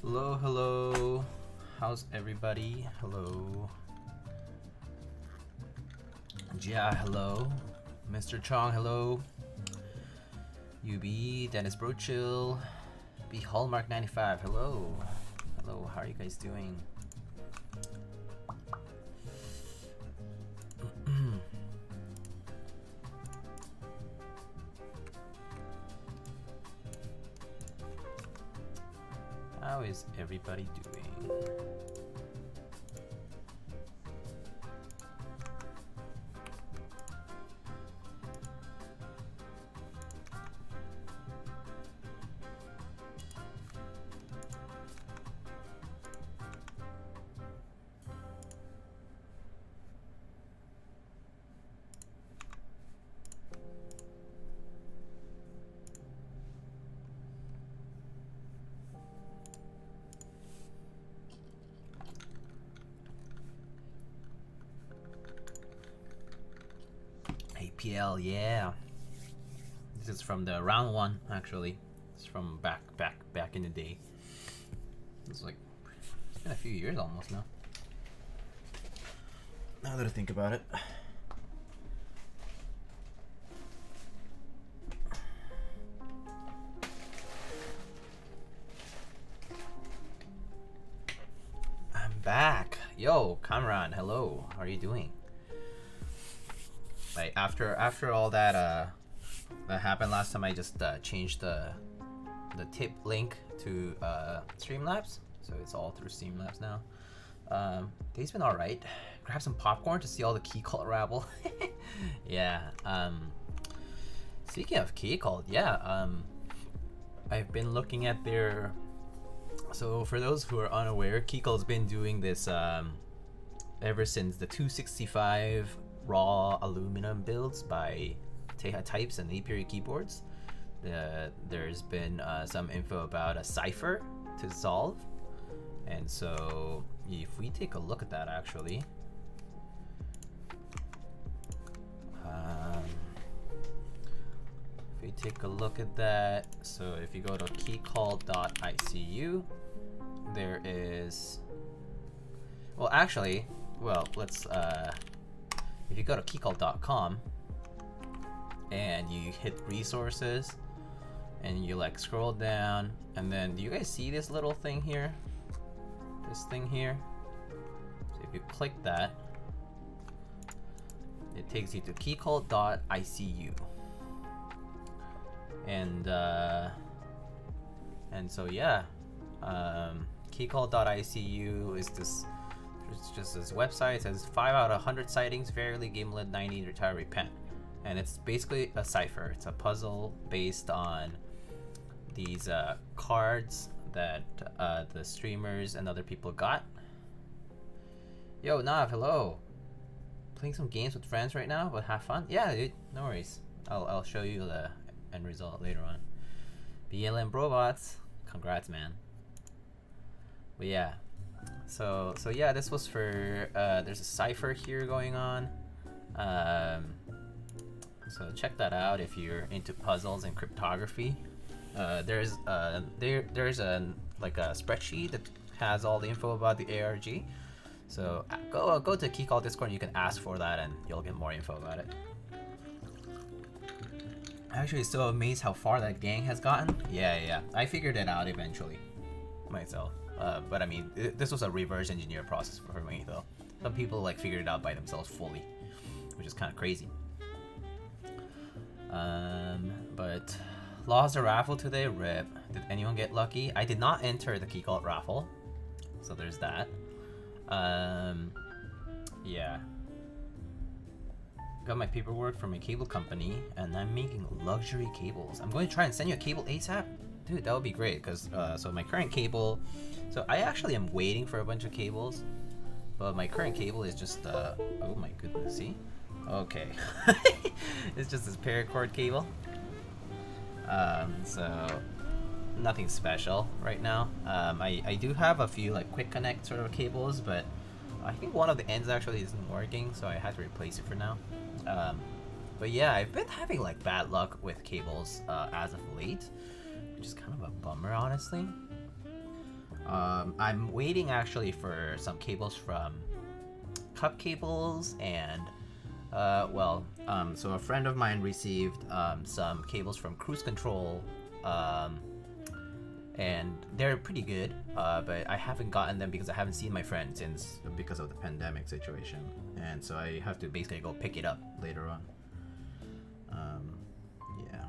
Hello, hello. How's everybody? Hello. Yeah, hello. Mr. Chong, hello. UB, Dennis Brochill, B Hallmark 95, hello. Hello, how are you guys doing? How is everybody doing? APL, yeah. This is from the round one, actually. It's from back in the day. It's like, it's been a few years almost now. Now that I think about it. I'm back. Yo, Kamran, hello. How are you doing? Like after all that that happened last time, I just changed the tip link to Streamlabs, so it's all through Streamlabs now. Day's been all right. Grab some popcorn to see all the key cult rabble. Yeah. Speaking of key cult, yeah. I've been looking at their. So for those who are unaware, Key Cult's been doing this ever since the 265 raw aluminum builds by Types and Apiary keyboards. There's been some info about a cipher to solve, and so if we take a look at that, actually, if we take a look at that, so if you go to keycall.icu, there is, well, actually, well, let's if you go to keycall.com and you hit resources and you like scroll down, and then do you guys see this little thing here? This thing here? So if you click that, it takes you to keycall.icu. And so yeah, keycall.icu is this. It's just this website. It says 5 out of 100 sightings, Verily Gamelit 90 retire repent, and it's basically a cipher. It's a puzzle based on these cards that the streamers and other people got. Yo, Nav, hello. Playing some games with friends right now, but have fun. Yeah, dude, no worries. I'll show you the end result later on. BLM Brobots, congrats, man. But yeah. So yeah, this was for there's a cipher here going on, so check that out if you're into puzzles and cryptography. There's a like a spreadsheet that has all the info about the ARG, so go to Keycall Discord and you can ask for that and you'll get more info about it. I'm actually so amazed how far that gang has gotten. Yeah, I figured it out eventually myself. But I mean, this was a reverse engineer process for me, though. Some people like figured it out by themselves fully, which is kind of crazy. But lost a raffle today. Rip. Did anyone get lucky? I did not enter the Key Cult raffle, so there's that. Yeah. Got my paperwork from a cable company, and I'm making luxury cables. I'm going to try and send you a cable ASAP. Dude, that would be great, because so my current cable, so I actually am waiting for a bunch of cables, but my current cable is just oh my goodness, see? Okay. It's just this paracord cable. So nothing special right now. I do have a few like quick connect sort of cables, but I think one of the ends actually isn't working, so I had to replace it for now. But yeah, I've been having like bad luck with cables as of late, which is kind of a bummer, honestly. I'm waiting actually for some cables from Cup Cables and so a friend of mine received some cables from Cruise Control, and they're pretty good, but I haven't gotten them because I haven't seen my friend because of the pandemic situation, and so I have to basically go pick it up later on. Yeah.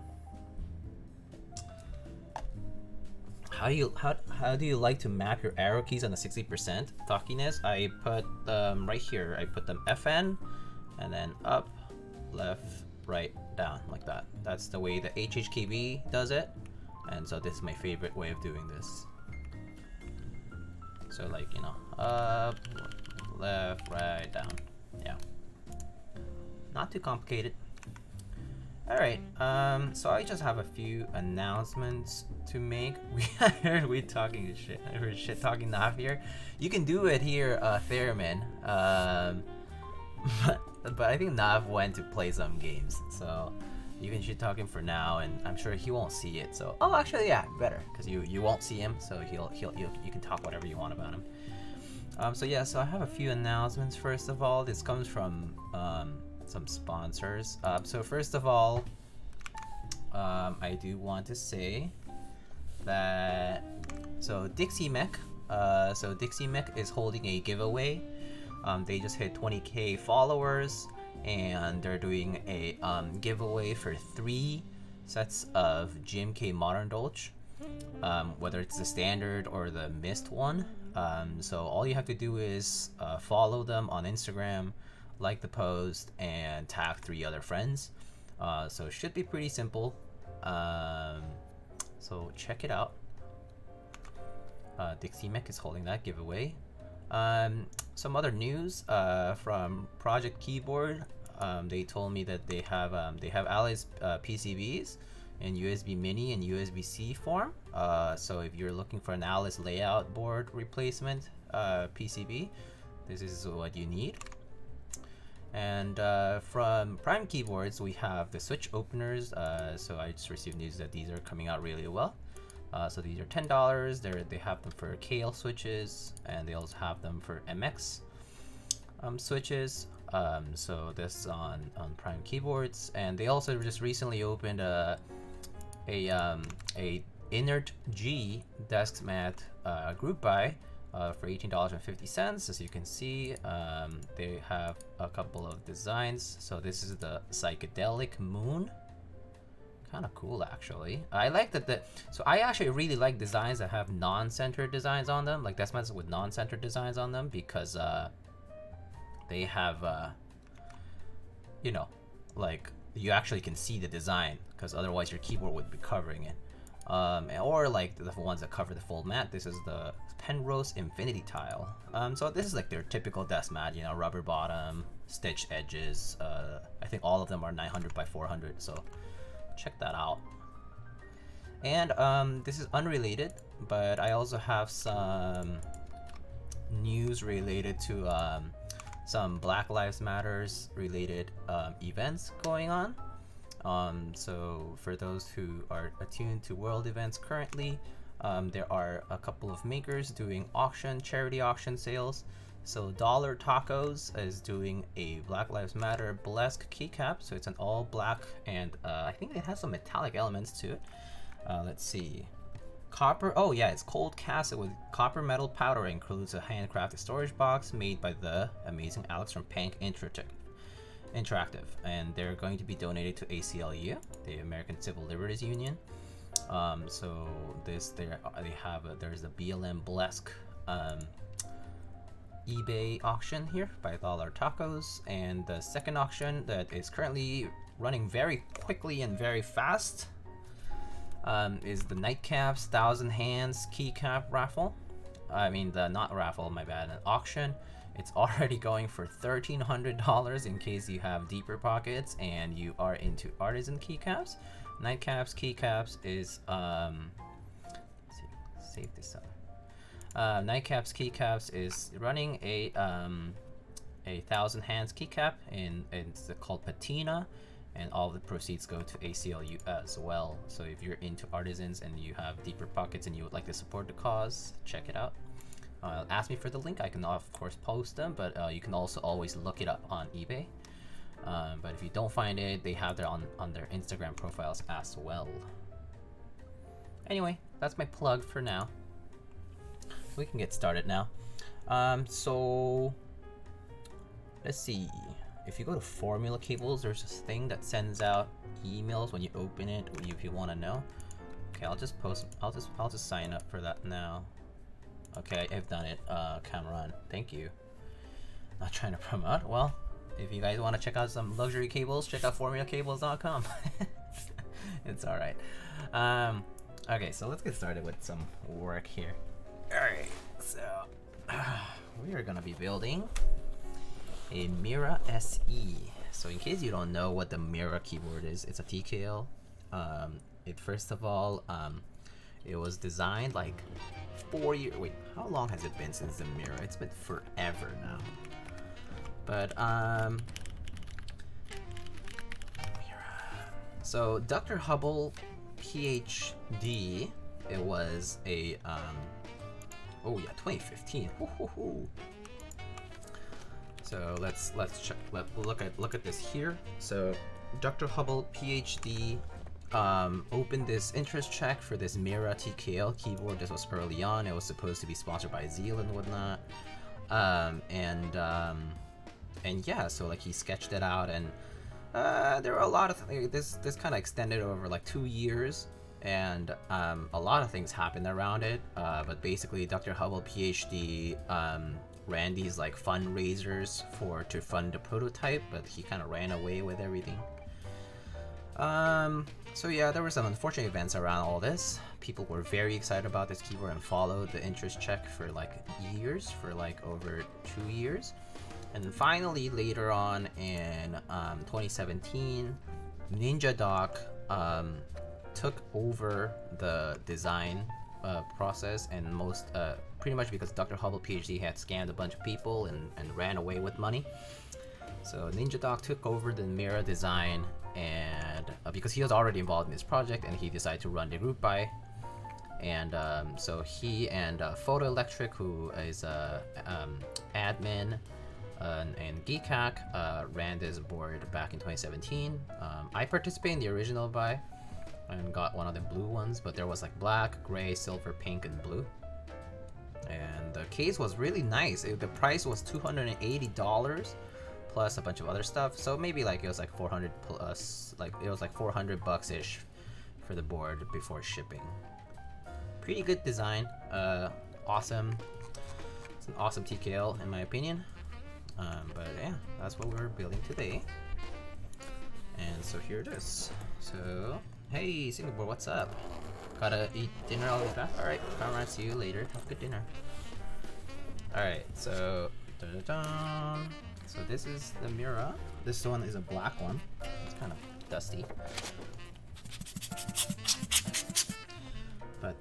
How do you like to map your arrow keys on the 60% cockiness? I put them right here. I put them FN, and then up, left, right, down, like that. That's the way the HHKB does it, and so this is my favorite way of doing this. So like, you know, up, left, right, down. Yeah. Not too complicated. Alright, so I just have a few announcements to make. We're talking shit. We're shit talking Nav here. You can do it here, Theremin. But I think Nav went to play some games, so you can shit talk him for now, and I'm sure he won't see it. So, oh, actually, yeah, better, because you won't see him, so you can talk whatever you want about him. So yeah, so I have a few announcements. First of all, this comes from some sponsors. So first of all, I do want to say that Dixie Mech is holding a giveaway. They just hit 20k followers, and they're doing a giveaway for 3 sets of GMK Modern Dolch, whether it's the standard or the mist one. So all you have to do is follow them on Instagram, like the post, and tag 3 other friends. So it should be pretty simple. So check it out. Dixie Mech is holding that giveaway. Some other news from Project Keyboard. They told me that they have Alice PCBs in USB Mini and USB-C form. So if you're looking for an Alice layout board replacement PCB, this is what you need. And from Prime Keyboards, we have the switch openers. So I just received news that these are coming out really well. So these are $10. They have them for KL switches, and they also have them for MX switches. So this on Prime Keyboards, and they also just recently opened a Inert G desk mat group buy for $18.50. As you can see, they have a couple of designs. So this is the Psychedelic Moon. Kind of cool, actually. I like that. So I actually really like designs that have non-centered designs on them, like desk mats with non-centered designs on them, because they have, you know, like you actually can see the design, because otherwise your keyboard would be covering it. Or like the ones that cover the full mat. This is the Penrose Infinity Tile. So this is like their typical desk mat, you know, rubber bottom, stitched edges. I think all of them are 900 by 400. So check that out. And this is unrelated, but I also have some news related to some Black Lives Matters related events going on. So for those who are attuned to world events currently, there are a couple of makers doing charity auction sales. So Dollar Tacos is doing a Black Lives Matter Blessed keycap. So it's an all black, and I think it has some metallic elements to it. Let's see. Copper, oh yeah, it's cold cast with copper metal powder. It includes a handcrafted storage box made by the amazing Alex from Pank Interactive, and they're going to be donated to ACLU, the American Civil Liberties Union. So there's the BLM Blesk eBay auction here by Dollar Tacos, and the second auction that is currently running very quickly and very fast is the Nightcaps 1000 Hands keycap raffle. I mean not raffle, my bad, an auction. It's already going for $1,300 in case you have deeper pockets and you are into artisan keycaps. Nightcaps keycaps is let's see, save this up. Nightcaps keycaps is running a 1000 Hands keycap, and it's called Patina, and all the proceeds go to ACLU as well. So if you're into artisans and you have deeper pockets and you would like to support the cause, check it out. Ask me for the link. I can of course post them, but you can also always look it up on eBay. But if you don't find it, they have it on their Instagram profiles as well. Anyway, that's my plug for now. We can get started now. So let's see. If you go to Formula Cables, there's this thing that sends out emails when you open it, if you want to know. Okay, I'll just sign up for that now. Okay, I've done it, Cameron. Thank you. Not trying to promote. Well, if you guys want to check out some luxury cables, check out formulacables.com. It's all right. Okay, so let's get started with some work here. All right, so we are gonna be building a MIRA SE. So in case you don't know what the MIRA keyboard is, it's a TKL. First of all, it was designed like 4 years. Wait, how long has it been since the MIRA? It's been forever now. But so DrHubblePhD, it was a oh yeah, 2015. So let's look at this here. So DrHubblePhD opened this interest check for this MIRA TKL keyboard. This was early on. It was supposed to be sponsored by Zeal and whatnot. And yeah, so like he sketched it out, and there were a lot of this kind of extended over like 2 years, and a lot of things happened around it. But basically, DrHubblePhD ran these like fundraisers to fund the prototype, but he kind of ran away with everything. So yeah, there were some unfortunate events around all this. People were very excited about this keyboard and followed the interest check for like years, for like over 2 years. And then finally, later on in 2017, ninjadoc took over the design process, and pretty much because DrHubblePhD had scammed a bunch of people and ran away with money. So ninjadoc took over the MIRA design, and because he was already involved in this project, and he decided to run the group by. And so he and Photoelectric, who is admin, and Keycaps ran this board back in 2017. I participated in the original buy and got one of the blue ones, but there was like black, gray, silver, pink, and blue. And the case was really nice. The price was $280 plus a bunch of other stuff, so maybe like it was like 400 plus, like it was like $400 ish for the board before shipping. Pretty good design. Awesome. It's an awesome TKL in my opinion. But yeah, that's what we're building today. And so here it is. So, hey Singapore, what's up? Gotta eat dinner all the way back? Alright, Conrad, see you later. Have a good dinner. Alright, so so this is the MIRA. This one is a black one. It's kind of dusty. But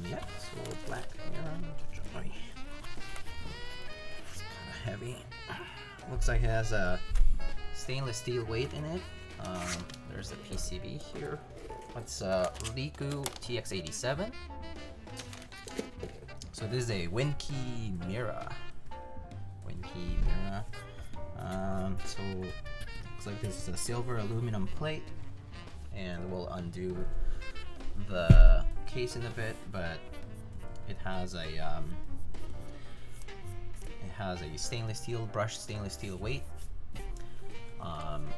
yeah, so black MIRA. It's kind of heavy. Looks like it has a stainless steel weight in it. There's the PCB here. It's a Riku TX87. So this is a Winkey MIRA. Winkey MIRA. So looks like this is a silver aluminum plate, and we'll undo the case in a bit. But it has a stainless steel brushed stainless steel weight.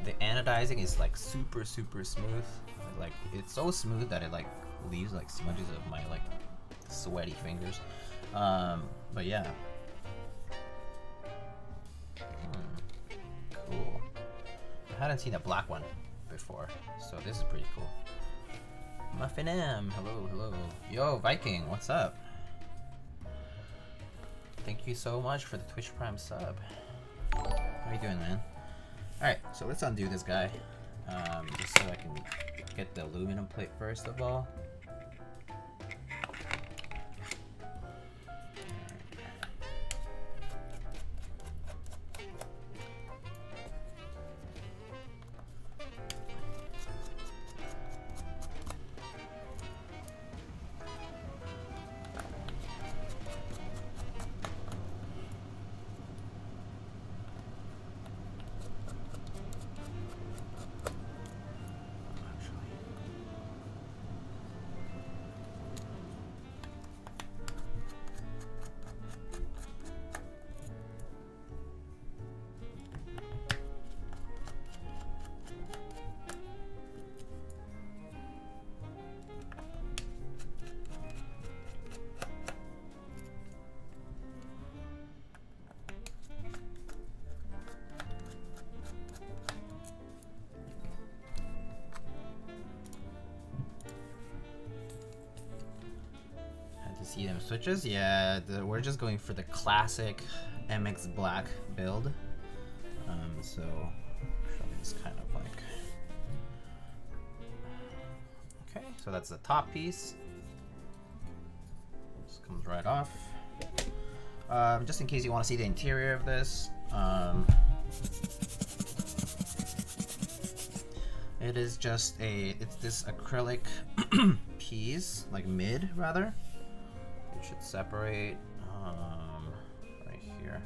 The anodizing is like super smooth. Like it's so smooth that it like leaves like smudges of my like sweaty fingers. But yeah. Cool. I hadn't seen a black one before, so this is pretty cool. Muffin M, hello. Yo, Viking, what's up? Thank you so much for the Twitch Prime sub. How are you doing, man? Alright, so let's undo this guy. Just so I can get the aluminum plate first of all. CDM switches, yeah, we're just going for the classic MX Black build. So it's kind of like, okay, so that's the top piece. This comes right off. Just in case you want to see the interior of this, it is just it's this acrylic piece, like mid rather. It should separate right here.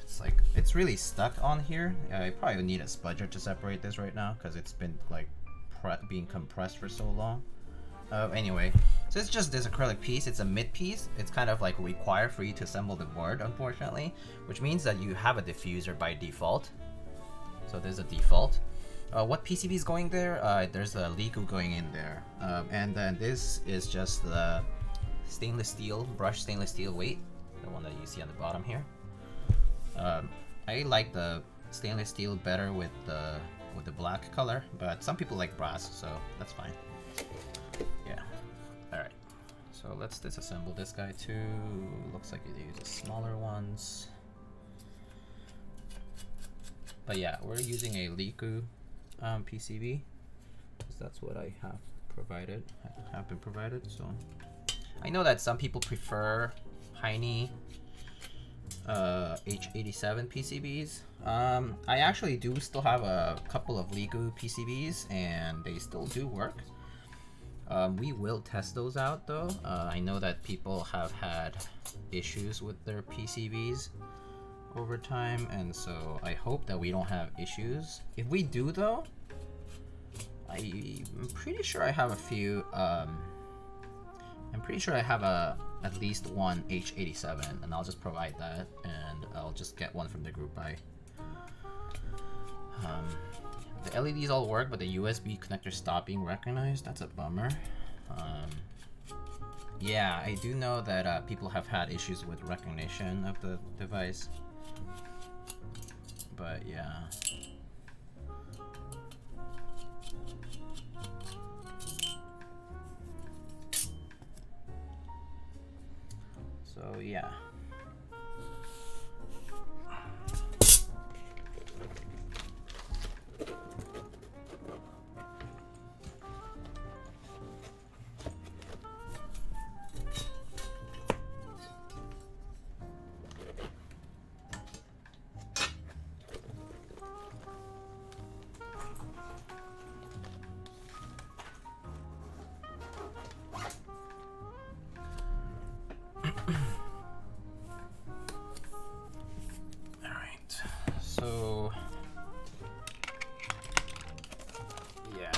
It's like, it's really stuck on here. I probably need a spudger to separate this right now because it's been like being compressed for so long. Anyway, so it's just this acrylic piece. It's a mid piece. It's kind of like required for you to assemble the board, unfortunately, which means that you have a diffuser by default. So there's a default. What PCB is going there? There's a Lube going in there, and then this is just the stainless steel, brushed stainless steel weight, the one that you see on the bottom here. I like the stainless steel better with the black color, but some people like brass, so that's fine. Yeah. All right. So let's disassemble this guy too. Looks like it uses smaller ones. But yeah, we're using a Lube PCB because that's what I have been provided. So I know that some people prefer Heine H87 PCBs. I actually do still have a couple of Lube PCBs and they still do work. We will test those out though. I know that people have had issues with their PCBs over time, and so I hope that we don't have issues. If we do though, I'm pretty sure I have a few, I'm pretty sure I have at least one H87, and I'll just provide that, and I'll just get one from the group buy. The LEDs all work, but the USB connector stopped being recognized. That's a bummer. Yeah, I do know that people have had issues with recognition of the device. But yeah. So yeah.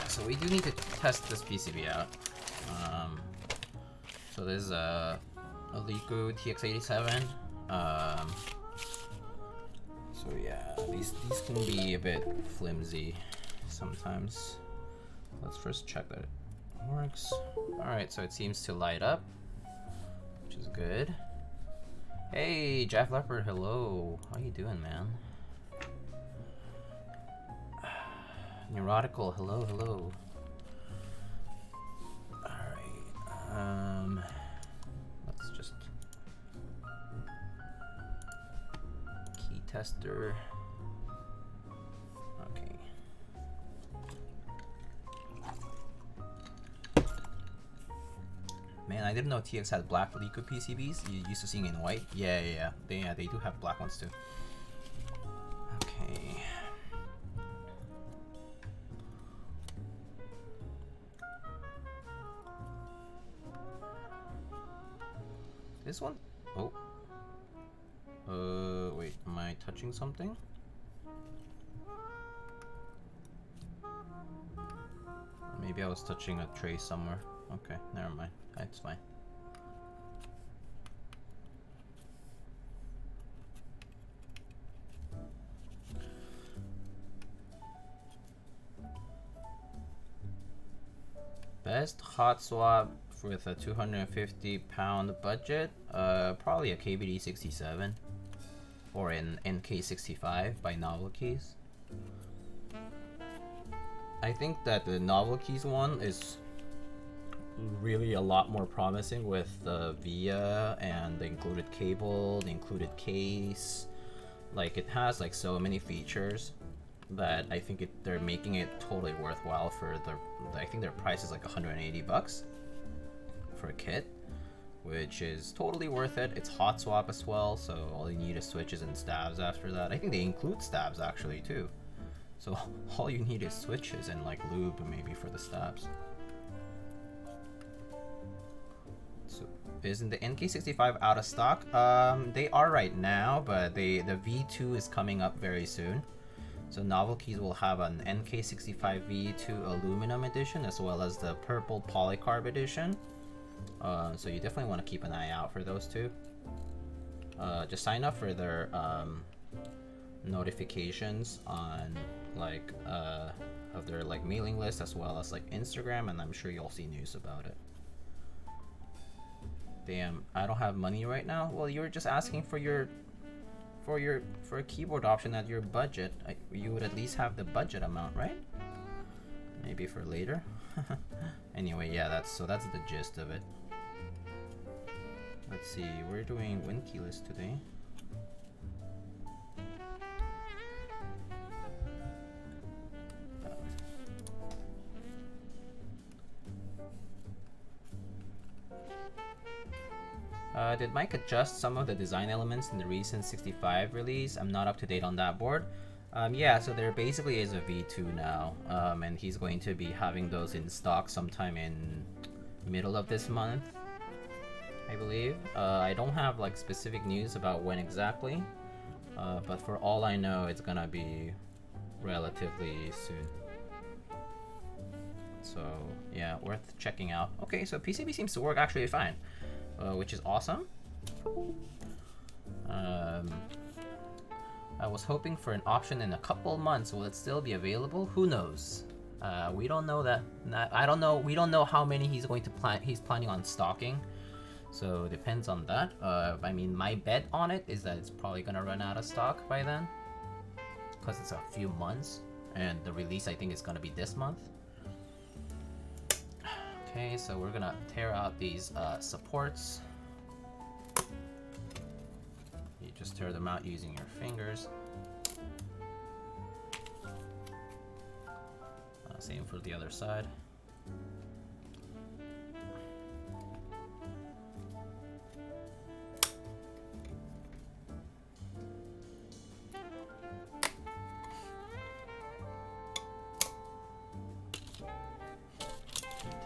So we do need to test this PCB out. So there's a Lube TX87. So yeah, these can be a bit flimsy sometimes. Let's first check that it works. Alright, so it seems to light up, which is good. Hey, Jack Leopard, hello. How you doing, man? Neurotical, hello, hello. Alright, let's just key tester. Okay. Man, I didn't know TX had black Lube PCBs. You used to seeing in white? Yeah. They do have black ones too. Okay. This one? Oh. Wait, am I touching something? Maybe I was touching a tray somewhere. Okay, never mind. That's fine. Best hot swap with a 250-pound budget, probably a KBD 67 or an NK 65 by Novel Keys. I think that the Novel Keys one is really a lot more promising with the VIA and the included cable, the included case. Like, it has like so many features that I think they're making it totally worthwhile for I think their price is like 180 bucks for a kit, which is totally worth it. It's hot swap as well, so all you need is switches and stabs after that. I think they include stabs actually too. So all you need is switches and like lube maybe for the stabs. So isn't the NK65 out of stock? They are right now, but the V2 is coming up very soon. So Novelkeys will have an NK65 V2 aluminum edition as well as the purple polycarb edition. So you definitely want to keep an eye out for those two. Just sign up for their notifications on like of their like mailing list as well as like Instagram, and I'm sure you'll see news about it. Damn, I don't have money right now. Well, you're just asking for a keyboard option at your budget. You would at least have the budget amount, right? Maybe for later. Anyway, yeah, that's the gist of it. Let's see, we're doing win keyless today. Did Mike adjust some of the design elements in the recent 65 release? I'm not up to date on that board. Yeah, so there basically is a V2 now, and he's going to be having those in stock sometime in middle of this month, I believe. I don't have like specific news about when exactly, but for all I know, it's gonna be relatively soon. So yeah, worth checking out. Okay, so PCB seems to work actually fine, which is awesome. I was hoping for an option in a couple months. Will it still be available? Who knows? We don't know that. I don't know. We don't know how many he's planning on stocking. So it depends on that. I mean, my bet on it is that it's probably gonna run out of stock by then, because it's a few months, and the release I think is gonna be this month. Okay, so we're gonna tear out these supports. You just tear them out using your fingers. Same for the other side.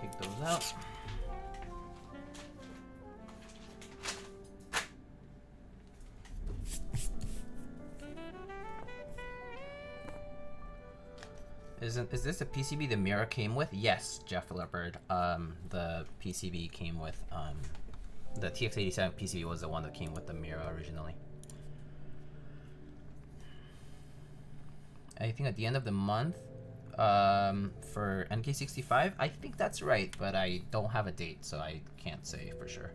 Take those out. Is this a PCB the MIRA came with? Yes, Jeff Leopard. The PCB came with the TX87 PCB was the one that came with the MIRA originally. I think at the end of the month for NK65, I think that's right, but I don't have a date, so I can't say for sure.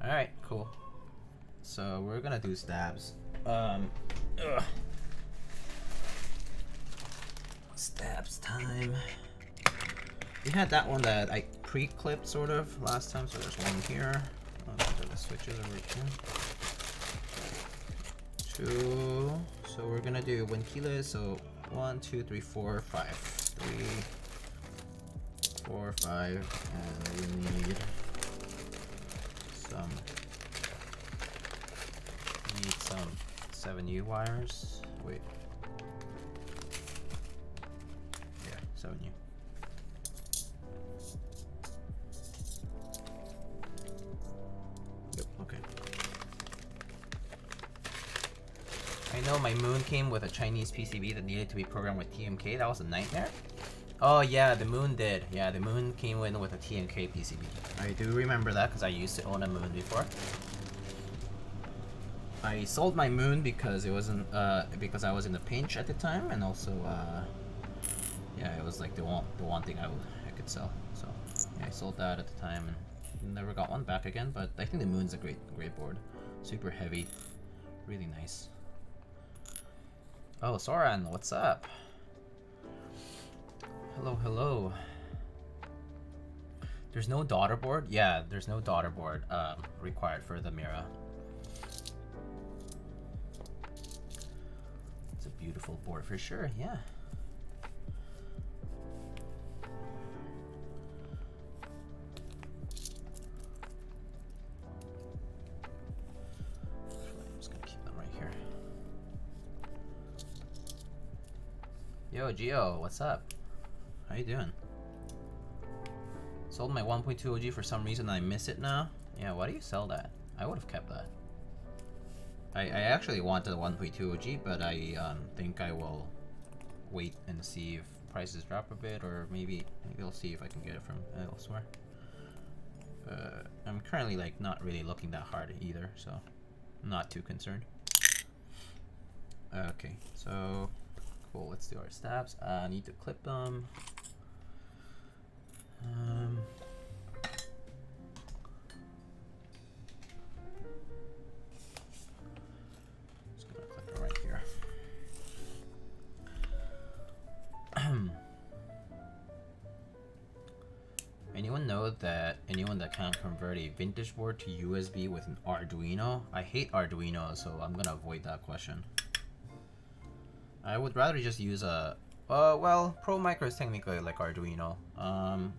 All right, cool. So we're gonna do stabs. Stabs time. We had that one that I pre-clipped sort of last time, so there's one here. The switches over here. 2. So we're gonna do 1 kilo. So 1, 2, 3, 4, 5. 3, 4, 5, and we need some. Need some 7U wires. Wait. Yeah, 7U. Yep, okay. I know my Moon came with a Chinese PCB that needed to be programmed with TMK. That was a nightmare. Oh yeah, the Moon did. Yeah, the Moon came in with a TMK PCB. I do remember that because I used to own a Moon before. I sold my Moon because it wasn't because I was in a pinch at the time, and also yeah, it was like the one thing I could sell. So yeah, I sold that at the time and never got one back again. But I think the Moon's a great board, super heavy, really nice. Oh, Soren, what's up? Hello, hello. There's no daughter board? Yeah, there's no daughter board required for the MIRA. It's a beautiful board for sure, yeah. I'm just gonna keep them right here. Yo, Gio, what's up? How you doing? Sold my 1.2 OG for some reason. I miss it now. Yeah, why do you sell that? I would have kept that. I actually wanted a 1.2 OG, but I think I will wait and see if prices drop a bit, or maybe I'll see if I can get it from elsewhere. I'm currently like not really looking that hard either, so I'm not too concerned. Okay, so cool. Let's do our stabs. I need to clip them. Just gonna clip it right here. Anyone that can't convert a vintage board to USB with an Arduino? I hate Arduino, so I'm gonna avoid that question. I would rather just use a well, Pro Micro is technically like Arduino.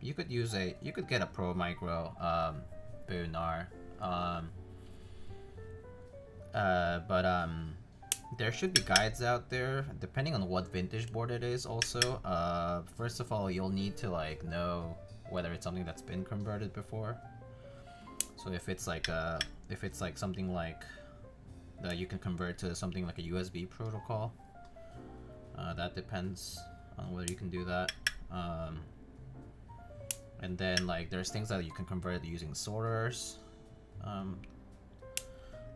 You could get a Pro Micro Bunar. There should be guides out there depending on what vintage board it is also. First of all, you'll need to like know whether it's something that's been converted before. So if it's like something like that you can convert to something like a USB protocol, that depends on whether you can do that. And then like there's things that you can convert using sorters,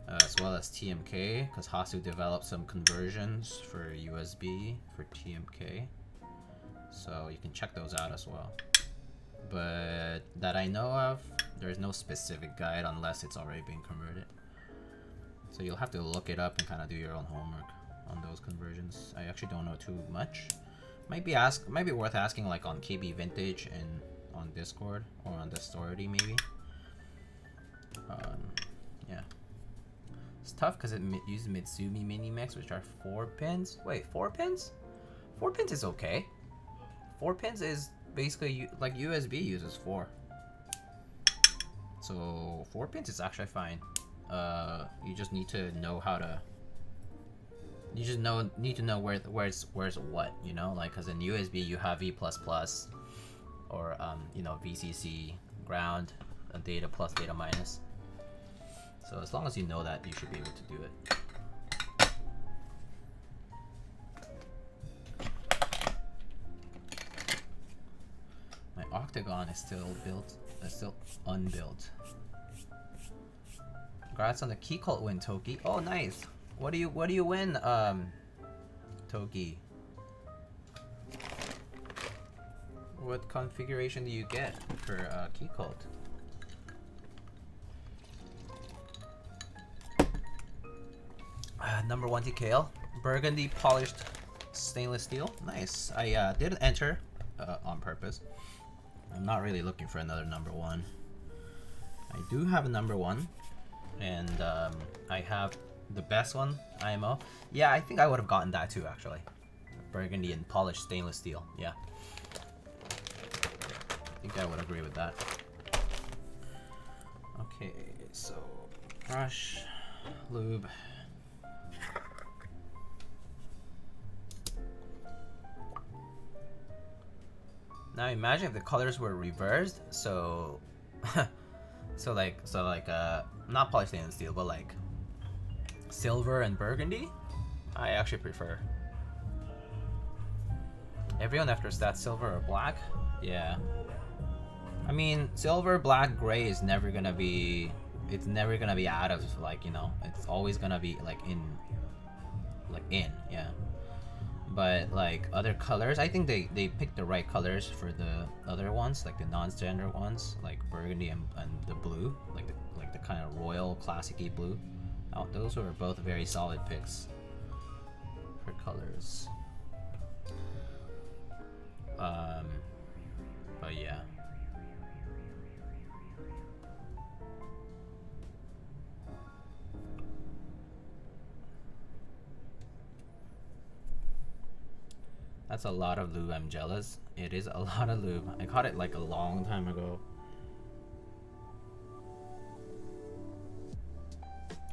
as well as TMK, because Hasu developed some conversions for USB for TMK, so you can check those out as well. But that I know of, there's no specific guide unless it's already been converted. So you'll have to look it up and kind of do your own homework on those conversions. I actually don't know too much. Might be worth asking like on KB Vintage and on Discord or on the story maybe. Yeah. It's tough because it uses Mitsumi Mini Mix, which are 4 pins. Wait, 4 pins? 4 pins is okay. 4 pins is basically like USB uses 4. So 4 pins is actually fine. You just need to know how to. You just need to know where's what, you know, like because in USB you have V++ or you know, VCC, ground, data plus, data minus. So as long as you know that, you should be able to do it. My octagon is still built. It's still unbuilt. Congrats on the key cult win, Toki. Oh, nice. What do you win, Toki? What configuration do you get for key cult? Number 1 TKL, burgundy polished stainless steel. Nice. I didn't enter on purpose. I'm not really looking for another number 1. I do have a number 1, and I have the best one, IMO. Yeah, I think I would have gotten that too, actually. Burgundy and polished stainless steel. Yeah. I think I would agree with that. Okay, so brush, lube. Now imagine if the colors were reversed, so so like not polished stainless steel, but like silver and burgundy. I actually prefer. Everyone after stats silver or black? Yeah. I mean, silver, black, gray is never gonna be. It's never gonna be out of, like, you know. It's always gonna be like in. Yeah. But like other colors, I think they picked the right colors for the other ones, like the non-standard ones, like burgundy and the blue, like the kind of royal classic-y blue. Oh, those were both very solid picks. her colors. But yeah. That's a lot of lube. I'm jealous. It is a lot of lube. I caught it like a long time ago.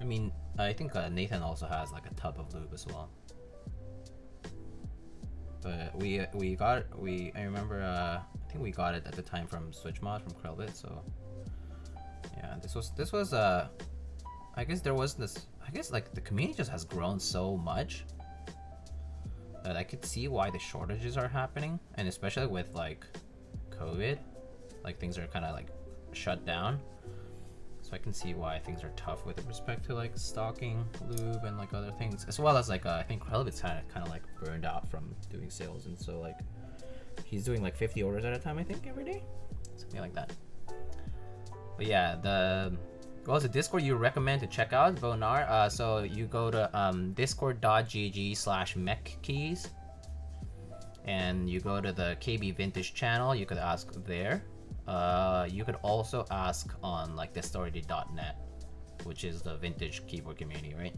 I mean, I think Nathan also has like a tub of lube as well. But I remember I think we got it at the time from SwitchMod from Krellbit. So yeah, this was I guess there was this. I guess like the community just has grown so much that I could see why the shortages are happening, and especially with like COVID, like things are kind of like shut down. So I can see why things are tough with respect to like stocking lube and like other things, as well as like I think Krellbit's kind of like burned out from doing sales, and so like he's doing like 50 orders at a time, I think, every day, something like that. But yeah, the Discord you recommend to check out, Bonar. So you go to discord.gg/mechkeys, and you go to the KB Vintage channel. You could ask there. You could also ask on like thisauthority.net, which is the vintage keyboard community, right?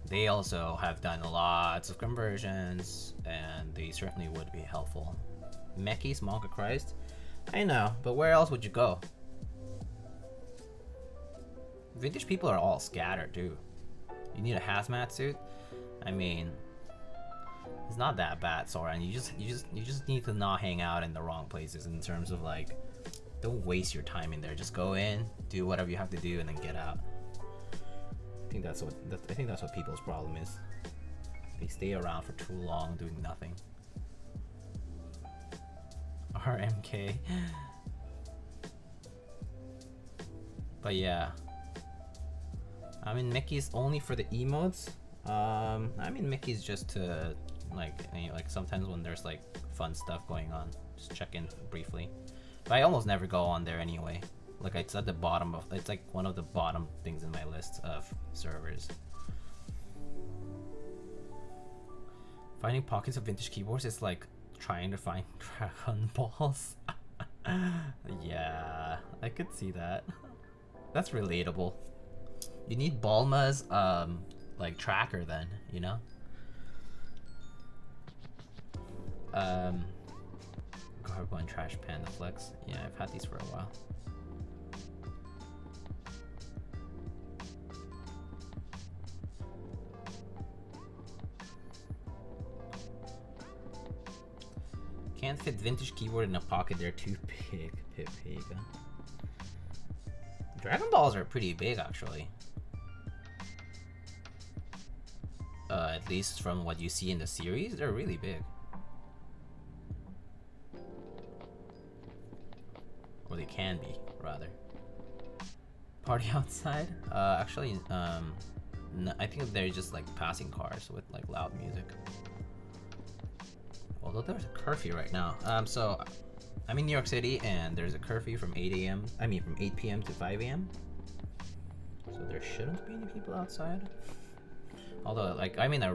They also have done lots of conversions, and they certainly would be helpful. Mechkeys, Monk of Christ. I know, but where else would you go? Vintage people are all scattered too. You need a hazmat suit. I mean, it's not that bad, Soren. You just need to not hang out in the wrong places in terms of like, don't waste your time in there. Just go in, do whatever you have to do, and then get out. I think that's what people's problem is. They stay around for too long doing nothing. RMK. But yeah, I mean Mickey's only for the emotes. I mean Mickey's just to like sometimes when there's like fun stuff going on, just check in briefly. But I almost never go on there anyway. Like it's at the bottom of, it's like one of the bottom things in my list of servers. Finding pockets of vintage keyboards is like trying to find Dragon Balls. Yeah, I could see that. That's relatable. You need Bulma's like tracker then, you know? Carbon Trash Panda Flex. Yeah, I've had these for a while. Can't fit vintage keyboard in a pocket, they're too big. Pig. Dragon Balls are pretty big actually. At least from what you see in the series, they're really big. Or they can be, rather. Party outside? Actually, no, I think they're just like passing cars with like loud music. Although there's a curfew right now. So I'm in New York City and there's a curfew from 8 a.m. I mean from 8 p.m. to 5 a.m. So there shouldn't be any people outside. Although like I'm in a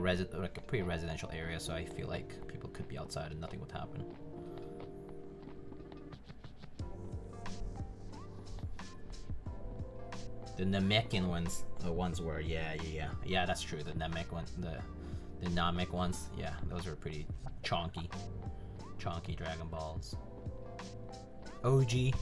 pretty residential area, so I feel like people could be outside and nothing would happen. The Namekian ones were yeah, that's true. The Namek one, the Namek ones, yeah, those were pretty chonky Dragon Balls. OG.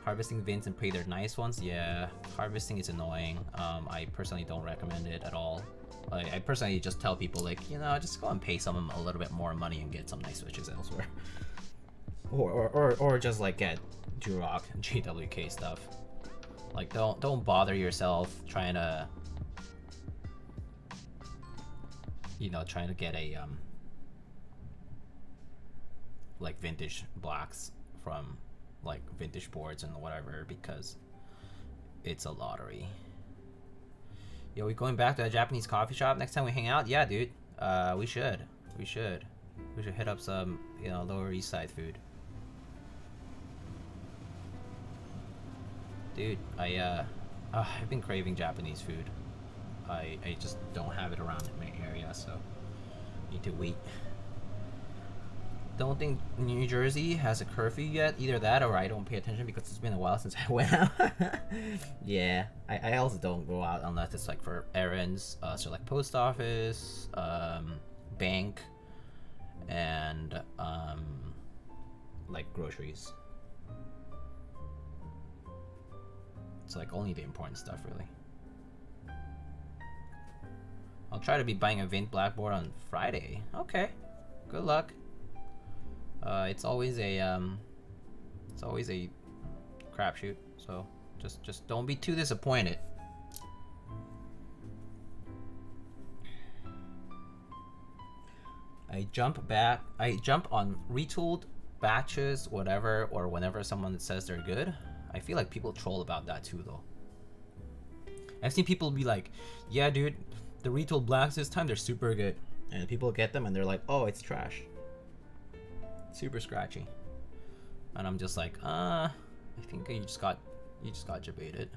Harvesting vins and pray they're nice ones. Yeah, harvesting is annoying. I personally don't recommend it at all. I personally just tell people like, you know, just go and pay someone a little bit more money and get some nice switches elsewhere. Or just like get DrHubblePhD and GWK stuff. Like don't bother yourself trying to, you know, trying to get a like vintage blacks from like vintage boards and whatever, because it's a lottery. Yo, we going back to a Japanese coffee shop next time we hang out? Yeah, dude. We should hit up some, you know, Lower East Side food. Dude, I've been craving Japanese food. I just don't have it around in my area, so need to wait. Don't think New Jersey has a curfew yet. Either that or I don't pay attention because it's been a while since I went out. Yeah, I also don't go out unless it's like for errands. So like post office, bank, and like groceries. It's like only the important stuff really. I'll try to be buying a Vint Blackboard on Friday. Okay, good luck. It's always a crapshoot. So just don't be too disappointed. I jump on retooled batches, whatever, or whenever someone says they're good. I feel like people troll about that too, though. I've seen people be like, "Yeah, dude, the retooled blacks this time they're super good," and people get them and they're like, "Oh, it's trash." Super scratchy, and I'm just like, I think you just got debated.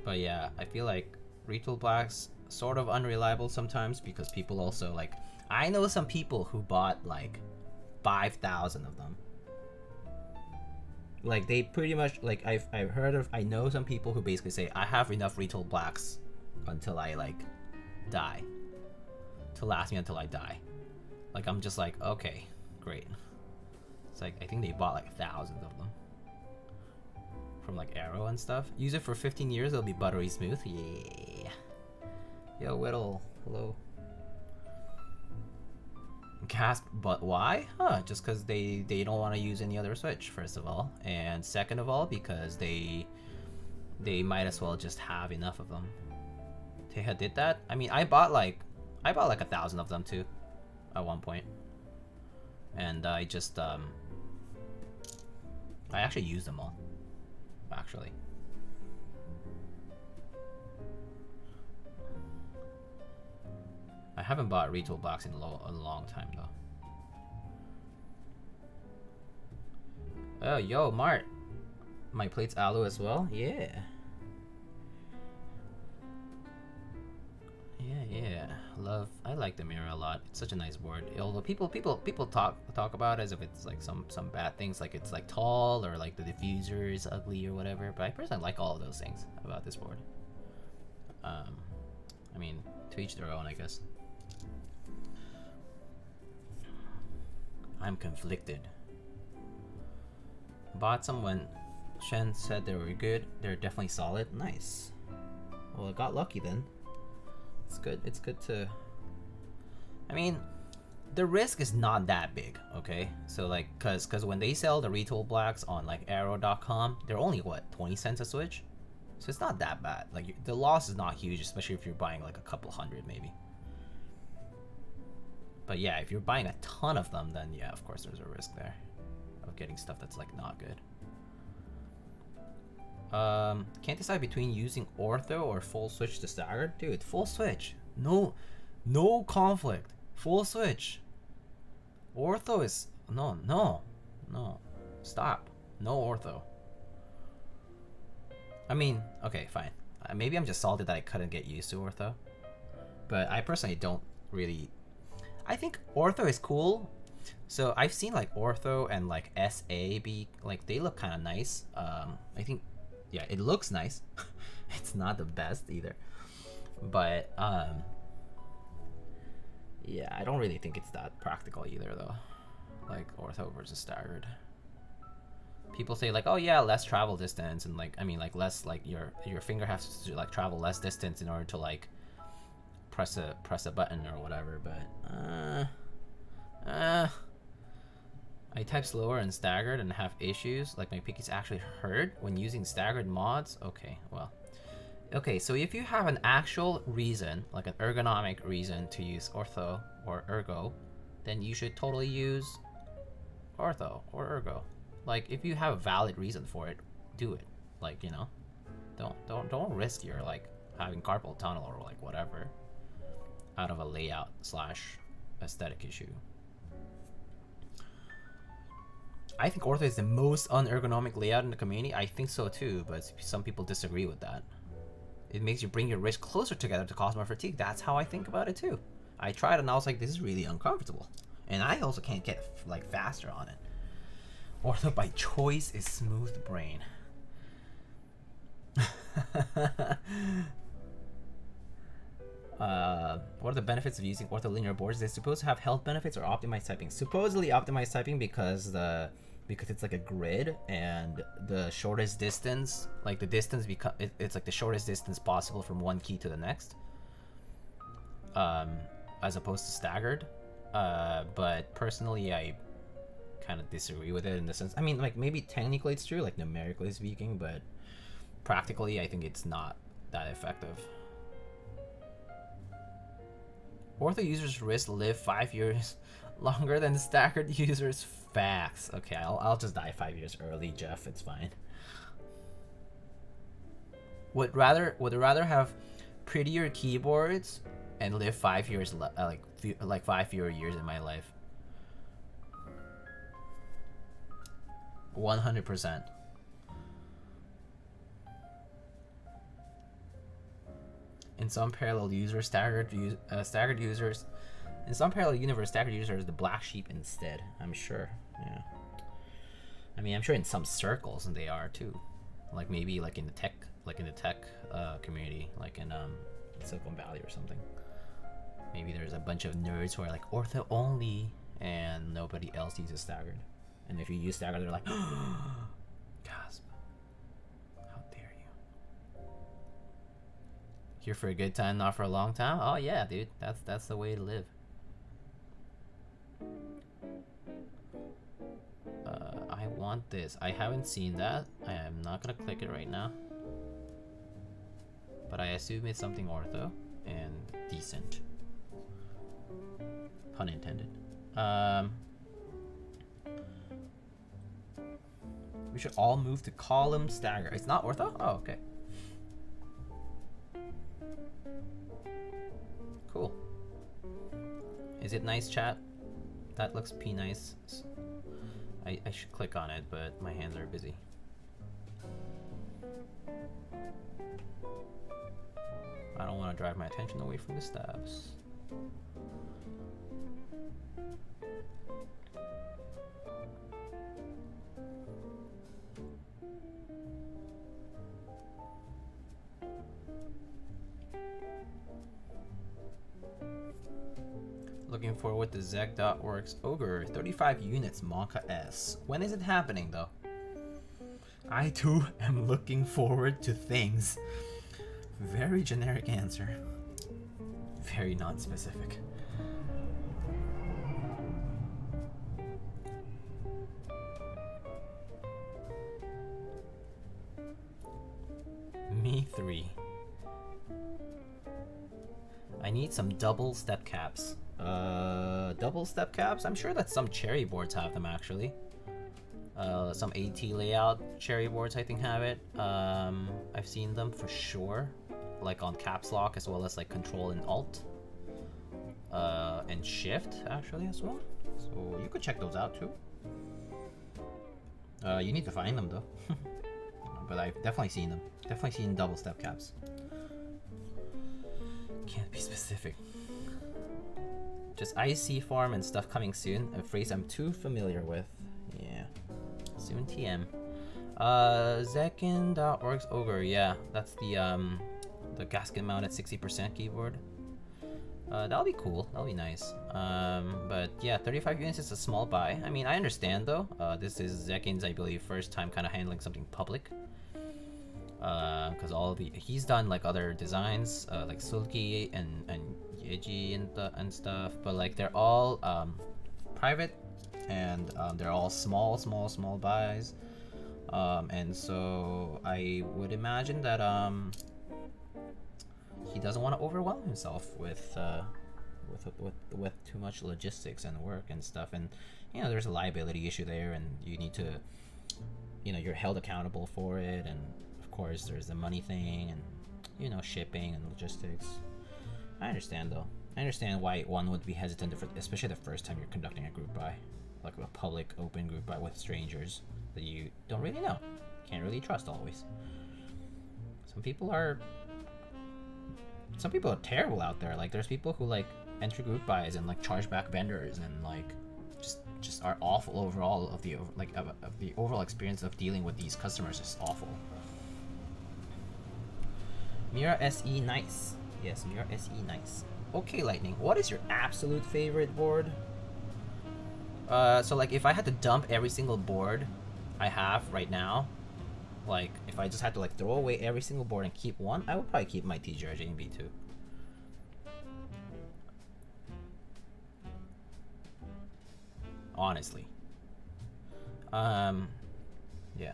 But yeah, I feel like retool blacks sort of unreliable sometimes because people also like, I know some people who bought like 5,000 of them. Like they pretty much like I know some people who basically say I have enough retool blacks until I like die. To last me until I die. Like I'm just like, okay, great. It's like I think they bought like thousands of them from like Arrow and stuff. Use it for 15 years, it'll be buttery smooth. Yeah. Yo, Whittle, hello. Gasp, but why? Huh? Just because they don't want to use any other switch, first of all, and second of all, because they might as well just have enough of them. Teja did that. I mean, I bought like 1,000 of them too, at one point, and I just I actually used them all, actually. I haven't bought retool blocks in a long time though. Oh, yo, Mart, my plate's aloe as well. Yeah. Yeah. I like the MIRA a lot. It's such a nice board. Although people talk about it as if it's like some bad things, like it's like tall or like the diffuser is ugly or whatever. But I personally like all of those things about this board. I mean, to each their own, I guess. I'm conflicted. Bought some when Shen said they were good. They're definitely solid. Nice. Well, I got lucky then. It's good. It's good to. I mean, the risk is not that big, okay? So like, cause when they sell the retool blacks on like Arrow.com, they're only what 20 cents a switch, so it's not that bad. Like the loss is not huge, especially if you're buying like a couple hundred maybe. But yeah, if you're buying a ton of them, then yeah, of course there's a risk there of getting stuff that's like not good. Can't decide between using ortho or full switch to staggered. Dude, full switch. No conflict. Full switch. Ortho is no. Stop. No ortho. I mean, okay, fine. Maybe I'm just salted that I couldn't get used to ortho. But I personally don't really. I think ortho is cool. So I've seen like ortho and like SA be like, they look kind of nice. I think, yeah, it looks nice. It's not the best either, but yeah, I don't really think it's that practical either though. Like ortho versus staggered. People say like, oh yeah, less travel distance, and like, I mean, like less, like your finger has to like travel less distance in order to like press a button or whatever. But I type slower and staggered and have issues. Like my pickies actually hurt when using staggered mods. Okay, well, okay. So if you have an actual reason, like an ergonomic reason to use ortho or ergo, then you should totally use ortho or ergo. Like if you have a valid reason for it, do it. Like, you know, don't risk your like having carpal tunnel or like whatever out of a layout / aesthetic issue. I think ortho is the most unergonomic layout in the community. I think so too, but some people disagree with that. It makes you bring your wrist closer together to cause more fatigue. That's how I think about it too. I tried it and I was like, this is really uncomfortable. And I also can't get like faster on it. Ortho by choice is smooth brain. What are the benefits of using ortho linear boards? They're supposed to have health benefits or optimized typing. Supposedly optimized typing because it's like a grid, and the shortest distance, like the distance it's like the shortest distance possible from one key to the next, as opposed to staggered. But personally, I kind of disagree with it in the sense. I mean, like maybe technically it's true, like numerically speaking, but practically, I think it's not that effective. Ortho users' wrists live 5 years longer than staggered users. Facts. Okay, I'll just die 5 years early, Jeff. It's fine. Would rather have prettier keyboards and live 5 years like 5 fewer years in my life. 100%. In some parallel users, staggered users. In some parallel universe, staggered users are the black sheep instead. I'm sure. Yeah. I mean, I'm sure in some circles, and they are too. Like maybe like in the tech community, like in Silicon Valley or something. Maybe there's a bunch of nerds who are like ortho only, and nobody else uses staggered. And if you use staggered, they're like, gasp. Here for a good time, not for a long time. Oh yeah, dude, that's the way to live. I want this. I haven't seen that. I am not gonna click it right now, but I assume it's something ortho and decent. Pun intended. We should all move to column stagger. It's not ortho? Oh, okay. Cool. Is it nice, chat? That looks nice. I should click on it, but my hands are busy. I don't want to drive my attention away from the stabs. Looking forward to Zeg.Works Ogre 35 units Monka S. When is it happening though? I too am looking forward to things. Very generic answer. Very non-specific. Me 3. I need some double step caps. Double step caps? I'm sure that some cherry boards have them actually. Some AT layout cherry boards I think have it. I've seen them for sure, like on caps lock as well as like control and alt, and shift actually as well. So you could check those out too. You need to find them though. But I've definitely seen them. Definitely seen double step caps. Can't be specific. Just IC form and stuff coming soon. A phrase I'm too familiar with. Yeah. Soon TM. Zekin.Works Ogre. Yeah, that's the gasket mounted 60% keyboard. That'll be cool. That'll be nice. But yeah, 35 units is a small buy. I mean, I understand though. This is Zekin's, I believe, first time kind of handling something public. Because he's done like other designs, like Sulki and Yeji and stuff, but like they're all private, and they're all small buys, and so I would imagine that he doesn't want to overwhelm himself with too much logistics and work and stuff, and you know there's a liability issue there, and you need to, you know, you're held accountable for it, and of course there's the money thing, and you know, shipping and logistics. I understand though. I understand why one would be hesitant, especially the first time you're conducting a group buy. like a public open group buy with strangers that you don't really know, can't really trust always. Some people are terrible out there. Like there's people who like enter group buys and like charge back vendors and like just are awful overall of the overall experience of dealing with these customers is awful. MIRA SE nice. Yes, MIRA SE nice. Okay, Lightning, what is your absolute favorite board? So like if I had to dump every single board I have right now, like if I just had to like throw away every single board and keep one, I would probably keep my TGR-JB2. Honestly. Yeah.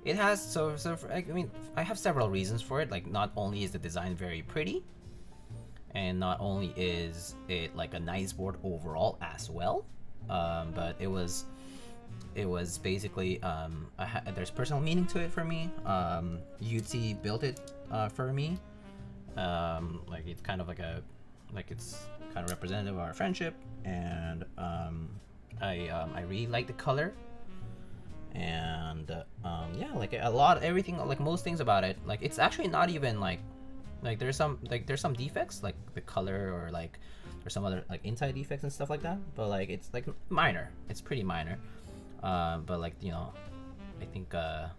It has, so I mean, I have several reasons for it. Like, not only is the design very pretty, and not only is it like a nice board overall as well, but it was basically, there's personal meaning to it for me. UT built it for me. Like it's kind of like it's kind of representative of our friendship, and I really like the color. And yeah, like everything, like most things about it, like it's actually not even like there's some defects, like the color, or like there's some other like inside defects and stuff like that, but like it's like minor, it's pretty minor. But like, you know, I think the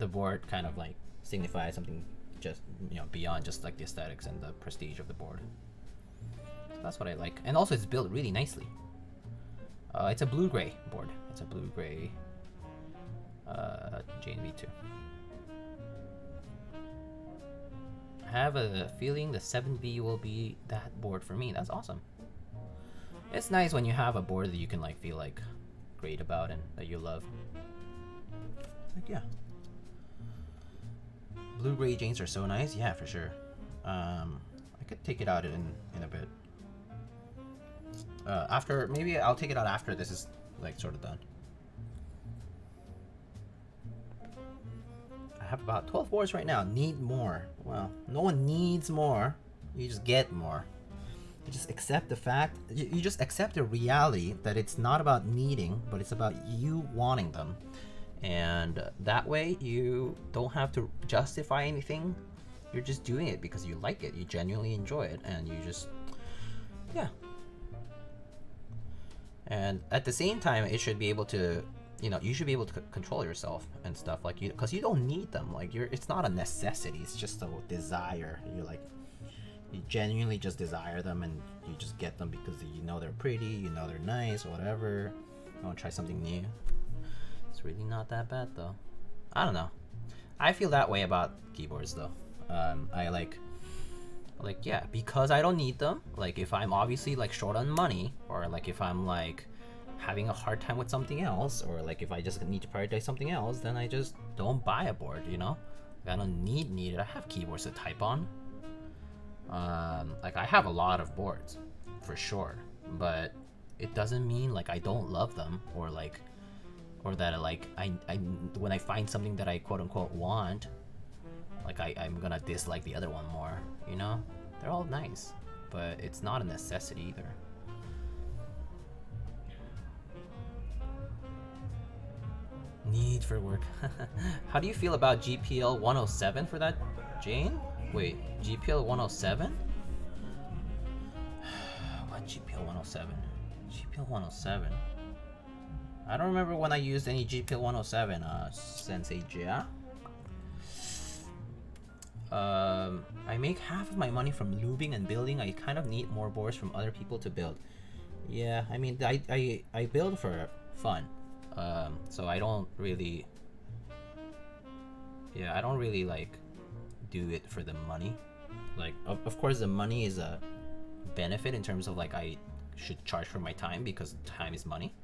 board kind of like signifies something just, you know, beyond just like the aesthetics and the prestige of the board. So that's what I like. And also it's built really nicely. It's a blue-gray board. It's a blue-gray JNV2. I have a feeling the 7B will be that board for me. That's awesome. It's nice when you have a board that you can like feel like great about and that you love. Like, yeah. Blue-gray Janes are so nice. Yeah, for sure. I could take it out in a bit. After, maybe I'll take it out after this is like sort of done. I have about 12 boards right now. Need more. Well, no one needs more. You just get more. You just accept the fact, you just accept the reality that it's not about needing, but it's about you wanting them. And that way you don't have to justify anything. You're just doing it because you like it. You genuinely enjoy it, and you just, yeah. And at the same time, it should be able to, you know, you should be able to control yourself and stuff, like, you, because you don't need them. Like, it's not a necessity. It's just a desire. You're like, you genuinely just desire them, and you just get them because you know they're pretty, you know they're nice, or whatever. You want to try something new. It's really not that bad though. I don't know. I feel that way about keyboards though. I like yeah, because I don't need them. Like if I'm obviously like short on money, or like if I'm like having a hard time with something else, or like if I just need to prioritize something else, then I just don't buy a board, you know? Like, I don't need it. I have keyboards to type on. Like I have a lot of boards for sure, but it doesn't mean like I don't love them, or like, or that like I when I find something that I quote unquote want, like I'm gonna dislike the other one more, you know? They're all nice, but it's not a necessity either. Need for work. How do you feel about GPL 107 for that, Jane? Wait, GPL 107? What GPL 107? GPL 107. I don't remember when I used any GPL 107, Sensei Jia. I make half of my money from lubing and building. I kind of need more boards from other people to build. Yeah, I mean, I build for fun. So I don't really, yeah, I don't really like do it for the money. Like, of course the money is a benefit in terms of like I should charge for my time because time is money.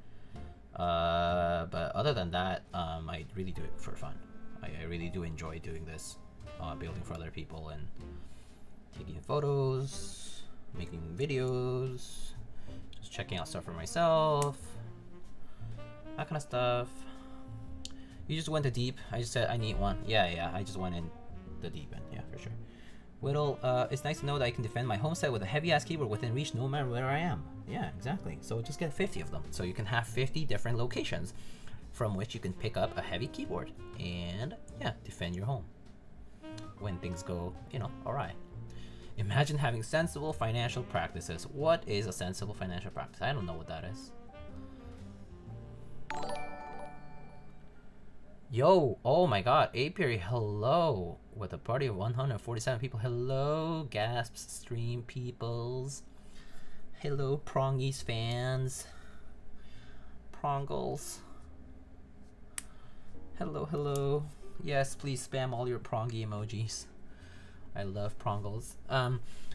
But other than that, I really do it for fun. I really do enjoy doing this, building for other people and taking photos, making videos, just checking out stuff for myself, that kind of stuff. You just went to deep. I just said I need one. Yeah, I just went in the deep end. Yeah, for sure. Whittle, it's nice to know that I can defend my home set with a heavy-ass keyboard within reach no matter where I am. Yeah, exactly. So just get 50 of them. So you can have 50 different locations from which you can pick up a heavy keyboard and, yeah, defend your home when things go, you know, awry. Imagine having sensible financial practices. What is a sensible financial practice? I don't know what that is. Yo, oh my god, apiary, hello. With a party of 147 people. Hello, gasps, stream peoples. Hello, Prongies fans. Prongles. Hello, hello. Yes, please spam all your prongy emojis. I love prongles.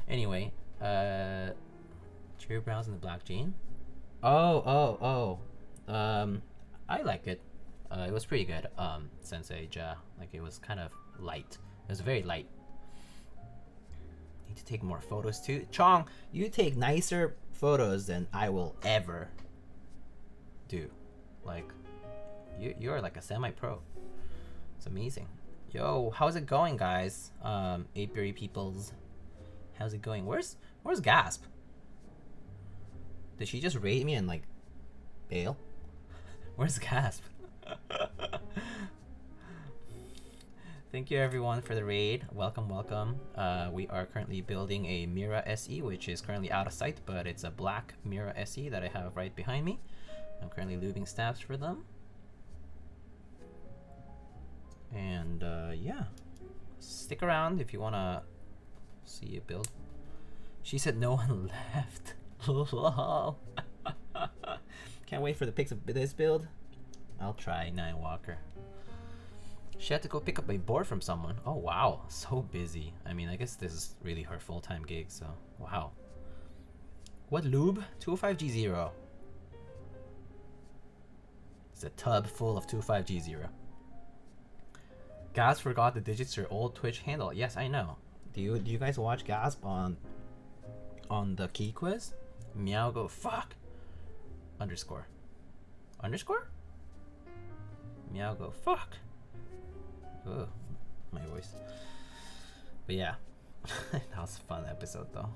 Anyway, Cherry Browns and the Black Jean. I liked it. It was pretty good. Sensei Ja, like it was kind of light. It was very light. Need to take more photos too. Chong, you take nicer photos than I will ever do. Like, you're like a semi-pro. It's amazing. Yo, how's it going, guys? Apiary peoples, how's it going? Where's Gasp? Did she just raid me and like bail? Where's Gasp? Thank you everyone for the raid. Welcome, welcome. We are currently building a MIRA SE, which is currently out of sight, but it's a black MIRA SE that I have right behind me. I'm currently lubing stabs for them. And yeah, stick around if you want to see a build. She said no one left. Can't wait for the pics of this build. I'll try, Nine Walker. She had to go pick up a board from someone. Oh wow, so busy. I mean, I guess this is really her full-time gig, so wow. What lube? 205G0. It's a tub full of 205G0. Gasp forgot the digits to your old Twitch handle. Yes, I know. Do you guys watch Gasp on the key quiz? Meow go fuck. Underscore. Meow go fuck. Ugh, my voice. But yeah, that was a fun episode though.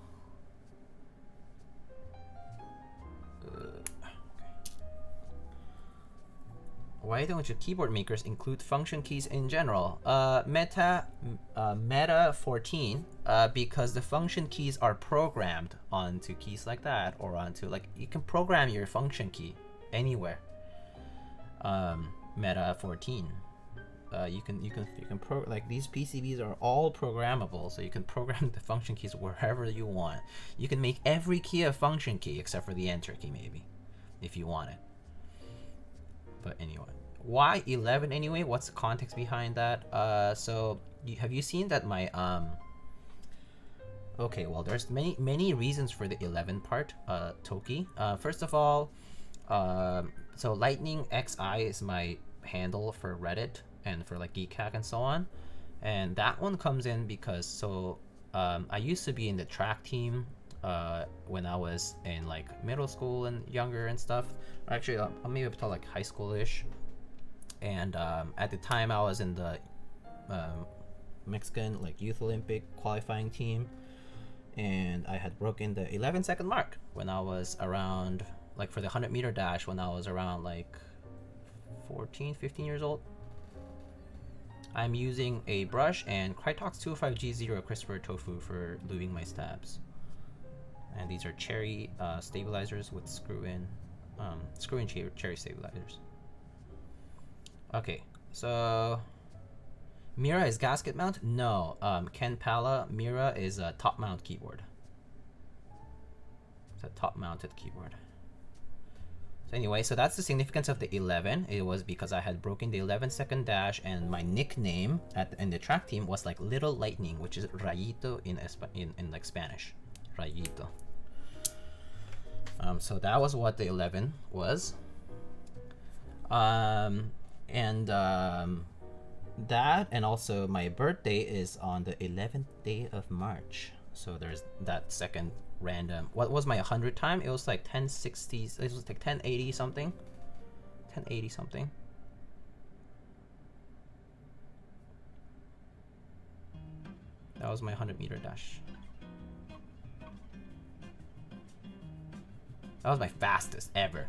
Why don't your keyboard makers include function keys in general? Meta 14, because the function keys are programmed onto keys like that, or onto, like, you can program your function key anywhere. Meta 14. You can like, these PCBs are all programmable, so you can program the function keys wherever you want. You can make every key a function key except for the enter key, maybe, if you want it. But anyway, why 11 anyway? What's the context behind that? So have you seen that my okay, well, there's many reasons for the 11 part, Toki. First of all, so Lightning XI is my handle for Reddit and for like Keycaps and so on, and that one comes in because I used to be in the track team when I was in like middle school and younger and stuff. Actually, maybe up to like high school-ish. And at the time, I was in the Mexican like Youth Olympic qualifying team, and I had broken the 11-second mark when I was around, like, for the 100-meter dash when I was around like 14, 15 years old. I'm using a brush and Krytox 205G0 CRISPR tofu for lubing my stabs. And these are cherry stabilizers with screw-in cherry stabilizers. Okay, so MIRA is gasket mount? No, Ken Pala, MIRA is a top mount keyboard. It's a top mounted keyboard. So anyway, so that's the significance of the 11. It was because I had broken the 11-second dash, and my nickname in the track team was like Little Lightning, which is Rayito in like Spanish. Rayito. So that was what the 11 was. That, and also my birthday is on the 11th day of March. So there's that second random. What was my 100 time? It was like 1060. It was like 1080 something. 1080 something. That was my 100-meter dash. That was my fastest ever.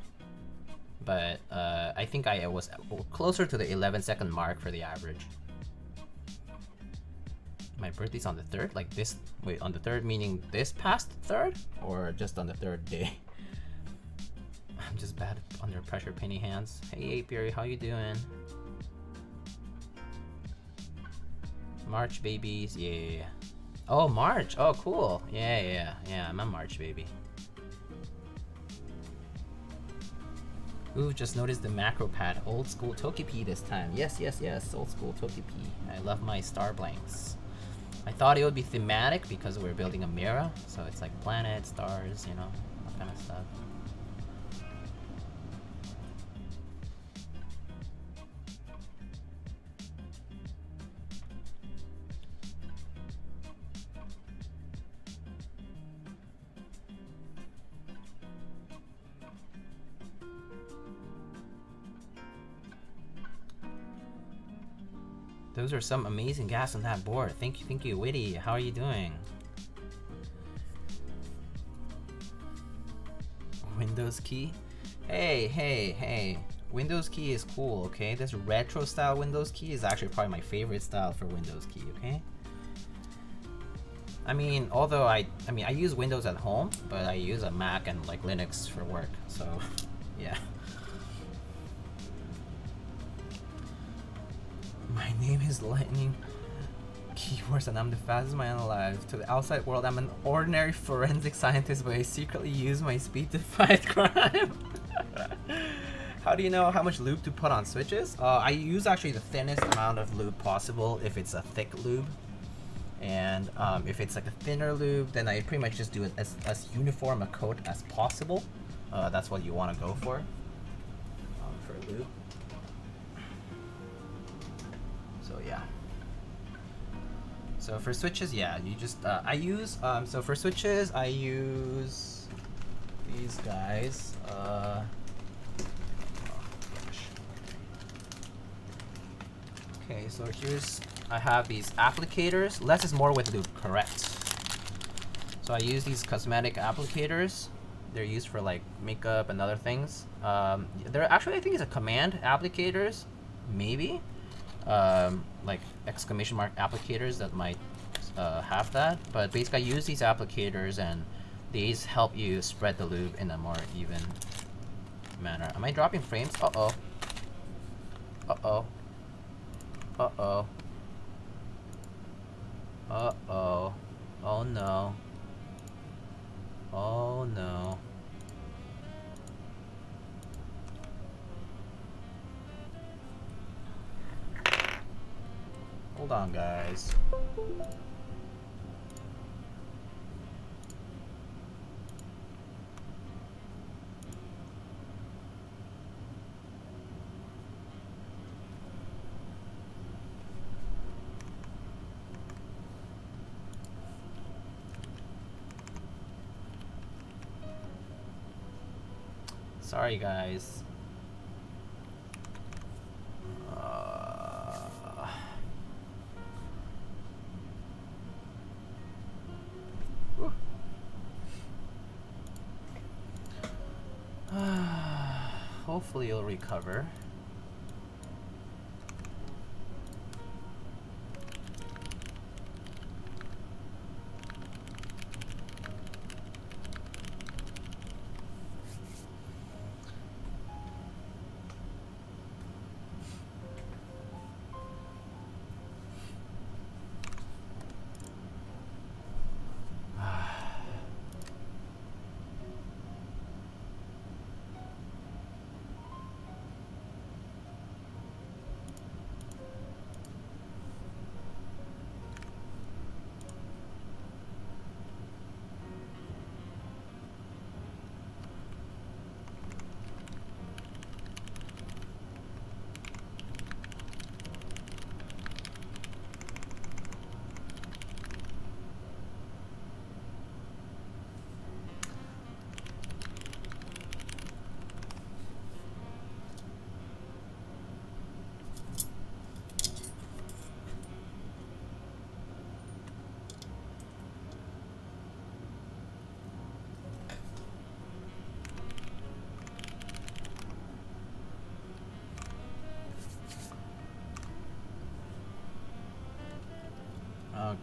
But I think I was closer to the 11-second mark for the average. My birthday's on the 3rd? Like this, wait, on the 3rd meaning this past 3rd? Or just on the 3rd day? I'm just bad under pressure painting hands. Hey Apiary, how you doing? March babies, yeah. Oh, March, oh cool. Yeah, I'm a March baby. Ooh, just noticed the macro pad. Old school Togepi this time. Yes, old school Togepi. I love my star blanks. I thought it would be thematic because we're building a MIRA, so it's like planets, stars, you know, that kind of stuff. Those are some amazing gas on that board. Thank you, Witty. How are you doing? Windows key? Hey. Windows key is cool, okay? This retro style Windows key is actually probably my favorite style for Windows key, okay? I mean, although I use Windows at home, but I use a Mac and like Linux for work, so yeah. My name is Lightning Keywords and I'm the fastest man alive. To the outside world, I'm an ordinary forensic scientist, but I secretly use my speed to fight crime. How do you know how much lube to put on switches? I use actually the thinnest amount of lube possible if it's a thick lube. And if it's like a thinner lube, then I pretty much just do it as uniform a coat as possible. That's what you want to go for lube. So yeah. So for switches, yeah, you just I use so for switches I use these guys. Oh gosh. Okay, so here's I have these applicators. Less is more with lube, correct. So I use these cosmetic applicators. They're used for like makeup and other things. They're actually, I think it's a command applicators, maybe. Like exclamation mark applicators that might have that. But basically I use these applicators and these help you spread the lube in a more even manner. Am I dropping frames? Uh-oh. Uh-oh. Uh-oh. Uh-oh. Oh no. Oh no. Hold on, guys. Sorry, guys. Hopefully you'll recover.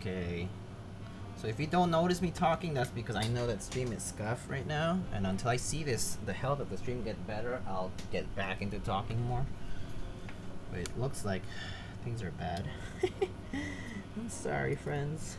Okay. So if you don't notice me talking, that's because I know that stream is scuffed right now, and until I see the health of the stream get better, I'll get back into talking more. But it looks like things are bad. I'm sorry, friends.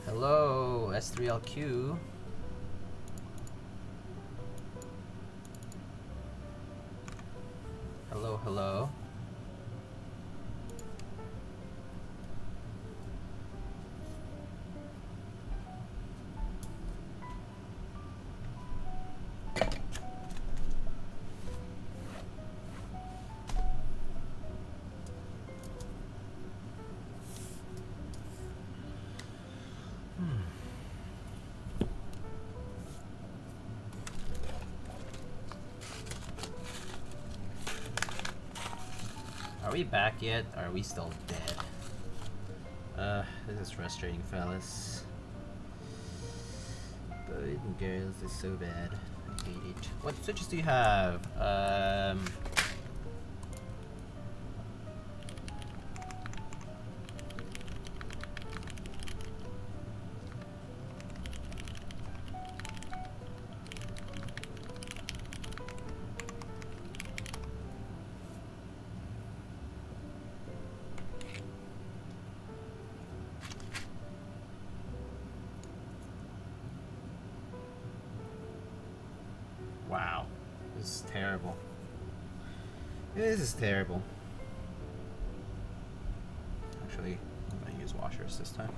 Hello, S3LQ. Hello, hello. Are we back yet? Or are we still dead? This is frustrating, fellas. Boys and girls is so bad. I hate it. What switches do you have? Wow, this is terrible. This is terrible. Actually, I'm gonna use washers this time.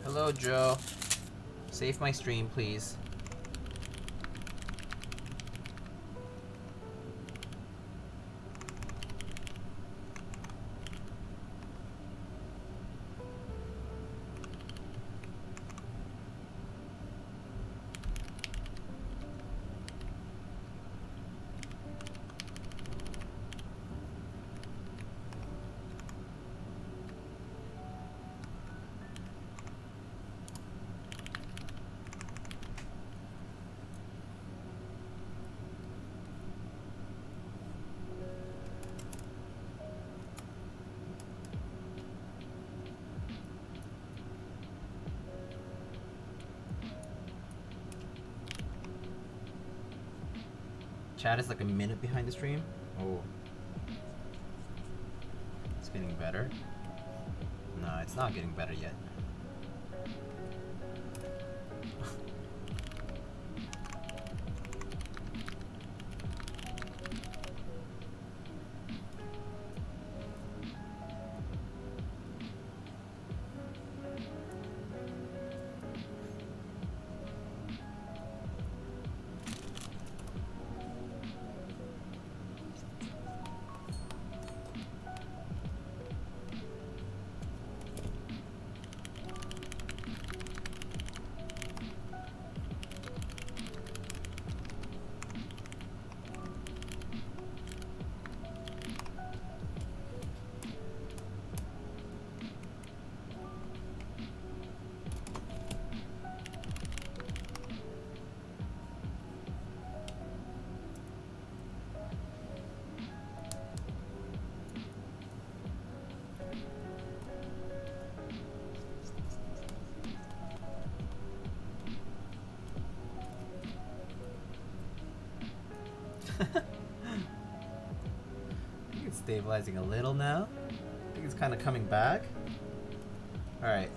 Hello, Joe. Save my stream, please. Chat is like a minute behind the stream. Oh. It's getting better. No, it's not getting better yet. I think it's stabilizing a little now. I think it's kind of coming back. Alright.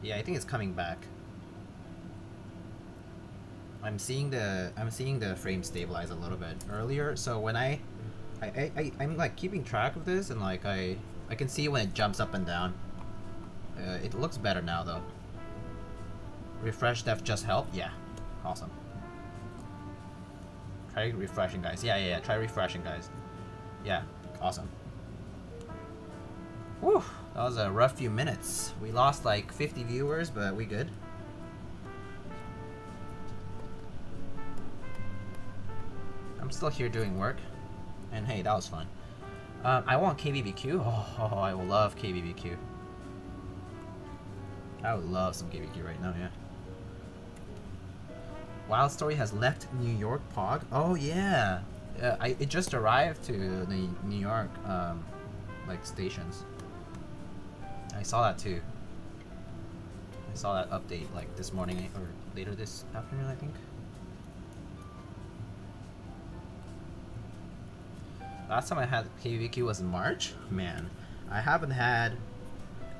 Yeah, I think it's coming back. I'm seeing the frame stabilize a little bit earlier. So when I'm like keeping track of this, and like I can see when it jumps up and down. It looks better now though. Refresh def just help. Yeah, awesome. Try refreshing, guys. Yeah. Try refreshing, guys. Yeah, awesome. Whew. That was a rough few minutes. We lost like 50 viewers, but we good. I'm still here doing work. And hey, that was fun. I want KBBQ. Oh, I will love KBBQ. I would love some KBBQ right now, yeah. Wild Story has left New York Pog. Oh yeah. It just arrived to the New York like stations. I saw that too. I saw that update like this morning or later this afternoon, I think. Last time I had KBBQ was in March. Man, I haven't had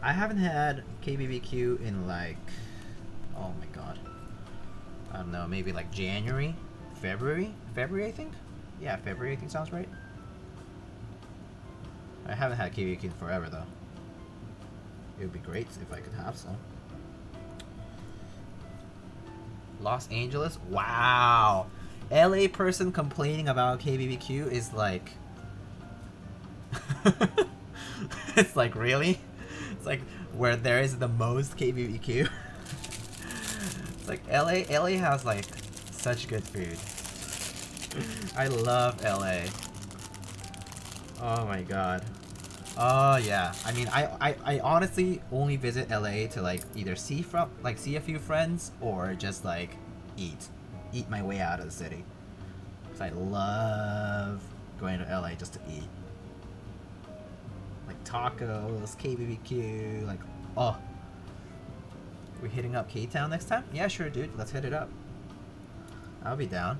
KBBQ in like, oh my god, I don't know, maybe like January, February I think. Yeah, February I think sounds right. I haven't had KBBQ in forever though. It would be great if I could have some. Los Angeles? Wow! LA person complaining about KBBQ is like... it's like, really? It's like where there is the most KBBQ. It's like LA has like such good food. I love LA. Oh my god. Oh yeah. I mean, I honestly only visit LA to like either see a few friends or just like eat my way out of the city. Cause I love going to LA just to eat. Like tacos, KBBQ, like oh. We hitting up K-Town next time? Yeah, sure, dude. Let's hit it up. I'll be down.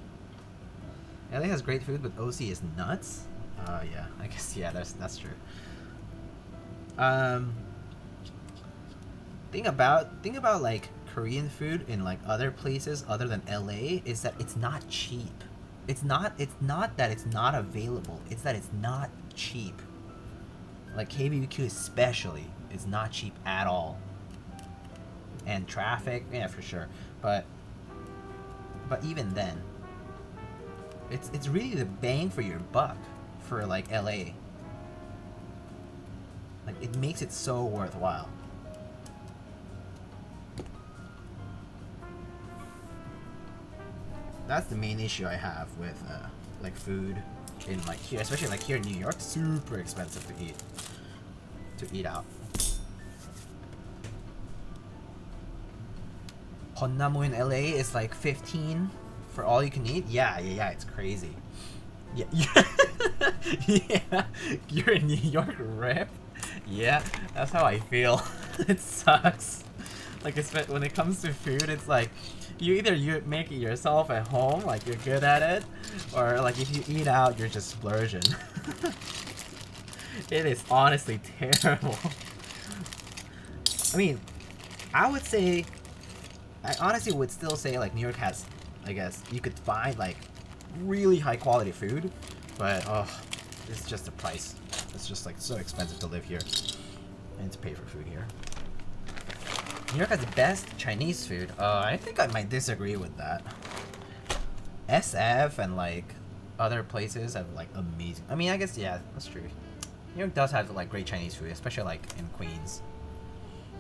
LA has great food, but OC is nuts. Yeah. I guess yeah. That's true. Thing about like Korean food in like other places other than LA is that it's not cheap. It's not that it's not available. It's that it's not cheap. Like KBBQ especially is not cheap at all. And traffic, yeah, for sure. But even then, it's really the bang for your buck for like LA. Like it makes it so worthwhile. That's the main issue I have with like food in like here, especially like here in New York. Super expensive to eat out. Honnamu in LA is like 15 for all you can eat. Yeah, it's crazy. Yeah. Yeah. You're in New York, rip. Yeah, that's how I feel. It sucks. Like when it comes to food, it's like you make it yourself at home, like you're good at it, or like if you eat out, you're just splurging. It is honestly terrible. I mean, I honestly would still say like New York has, I guess, you could find like really high quality food, but it's just the price. It's just like so expensive to live here and to pay for food here. New York has the best Chinese food. I think I might disagree with that. SF and like other places have like amazing. I mean, I guess yeah, that's true. New York does have like great Chinese food, especially like in Queens.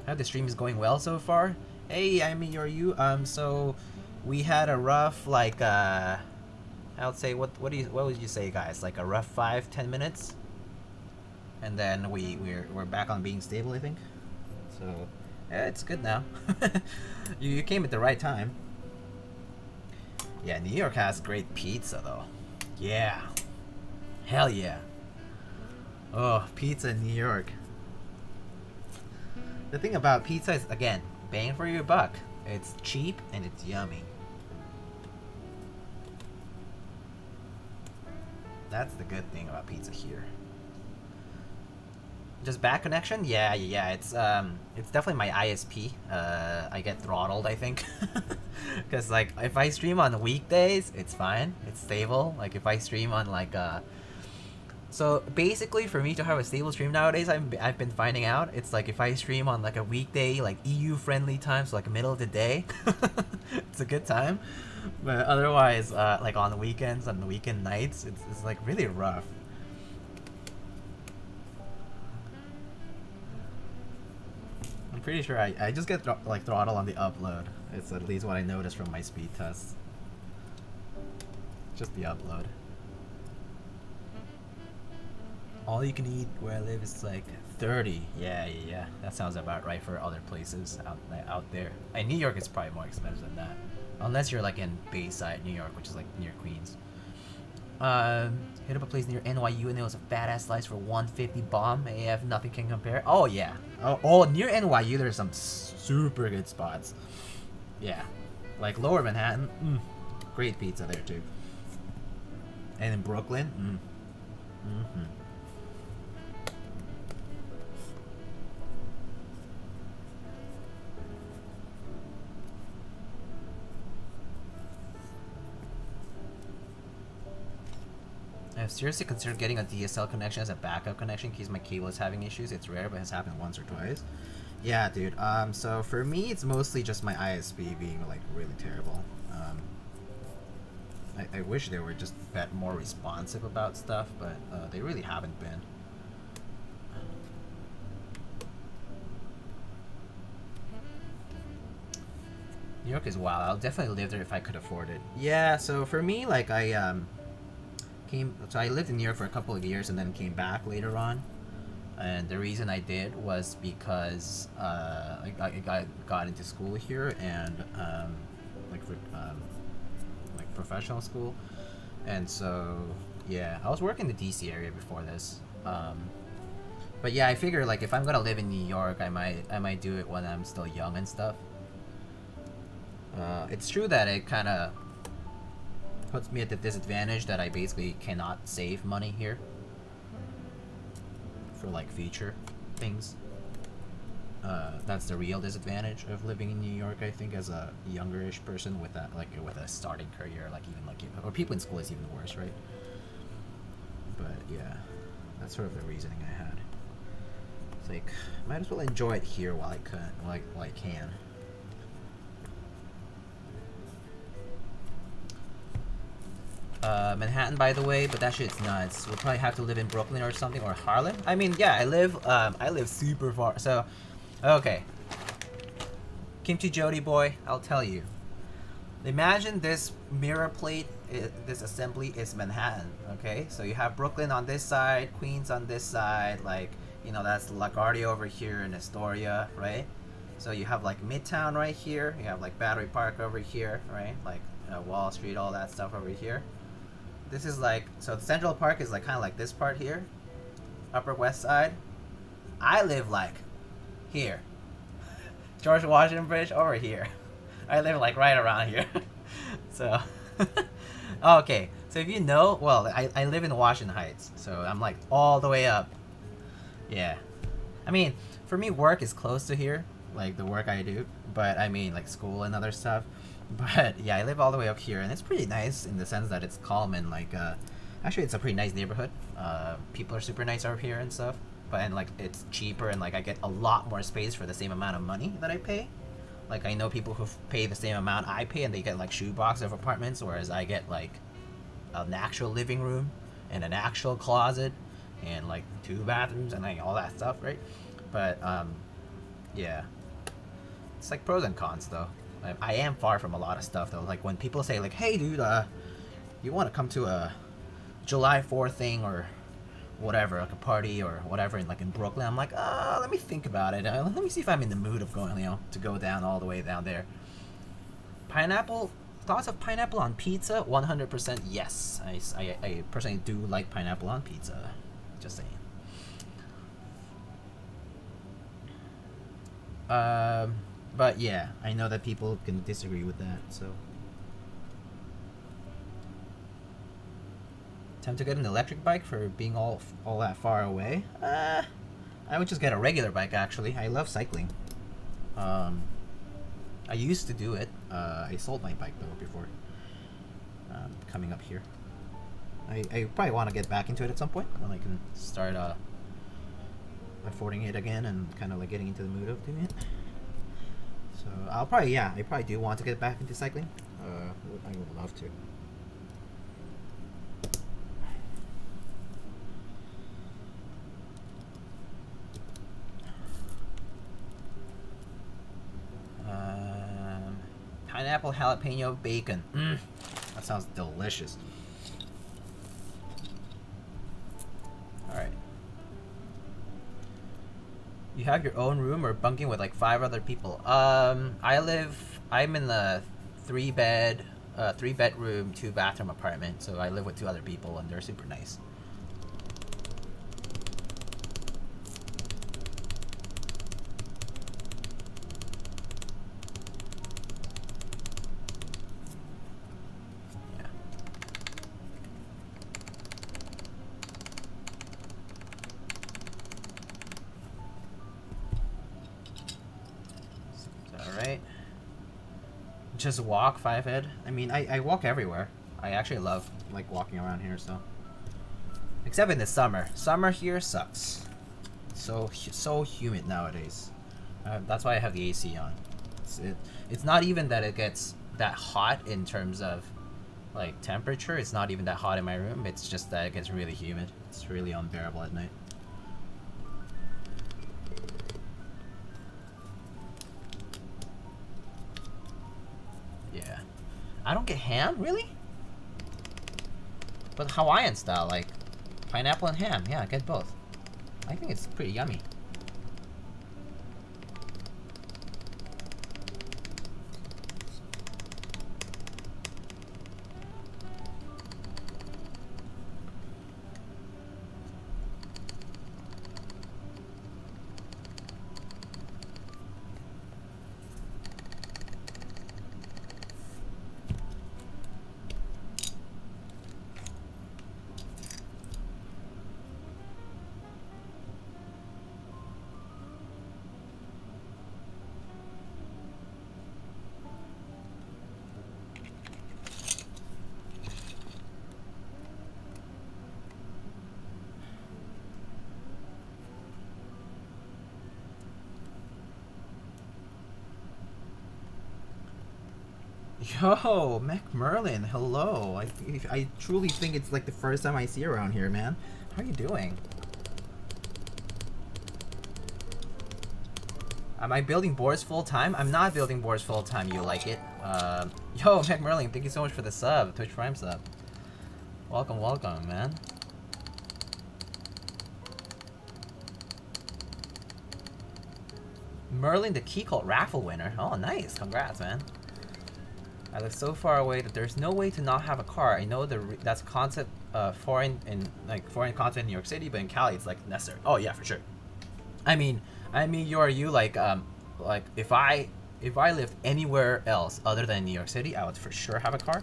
I hope the stream is going well so far. Hey, I mean, you. So we had a rough like I would say what would you say, guys? Like a rough 5-10 minutes and then we're back on being stable, I think. So yeah, it's good now. You came at the right time. Yeah, New York has great pizza though. Yeah, hell yeah. Oh, pizza in New York. The thing about pizza is, again, bang for your buck. It's cheap and it's yummy. That's the good thing about pizza here. Just bad connection? Yeah. It's definitely my ISP. I get throttled, I think, because like if I stream on weekdays, it's fine. It's stable. Like if I stream on like so basically, for me to have a stable stream nowadays, I've been finding out it's like if I stream on like a weekday, like EU friendly time, so like middle of the day, it's a good time. But otherwise, like on the weekends, on the weekend nights, it's like really rough. I'm pretty sure I just get like throttle on the upload. It's at least what I noticed from my speed tests. Just the upload. All you can eat where I live is like 30. Yeah. That sounds about right for other places out there. And New York is probably more expensive than that. Unless you're like in Bayside, New York, which is like near Queens. Hit up a place near NYU and it was a fat ass slice for $150 bomb. AF, nothing can compare. Oh yeah. Oh, near NYU there's some super good spots. Yeah. Like Lower Manhattan, great pizza there too. And in Brooklyn, I've seriously considered getting a DSL connection as a backup connection in case my cable is having issues. It's rare, but has happened once or twice. Yeah, dude. So for me, it's mostly just my ISP being like really terrible. I wish they were just a bit more responsive about stuff, but they really haven't been. New York is wild. I'll definitely live there if I could afford it. Yeah. So for me, like I lived in New York for a couple of years and then came back later on, and the reason I did was because I got into school here and like professional school, and so yeah, I was working in the DC area before this, but yeah, I figure like if I'm gonna live in New York, I might do it when I'm still young and stuff. It's true that it kind of puts me at the disadvantage that I basically cannot save money here for like future things. That's the real disadvantage of living in New York, I think, as a younger-ish person with that, like with a starting career, like even like or people in school is even worse, right? But yeah, that's sort of the reasoning I had. It's like might as well enjoy it here while I can. Manhattan, by the way, but that shit's nuts. We'll probably have to live in Brooklyn or something, or Harlem. I mean, yeah, I live super far. So, okay. Kimchi Jody boy, I'll tell you. Imagine this mirror plate, this assembly is Manhattan, okay? So you have Brooklyn on this side, Queens on this side, like, you know, that's LaGuardia over here in Astoria, right? So you have like Midtown right here, you have like Battery Park over here, right? Like Wall Street, all that stuff over here. This is like, so Central Park is like kind of like this part here, Upper West Side. I live like here. George Washington Bridge over here. I live like right around here. So, okay. So if you know, well, I live in Washington Heights, so I'm like all the way up. Yeah. I mean, for me, work is close to here, like the work I do, but I mean like school and other stuff. But yeah, I live all the way up here, and it's pretty nice in the sense that it's calm and like, actually it's a pretty nice neighborhood. People are super nice over here and stuff. And like it's cheaper, and like I get a lot more space for the same amount of money that I pay. Like I know people who pay the same amount I pay, and they get like shoebox of apartments, whereas I get like an actual living room and an actual closet and like 2 bathrooms and like all that stuff, right? But yeah, it's like pros and cons though. I am far from a lot of stuff though. Like when people say like, "Hey dude, you want to come to a July 4th thing or whatever, like a party or whatever, in Brooklyn, I'm like, let me think about it. Let me see if I'm in the mood of going, to go down all the way down there. Pineapple, thoughts of pineapple on pizza? 100% yes. I personally do like pineapple on pizza. Just saying. But yeah, I know that people can disagree with that, so. Time to get an electric bike for being all that far away? I would just get a regular bike, actually. I love cycling. I used to do it. I sold my bike, though, before coming up here. I probably want to get back into it at some point, when I can start affording it again and kind of like getting into the mood of doing it. So I probably do want to get back into cycling. I would love to. Pineapple jalapeno bacon. That sounds delicious. Alright. You have your own room or bunking with like 5 other people? I'm in the 3-bedroom, 2-bathroom apartment, so I live with 2 other people and they're super nice. Just walk 5 head. I mean, I walk everywhere. I actually love like walking around here, so. Except in the summer. Summer here sucks. So humid nowadays. That's why I have the AC on. It's not even that it gets that hot in terms of like temperature. It's not even that hot in my room. It's just that it gets really humid. It's really unbearable at night. I don't get ham, really? But Hawaiian style, like pineapple and ham. Yeah, I get both. I think it's pretty yummy. Yo, Mac Merlin, hello. I truly think it's like the first time I see you around here, man. How are you doing? Am I building boards full time? I'm not building boards full time. You like it? Yo, Mac Merlin, thank you so much for the sub, Twitch Prime sub. Welcome, welcome, man. Merlin, the key cult raffle winner. Oh, nice. Congrats, man. I live so far away that there's no way to not have a car. I know that's a concept foreign concept in New York City, but in Cali it's like necessary. Oh yeah, for sure. I mean, you like if I lived anywhere else other than New York City, I would for sure have a car.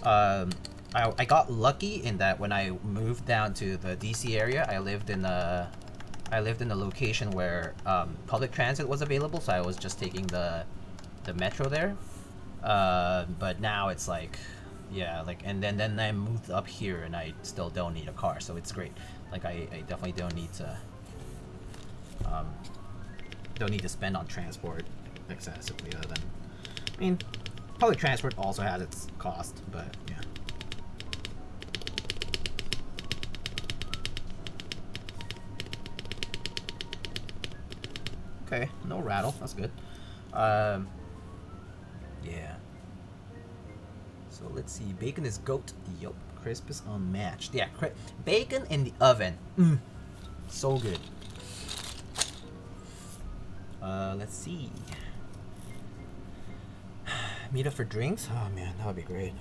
I got lucky in that when I moved down to the DC area, I lived in a location where public transit was available, so I was just taking the metro there. But now it's like, yeah, like, and then I moved up here and I still don't need a car, so it's great. Like, I definitely don't need to spend on transport excessively, other than, I mean, public transport also has its cost, but yeah. Okay, no rattle, that's good. Yeah. So let's see. Bacon is goat. Yup, Crisp is unmatched. Yeah, bacon in the oven. So good. Let's see. Meet up for drinks? Oh man, that would be great.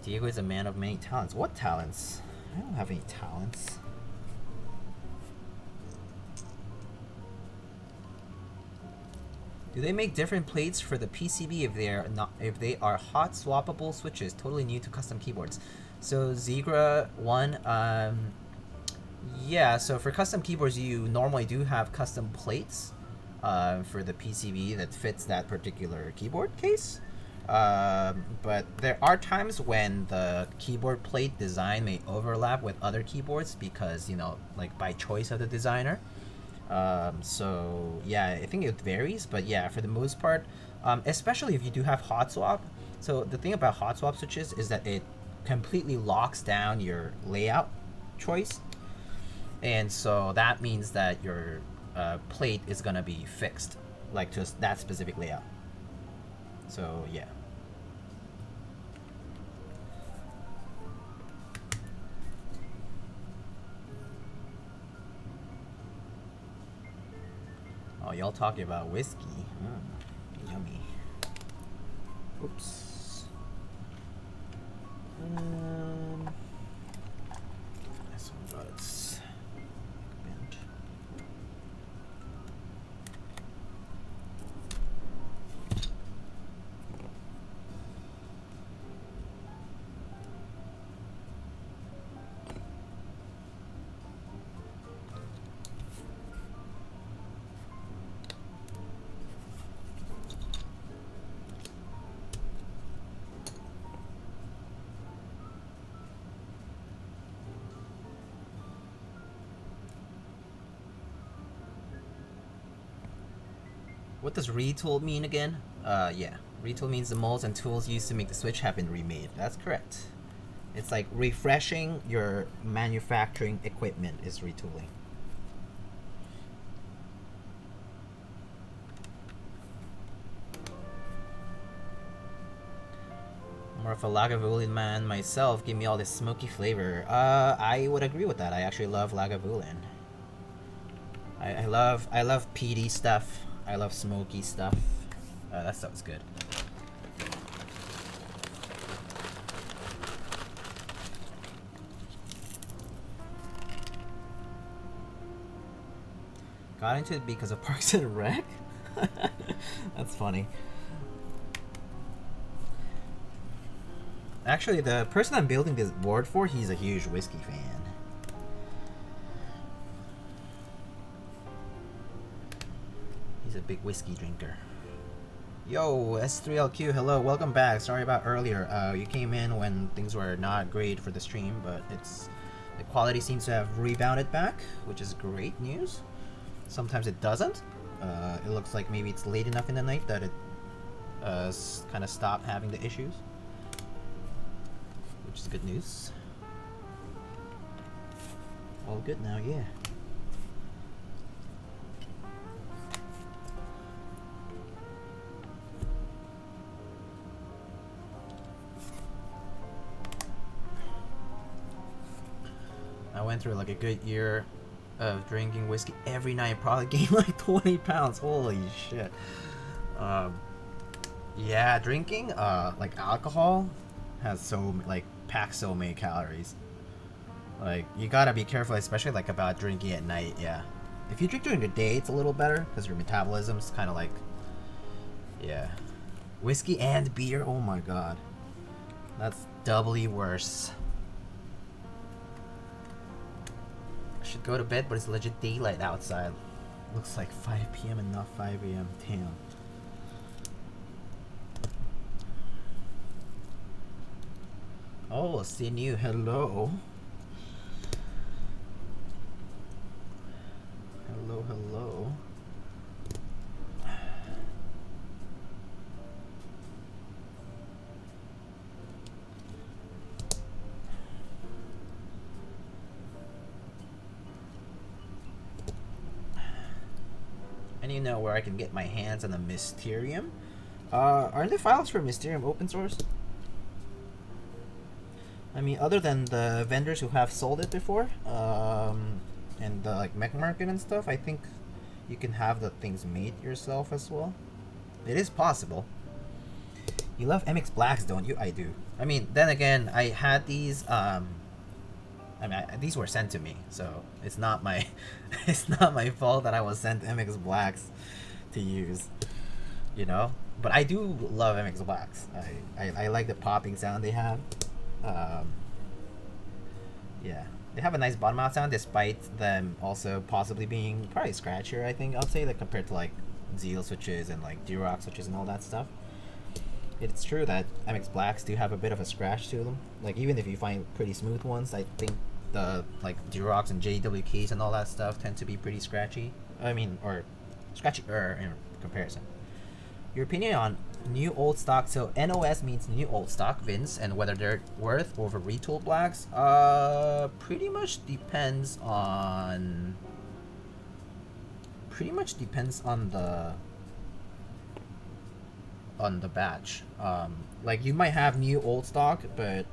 Diego is a man of many talents. What talents? I don't have any talents. Do they make different plates for the PCB if they are hot swappable switches? Totally new to custom keyboards. So Zegra 1, yeah. So for custom keyboards, you normally do have custom plates for the PCB that fits that particular keyboard case. But there are times when the keyboard plate design may overlap with other keyboards because, you know, like by choice of the designer. So yeah, I think it varies, but yeah, for the most part, especially if you do have hot swap. So the thing about hot swap switches is that it completely locks down your layout choice, and so that means that your plate is gonna be fixed, like just that specific layout. So yeah. Oh, y'all talking about whiskey. Yummy. Oops. This one was bent. What does retooled mean again? Yeah. Retool means the molds and tools used to make the switch have been remade. That's correct. It's like refreshing your manufacturing equipment is retooling. More of a Lagavulin man myself. Give me all this smoky flavor. I would agree with that. I actually love Lagavulin. I love peaty stuff. I love smoky stuff. That stuff's good. Got into it because of Parks and Rec? That's funny. Actually, the person I'm building this board for, he's a huge whiskey fan. He's a big whiskey drinker. Yo, S3LQ, hello, welcome back. Sorry about earlier. You came in when things were not great for the stream, but the quality seems to have rebounded back, which is great news. Sometimes it doesn't. It looks like maybe it's late enough in the night that it kind of stopped having the issues, which is good news. All good now, yeah. I went through like a good year of drinking whiskey every night. Probably gained like 20 pounds. Holy shit. Yeah, drinking like alcohol has packs so many calories. Like you gotta be careful, especially like about drinking at night. Yeah, if you drink during the day, it's a little better because your metabolism's kind of like, yeah. Whiskey and beer. Oh my god, that's doubly worse. Should go to bed, but it's legit daylight outside. Looks like 5 p.m. and not 5 a.m. Damn. Oh, seeing you. Hello. Hello, hello. And you know where I can get my hands on the Mysterium? Are the files for Mysterium open source? I mean, other than the vendors who have sold it before, and the like mech market and stuff, I think you can have the things made yourself as well. It is possible. You love MX Blacks, don't you? I do. I mean, then again, I had these. These were sent to me, so it's not my, it's not my fault that I was sent MX Blacks to use. You know, but I do love MX Blacks. I like the popping sound they have. Yeah, they have a nice bottom out sound despite them also possibly being probably scratchier. I think I'll say that compared to like Zeal switches and like DrHubblePhD switches and all that stuff. It's true that MX Blacks do have a bit of a scratch to them. Like even if you find pretty smooth ones, I think the like DrHubblePhD and JWKs and all that stuff tend to be pretty scratchy. I mean, or scratchier in comparison. Your opinion on new old stock. So NOS means new old stock Vince, and whether they're worth over retooled blacks. Pretty much depends on. Pretty much depends on the batch. Like you might have new old stock, but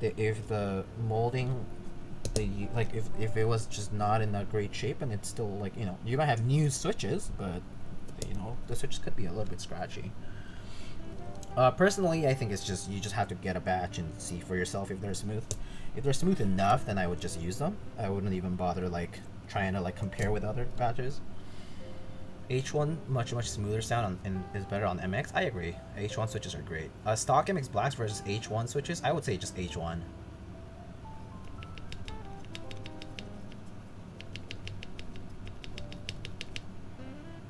if the molding, like if it was just not in a great shape and it's still like you might have new switches, but the switches could be a little bit scratchy. Personally, I think it's just you just have to get a batch and see for yourself if they're smooth. If they're smooth enough, then I would just use them. I wouldn't even bother like trying to like compare with other batches. H1 much smoother sound and is better on MX. I agree. H1 switches are great. Stock MX Blacks versus H1 switches. I would say just H1.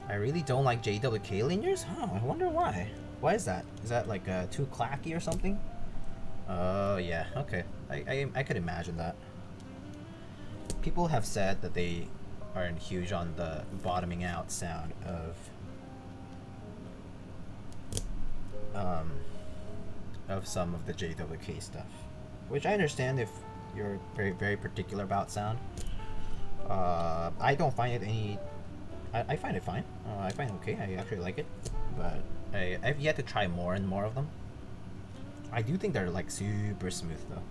I really don't like JWK linears. I wonder why. Why is that? Is that like too clacky or something? Oh yeah. Okay. I could imagine that. People have said that they aren't huge on the bottoming out sound of some of the JWK stuff, which I understand if you're very particular about sound. I don't find it any. I find it fine. I find it okay. I actually like it, but I've yet to try more and more of them. I do think they're like super smooth though.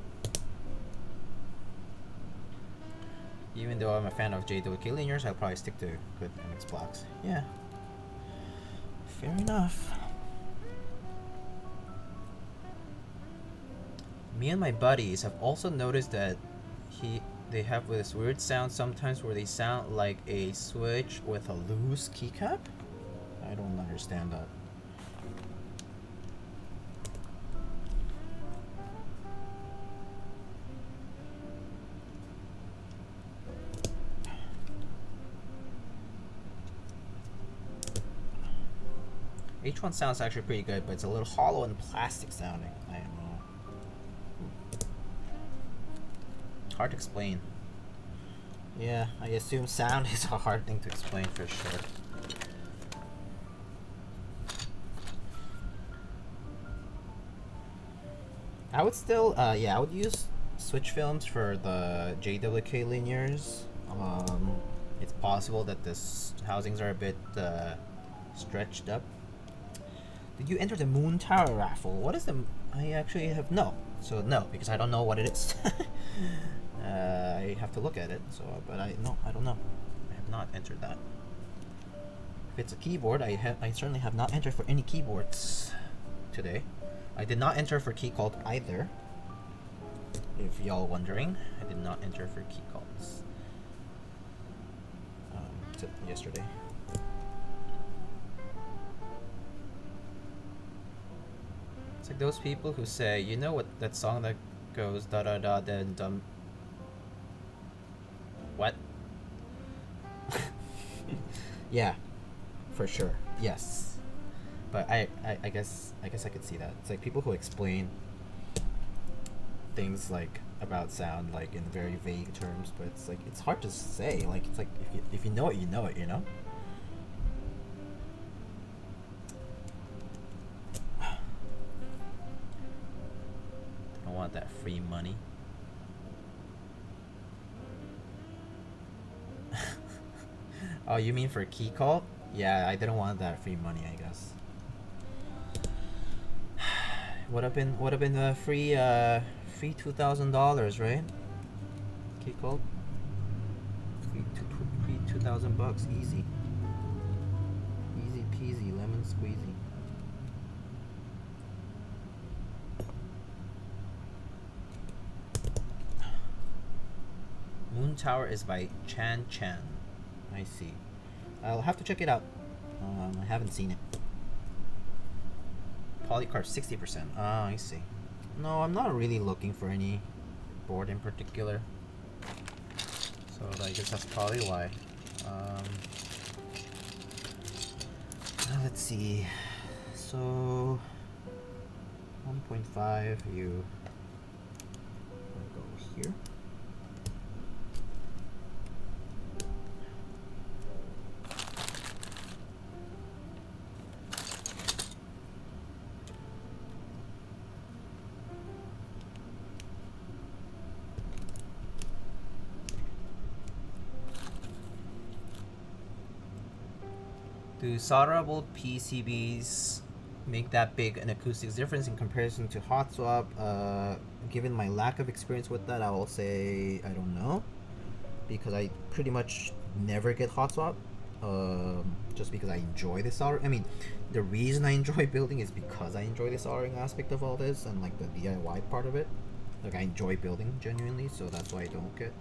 Even though I'm a fan of JWK linears, I'll probably stick to good MX Blacks. Yeah. Fair enough. Me and my buddies have also noticed that they have this weird sound sometimes where they sound like a switch with a loose keycap. I don't understand that. H1 sounds actually pretty good, but it's a little hollow and plastic sounding. I don't know. Hard to explain. Yeah, I assume sound is a hard thing to explain for sure. I would still, I would use switch films for the JWK linears. It's possible that the housings are a bit stretched up. Did you enter the Moon Tower raffle? What is the... I actually have... No. So no, because I don't know what it is. I have to look at it. So, but I don't know. I have not entered that. If it's a keyboard, I certainly have not entered for any keyboards today. I did not enter for key cult either. If y'all wondering, I did not enter for key cults. Yesterday. It's like those people who say, you know what that song that goes da da da then dum. What? Yeah, for sure. Yes. But I guess I could see that. It's like people who explain things like about sound like in very vague terms, but it's like it's hard to say. Like it's like if you know it, you know it, you know? Don't want that free money. Oh, you mean for key call? Yeah, I didn't want that free money, I guess. Would have been a free $2,000, right? Okay, cool. Free $2,000, easy. Easy peasy, lemon squeezy. Moon Tower is by Chan Chan. I see. I'll have to check it out. I haven't seen it. Polycarb 60%. Ah, I see. No, I'm not really looking for any board in particular. So I guess that's probably why. Let's see. So 1.5, you go here. Do solderable PCBs make that big an acoustics difference in comparison to hot swap? Given my lack of experience with that, I will say I don't know, because I pretty much never get hot swap. Just because I enjoy the soldering. I mean, the reason I enjoy building is because I enjoy the soldering aspect of all this and like the DIY part of it. Like I enjoy building genuinely, so that's why I don't get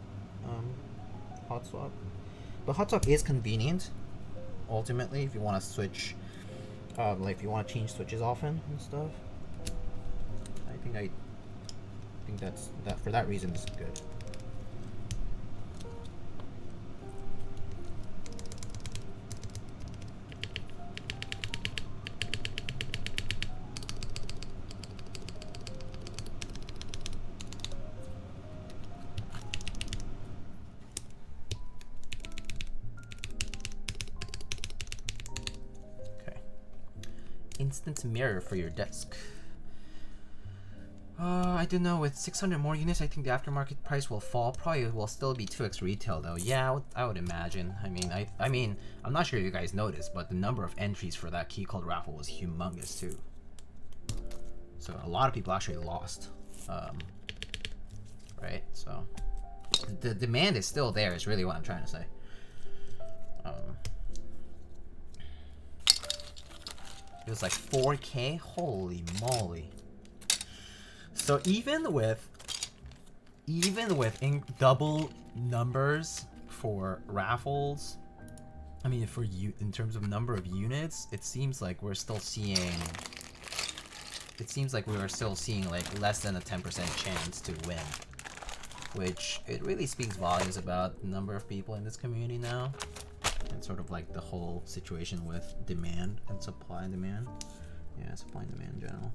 hot swap. But hot swap is convenient. Ultimately, if you want to switch, like if you want to change switches often and stuff, I think that's for that reason it's good. Instant mirror for your desk. I don't know. With 600 more units, I think the aftermarket price will fall. Probably will still be 2x retail though. Yeah, I would imagine. I mean, I'm not sure if you guys noticed, but the number of entries for that key code raffle was humongous too. So a lot of people actually lost. Right. So the demand is still there. Is really what I'm trying to say. It was like 4K. Holy moly! So even with double numbers for raffles, I mean in terms of number of units, it seems like we're still seeing. It seems like we are still seeing like less than a 10% chance to win, which it really speaks volumes about the number of people in this community now. And sort of like the whole situation with demand and supply and demand. Yeah, supply and demand in general.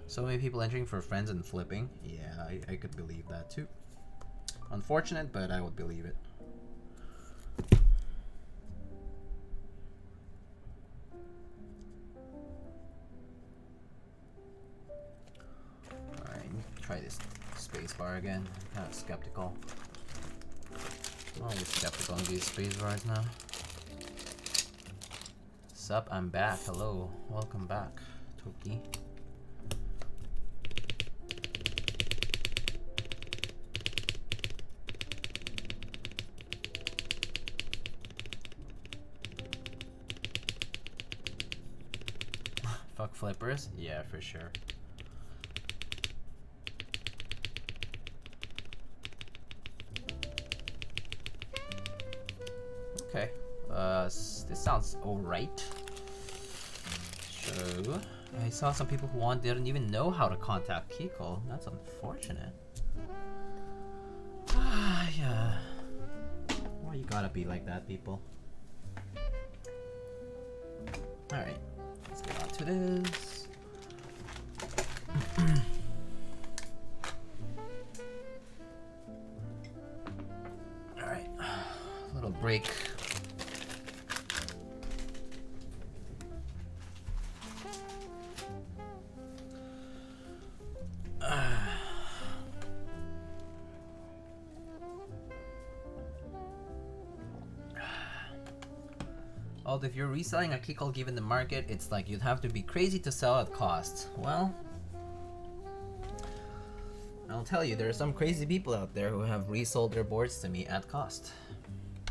So many people entering for friends and flipping. Yeah, I could believe that too. Unfortunate, but I would believe it. Alright, try this space bar again. Kind of skeptical. I'm always skeptical on these space bars now. Sup, I'm back. Hello, welcome back, Toki. Fuck flippers? Yeah, for sure. Okay. This sounds alright. So, I saw some people who didn't even know how to contact Kiko. That's unfortunate. Yeah. Why you gotta be like that, people? Alright. Let's get on to this. Alright. break. Although if you're reselling a Keycaps given the market, it's like you'd have to be crazy to sell at cost. Well, I'll tell you, there are some crazy people out there who have resold their boards to me at cost.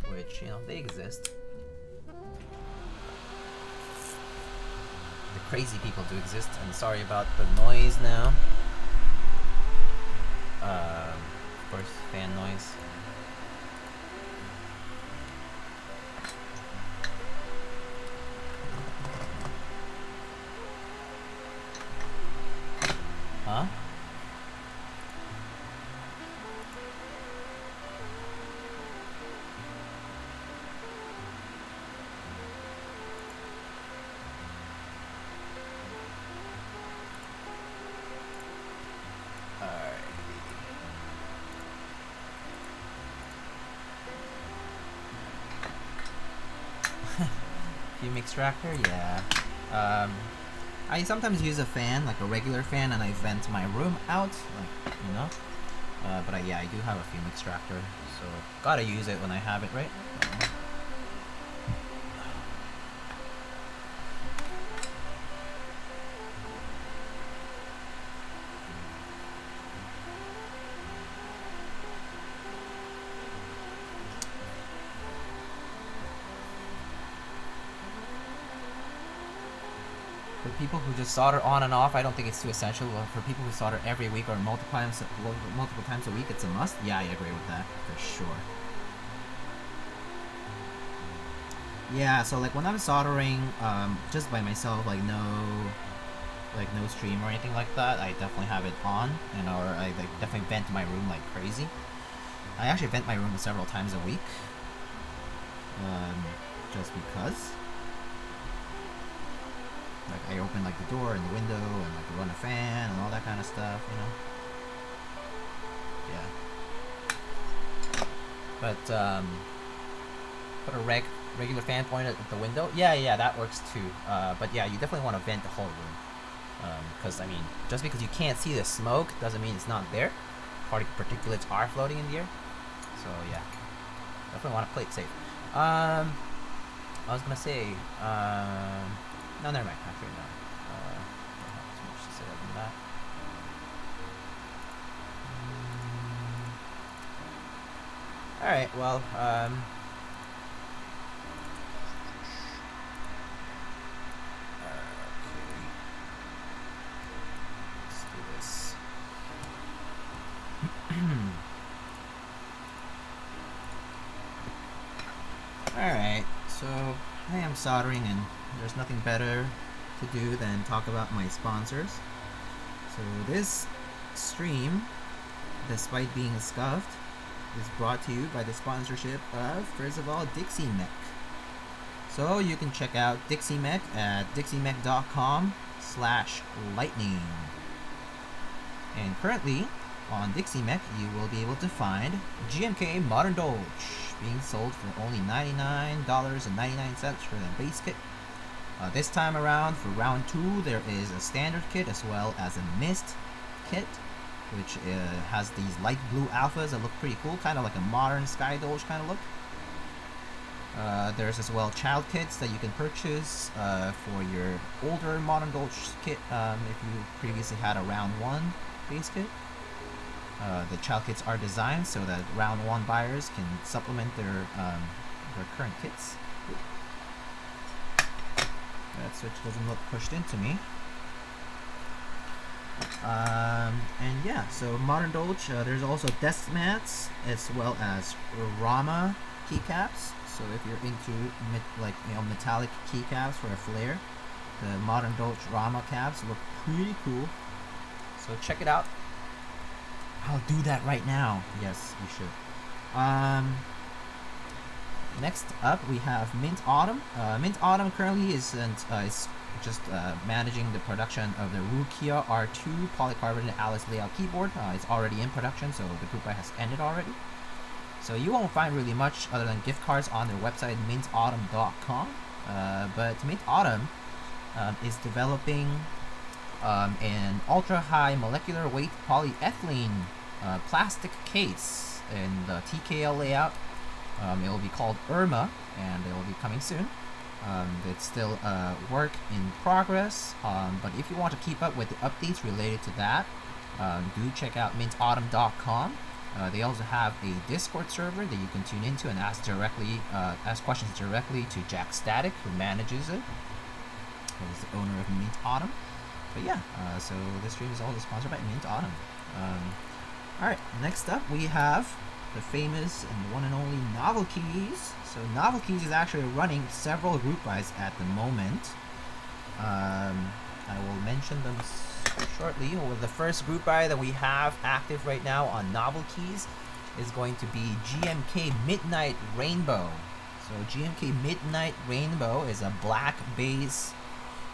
Which, you know, they exist. The crazy people do exist. I'm sorry about the noise now. Of course, fan noise. Huh? Fume extractor, yeah. I sometimes use a fan, like a regular fan, and I vent my room out, like, you know. But yeah, I do have a fume extractor, so gotta use it when I have it, right? For people who just solder on and off, I don't think it's too essential. For people who solder every week or multiple times a week, it's a must. Yeah, I agree with that for sure. Yeah, so like when I'm soldering just by myself, like no stream or anything like that, I definitely have it on, you know, or I like definitely vent my room like crazy. I actually vent my room several times a week, just because. Like I open like the door and the window and like run a fan and all that kind of stuff, you know. Yeah. But put a regular fan point at the window. Yeah, that works too. But yeah, you definitely want to vent the whole room. Because I mean, just because you can't see the smoke doesn't mean it's not there. Particulates are floating in the air. So yeah, definitely want to play it safe. I was gonna say. No, never mind. Actually, no. I don't have too much to say other than that. Alright, well, okay. Let's do this. Alright, so I am soldering and there's nothing better to do than talk about my sponsors. So this stream, despite being scuffed, is brought to you by the sponsorship of, first of all, Dixie Mech. So you can check out Dixie Mech at dixiemech.com/lightning. And currently, on Dixie Mech, you will be able to find GMK Modern Dolch being sold for only $99.99 for the base kit. This time around, for round 2, there is a standard kit as well as a mist kit, which has these light blue alphas that look pretty cool, kind of like a modern Sky Dolch kind of look. There's as well child kits that you can purchase for your older Modern Dolch kit if you previously had a round 1 base kit. The child kits are designed so that round 1 buyers can supplement their current kits. That switch doesn't look pushed into me. And yeah, so Modern Dolch, there's also desk mats as well as Rama keycaps. So if you're into metallic keycaps for a flare, the Modern Dolch Rama caps look pretty cool. So check it out. I'll do that right now. Yes, you should. Next up, we have Mint Autumn. Mint Autumn currently is just managing the production of the Rukia R2 polycarbonate Alice layout keyboard. It's already in production, so the group buy has ended already. So you won't find really much other than gift cards on their website, mintautumn.com. But Mint Autumn is developing an ultra-high molecular weight polyethylene plastic case in the TKL layout. It will be called Irma, and it will be coming soon. It's still work in progress, but if you want to keep up with the updates related to that, do check out mintautumn.com. They also have a Discord server that you can tune into and ask questions directly to Jack Static, who manages it. He's the owner of Mint Autumn. But yeah, so this stream is also sponsored by Mint Autumn. Alright, next up we have the famous and one and only Novel Keys. So Novel Keys is actually running several group buys at the moment. I will mention them shortly. Well, the first group buy that we have active right now on Novel Keys is going to be GMK Midnight Rainbow. So GMK Midnight Rainbow is a black base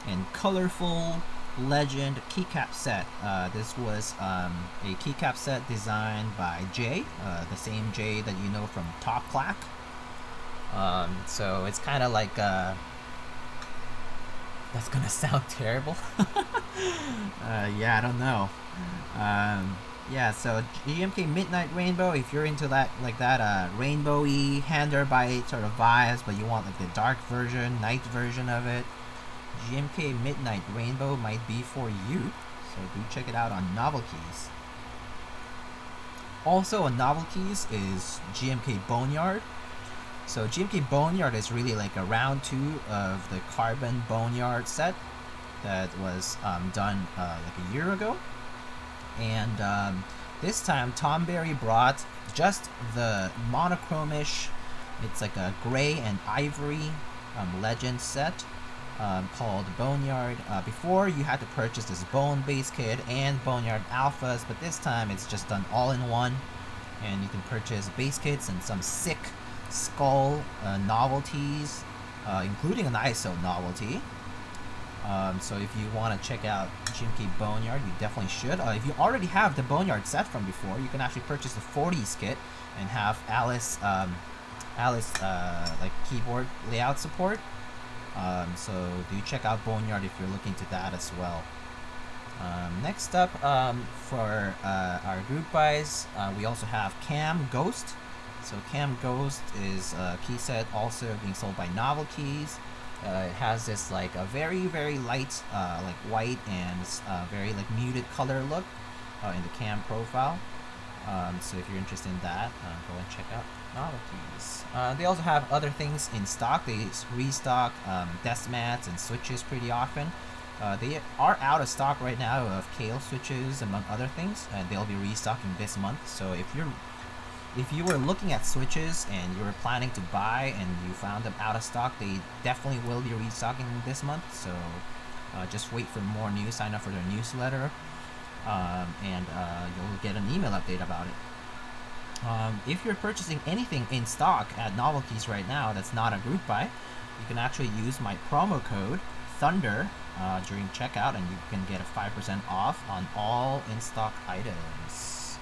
and colorful legend keycap set. This was a keycap set designed by Jay, the same Jay that you know from Top Clack. So it's kind of like that's gonna sound terrible. Yeah, I don't know. Yeah, so GMK Midnight Rainbow, if you're into that, like that rainbowy hander bite sort of vibes, but you want like the dark version, night version of it, GMK Midnight Rainbow might be for you. So do check it out on Novel Keys. Also on Novel Keys is GMK Boneyard. So GMK Boneyard is really like a round 2 of the Carbon Boneyard set that was done like a year ago. And this time Tom Berry brought just the monochromish, it's like a gray and ivory legend set called Boneyard. Before you had to purchase this Bone Base Kit and Boneyard Alphas, but this time it's just done all in one, and you can purchase base kits and some sick skull novelties, including an ISO novelty. So if you want to check out GMK Boneyard, you definitely should. If you already have the Boneyard set from before, you can actually purchase the 40s kit and have Alice like keyboard layout support. So do check out Boneyard if you're looking to that as well. Next up, for our group buys, we also have Cam Ghost. So Cam Ghost is a key set also being sold by Novel Keys. It has this like a very light like white and very like muted color look in the cam profile. So if you're interested in that, go and check out Novel Keys. They also have other things in stock. They restock desk mats and switches pretty often. They are out of stock right now of Kale switches among other things, and they'll be restocking this month. So if you were looking at switches and you were planning to buy and you found them out of stock, they definitely will be restocking this month. So just wait for more news, sign up for their newsletter, and you'll get an email update about it. If you're purchasing anything in stock at Novel Keys right now that's not a group buy, you can actually use my promo code Thunder during checkout, and you can get a 5% off on all in-stock items.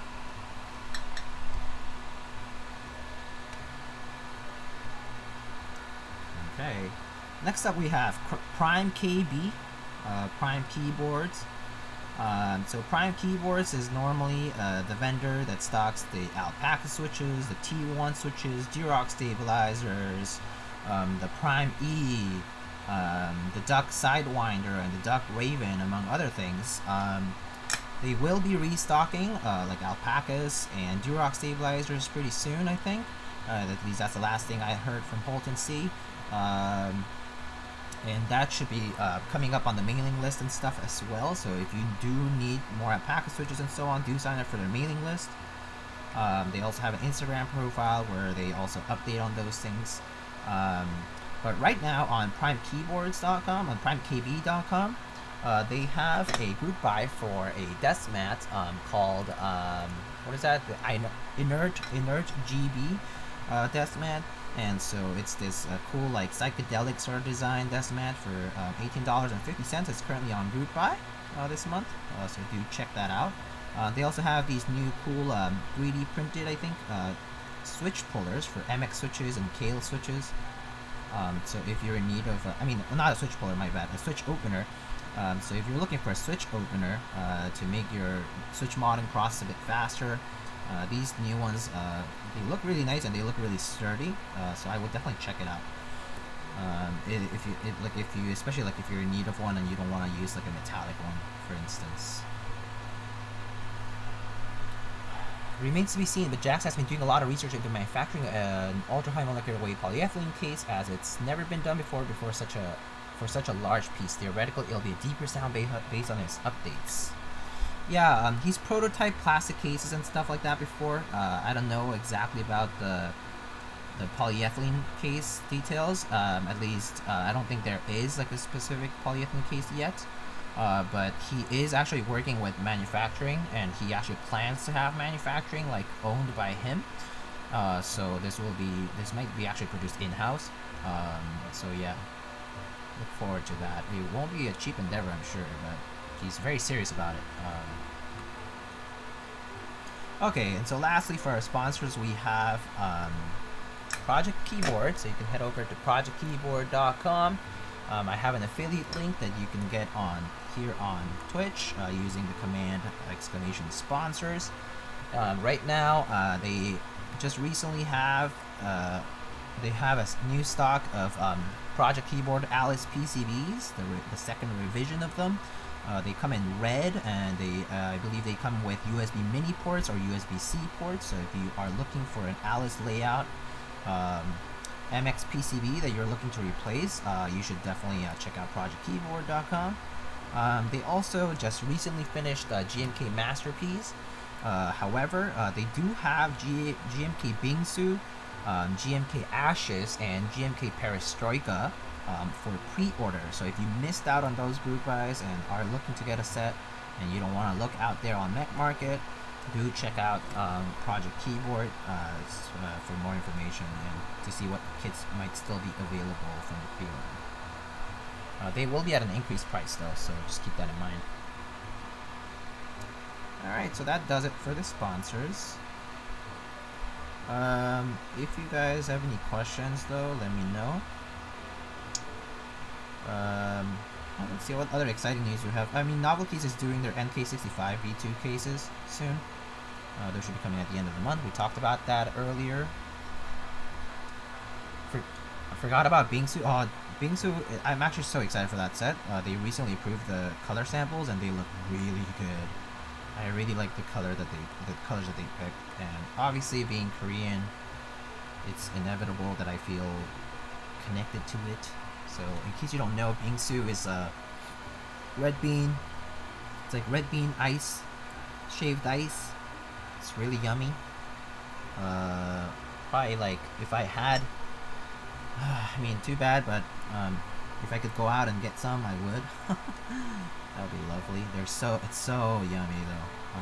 Okay, next up we have Prime KB, Prime Keyboards. So Prime Keyboards is normally the vendor that stocks the Alpaca switches, the T1 switches, DrHubblePhD stabilizers, the Prime E, the Duck Sidewinder, and the Duck Raven, among other things. They will be restocking like Alpacas and DrHubblePhD stabilizers pretty soon, I think. At least that's the last thing I heard from Holton C. And that should be coming up on the mailing list and stuff as well. So if you do need more Alpaca switches and so on, do sign up for their mailing list. They also have an Instagram profile where they also update on those things. But right now on primekeyboards.com, on primekb.com, they have a group buy for a desk mat called, what is that? The Inert GB desk mat. And so it's this cool like psychedelic sort of design desk mat for $18.50. It's currently on group buy this month, so do check that out. They also have these new cool 3D printed, I think, switch pullers for MX switches and Kale switches. So if you're in need of, not a switch puller, my bad, a switch opener. So if you're looking for a switch opener to make your switch modding process a bit faster, these new ones, they look really nice and they look really sturdy. So I would definitely check it out. Especially if you're in need of one and you don't want to use like a metallic one, for instance. Remains to be seen, but Jax has been doing a lot of research into manufacturing an ultra-high molecular weight polyethylene case, as it's never been done before for such a large piece. Theoretically, it'll be a deeper sound based on his updates. Yeah, he's prototyped plastic cases and stuff like that before. I don't know exactly about the polyethylene case details. At least I don't think there is like a specific polyethylene case yet. But he is actually working with manufacturing, and he actually plans to have manufacturing like owned by him. So this might be actually produced in-house. So yeah, look forward to that. It won't be a cheap endeavor, I'm sure, but he's very serious about it. Okay, and so lastly for our sponsors, we have Project Keyboard. So you can head over to projectkeyboard.com. I have an affiliate link that you can get here on Twitch using the command !sponsors. Right now, they just recently have a new stock of Project Keyboard Alice PCBs, the second revision of them. They come in red, and I believe they come with USB mini ports or USB-C ports. So if you are looking for an Alice layout MX PCB that you're looking to replace, you should definitely check out projectkeyboard.com. They also just recently finished GMK Masterpiece. However, they do have GMK Bingsu, GMK Ashes, and GMK Perestroika for pre-order. So if you missed out on those group buys and are looking to get a set and you don't want to look out there on Mech Market, do check out Project Keyboard for more information and to see what kits might still be available from the pre-order. They will be at an increased price though, so just keep that in mind. Alright, so that does it for the sponsors. If you guys have any questions though, let me know. Let's see what other exciting news we have. Novelties is doing their NK65 V2 cases soon. Those should be coming at the end of the month. We talked about that earlier. I forgot about Bingsu. Oh, Bingsu, I'm actually so excited for that set. They recently approved the color samples and they look really good. I really like the colors that they picked, and obviously being Korean, it's inevitable that I feel connected to it. So in case you don't know, Bingsu is red bean. It's like red bean ice, shaved ice. It's really yummy. Probably like if I had, too bad, but if I could go out and get some, I would. That would be lovely. It's so yummy though.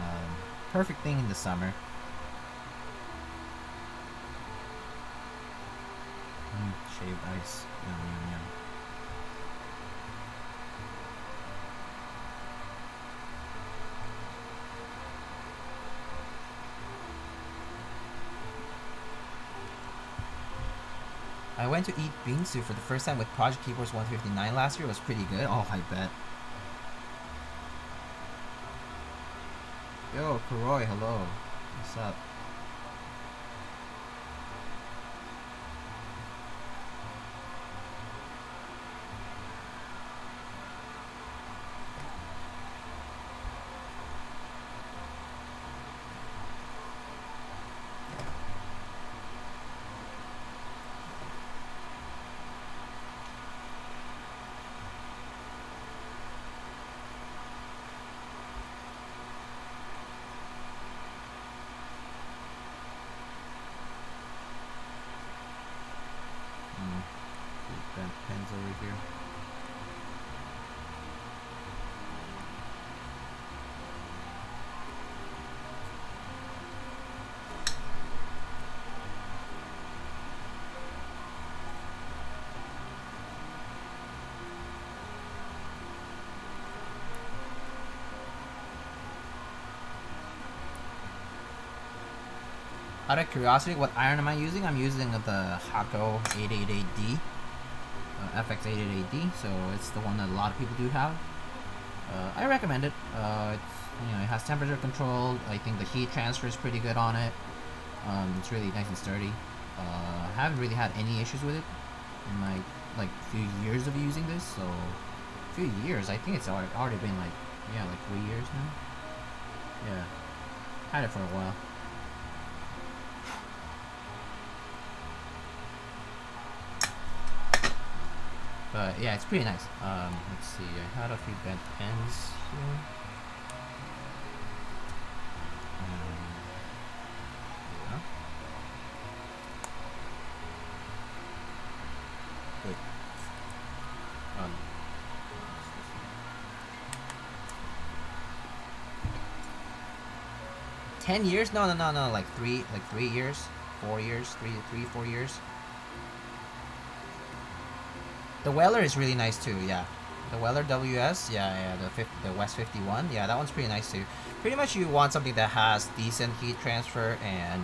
Perfect thing in the summer. Shaved ice. Yum, yum, yum. I went to eat bingsu for the first time with Project Keyboard's 159 last year. It was pretty good. Oh, I bet. Yo, Kuroi, hello. What's up? Out of curiosity, what iron am I using? I'm using the Hangul 888D, FX888D. So it's the one that a lot of people do have. I recommend it. It has temperature control. I think the heat transfer is pretty good on it. It's really nice and sturdy. I haven't really had any issues with it in my few years of using this. So few years. I think it's already been like 3 years now. Yeah, had it for a while. But yeah, it's pretty nice. Let's see. I had a few bent pens here. Yeah. Wait. 10 years? No. Like 3 years, 4 years, 4 years. The Weller is really nice too. Yeah, the Weller WS. Yeah. The West 51. Yeah, that one's pretty nice too. Pretty much, you want something that has decent heat transfer and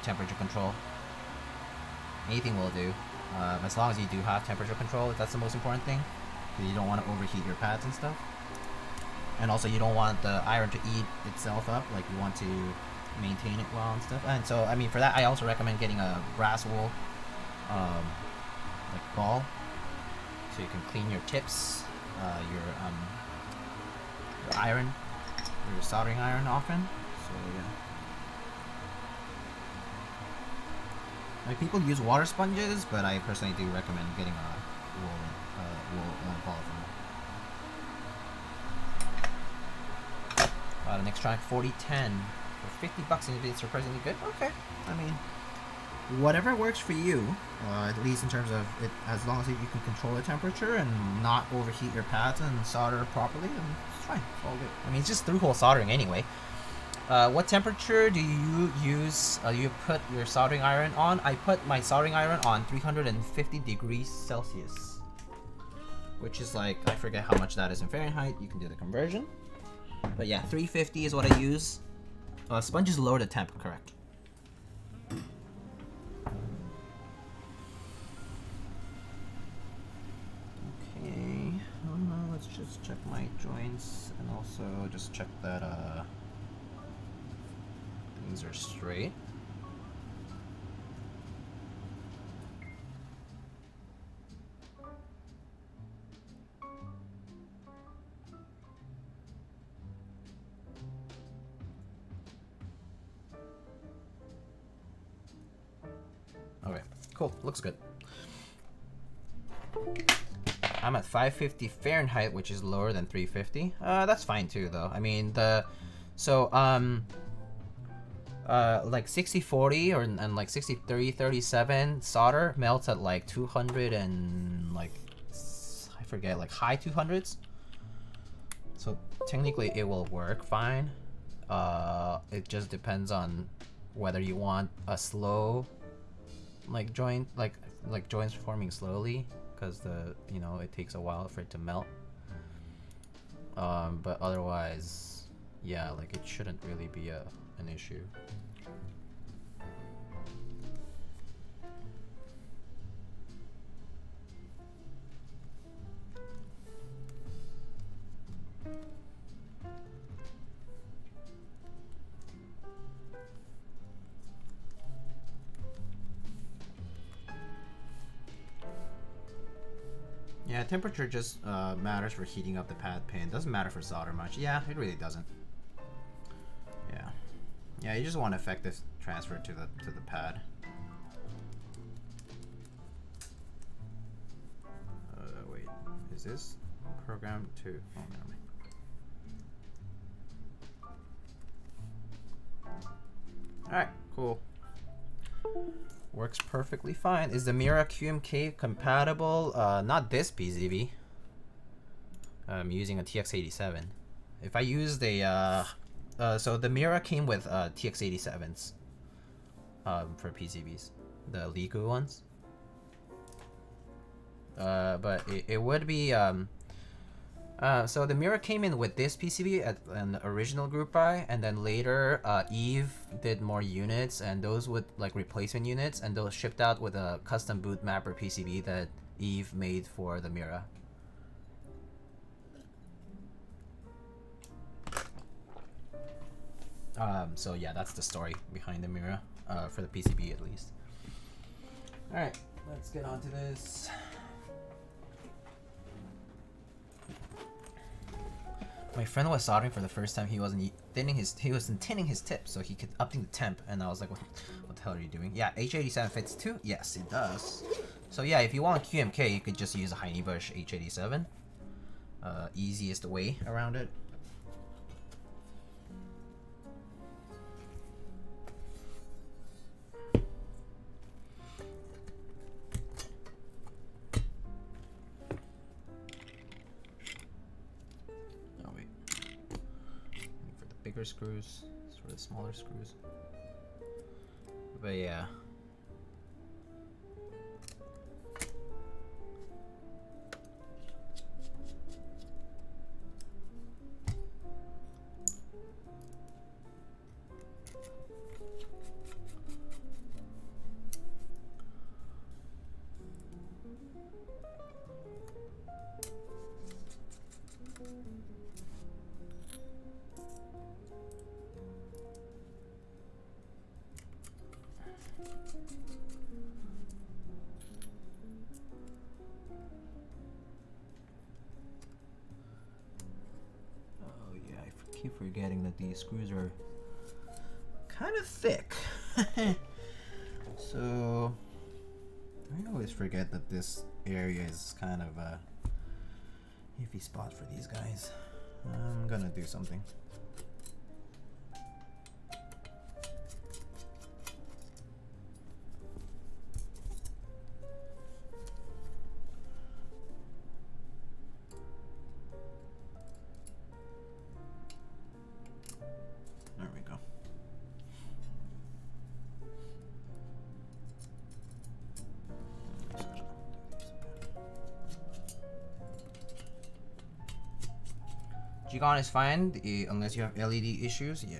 temperature control. Anything will do, as long as you do have temperature control. That's the most important thing. You don't want to overheat your pads and stuff. And also, you don't want the iron to eat itself up. Like, you want to maintain it well and stuff. And so, I mean, for that, I also recommend getting a brass wool, ball, so you can clean your tips, your iron, your soldering iron often. So yeah. Like, people use water sponges, but I personally do recommend getting a wool ball from them. The Nextronic 4010 for $50 and it's surprisingly good. Okay, I mean, whatever works for you, at least in terms of it, as long as you can control the temperature and not overheat your pads and solder properly, then it's fine. It's all good. I mean, it's just through-hole soldering anyway. What temperature do you use? You put your soldering iron on? I put my soldering iron on 350 degrees Celsius, which is I forget how much that is in Fahrenheit. You can do the conversion. But yeah, 350 is what I use. Sponges lower the temp, correct. Okay, let's just check my joints and also just check that things are straight. Okay, cool. Looks good. I'm at 550 Fahrenheit, which is lower than 350. That's fine too, though. I mean, like 6040 and like 6037 solder melts at like 200 and I forget, like high 200s. So technically it will work fine. It just depends on whether you want a slow joint, like joints forming slowly, because it takes a while for it to melt. But otherwise, yeah, it shouldn't really be an issue. Yeah, temperature just matters for heating up the pad pin. Doesn't matter for solder much. Yeah, it really doesn't. Yeah, you just want effective transfer to the pad. Wait, is this programmed to? Oh, never mind. All right, cool. Works perfectly fine. Is the MIRA QMK compatible? Not this PCB. I'm using a TX87. If I use the so the MIRA came with TX87s for PCBs, the Liku ones. But it would be I So the Mira came in with this PCB at an original group buy, and then later Eve did more units, and those with like replacement units, and those shipped out with a custom boot mapper PCB that Eve made for the Mira. So yeah, that's the story behind the Mira, for the PCB at least. All right, let's get on to this. My friend was soldering for the first time. He wasn't tinning his tip, so he could upping the temp. And I was like, what the hell are you doing? Yeah, H87 fits too. Yes, it does. So yeah, if you want QMK, you could just use a Heinebusch H87. Easiest way around it. Bigger screws, sort of smaller screws. But yeah. Keep forgetting that these screws are kind of thick. So I always forget that this area is kind of a iffy spot for these guys. I'm gonna do something. G-Gon is fine, unless you have LED issues. Yeah.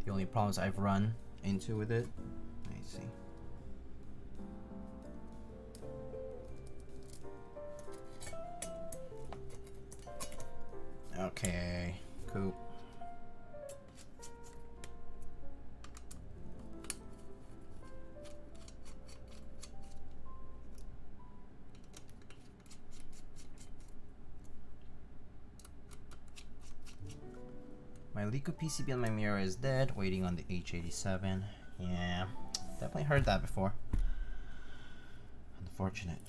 The only problems I've run into with it, let me see. Okay, cool. My Lico PCB on my Mira is dead, waiting on the H87. Yeah, definitely heard that before. Unfortunate.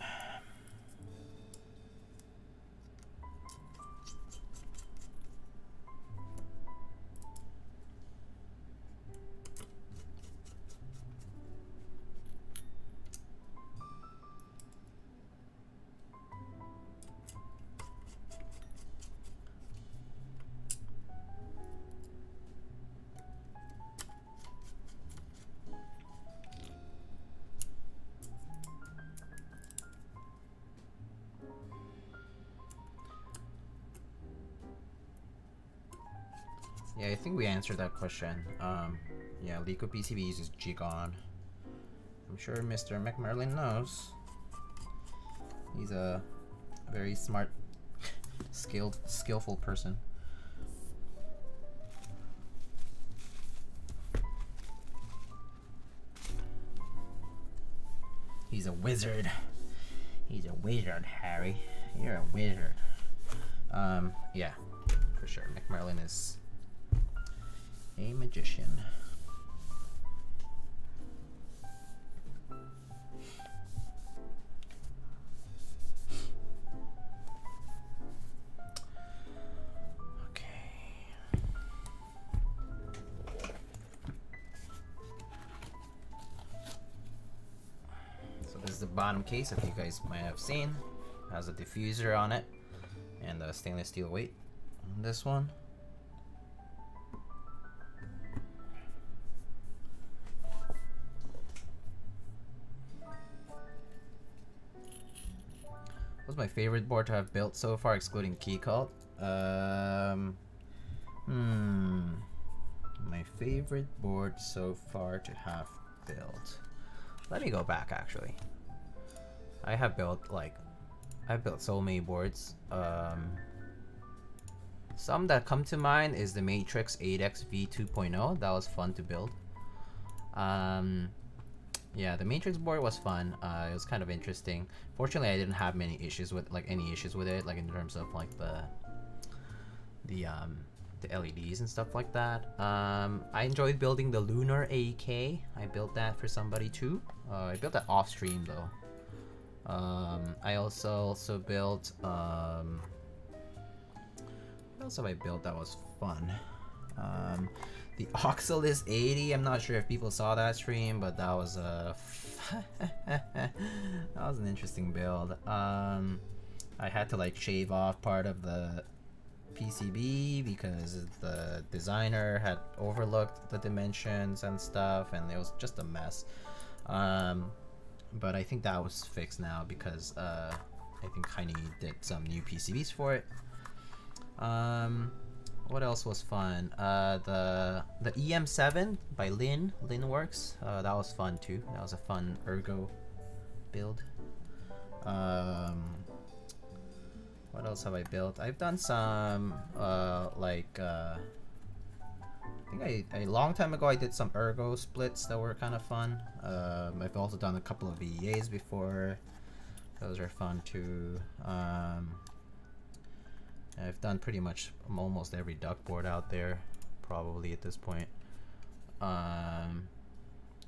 Yeah, I think we answered that question. Yeah, Lico PCB uses G-Gon. I'm sure Mr. McMerlin knows. He's a very smart, skillful person. He's a wizard. He's a wizard, Harry. You're a wizard. Yeah, for sure. McMerlin is a magician. the bottom case, if you guys might have seen. It has a diffuser on it and a stainless steel weight on this one. What's my favorite board to have built so far, excluding Keycult? My favorite board so far to have built. Let me go back actually. I've built so many boards. Some that come to mind is the Matrix 8X V2.0. That was fun to build. Yeah, the Matrix board was fun. It was kind of interesting. Fortunately, I didn't have many issues with it, like in terms of like the LEDs and stuff like that. I enjoyed building the Lunar AK. I built that for somebody too. I built that off stream though. I also built what else have I built that was fun? The Oxalis 80. I'm not sure if people saw that stream, but that was a that was an interesting build. I had to like shave off part of the PCB because the designer had overlooked the dimensions and stuff, and it was just a mess. But I think that was fixed now because I think Heine did some new PCBs for it. What else was fun? The EM7 by Linworks. That was fun too. That was a fun ergo build. What else have I built? I've done some I think a long time ago I did some ergo splits that were kind of fun. I've also done a couple of VEAs before. Those are fun too. I've done pretty much almost every duck board out there, probably at this point.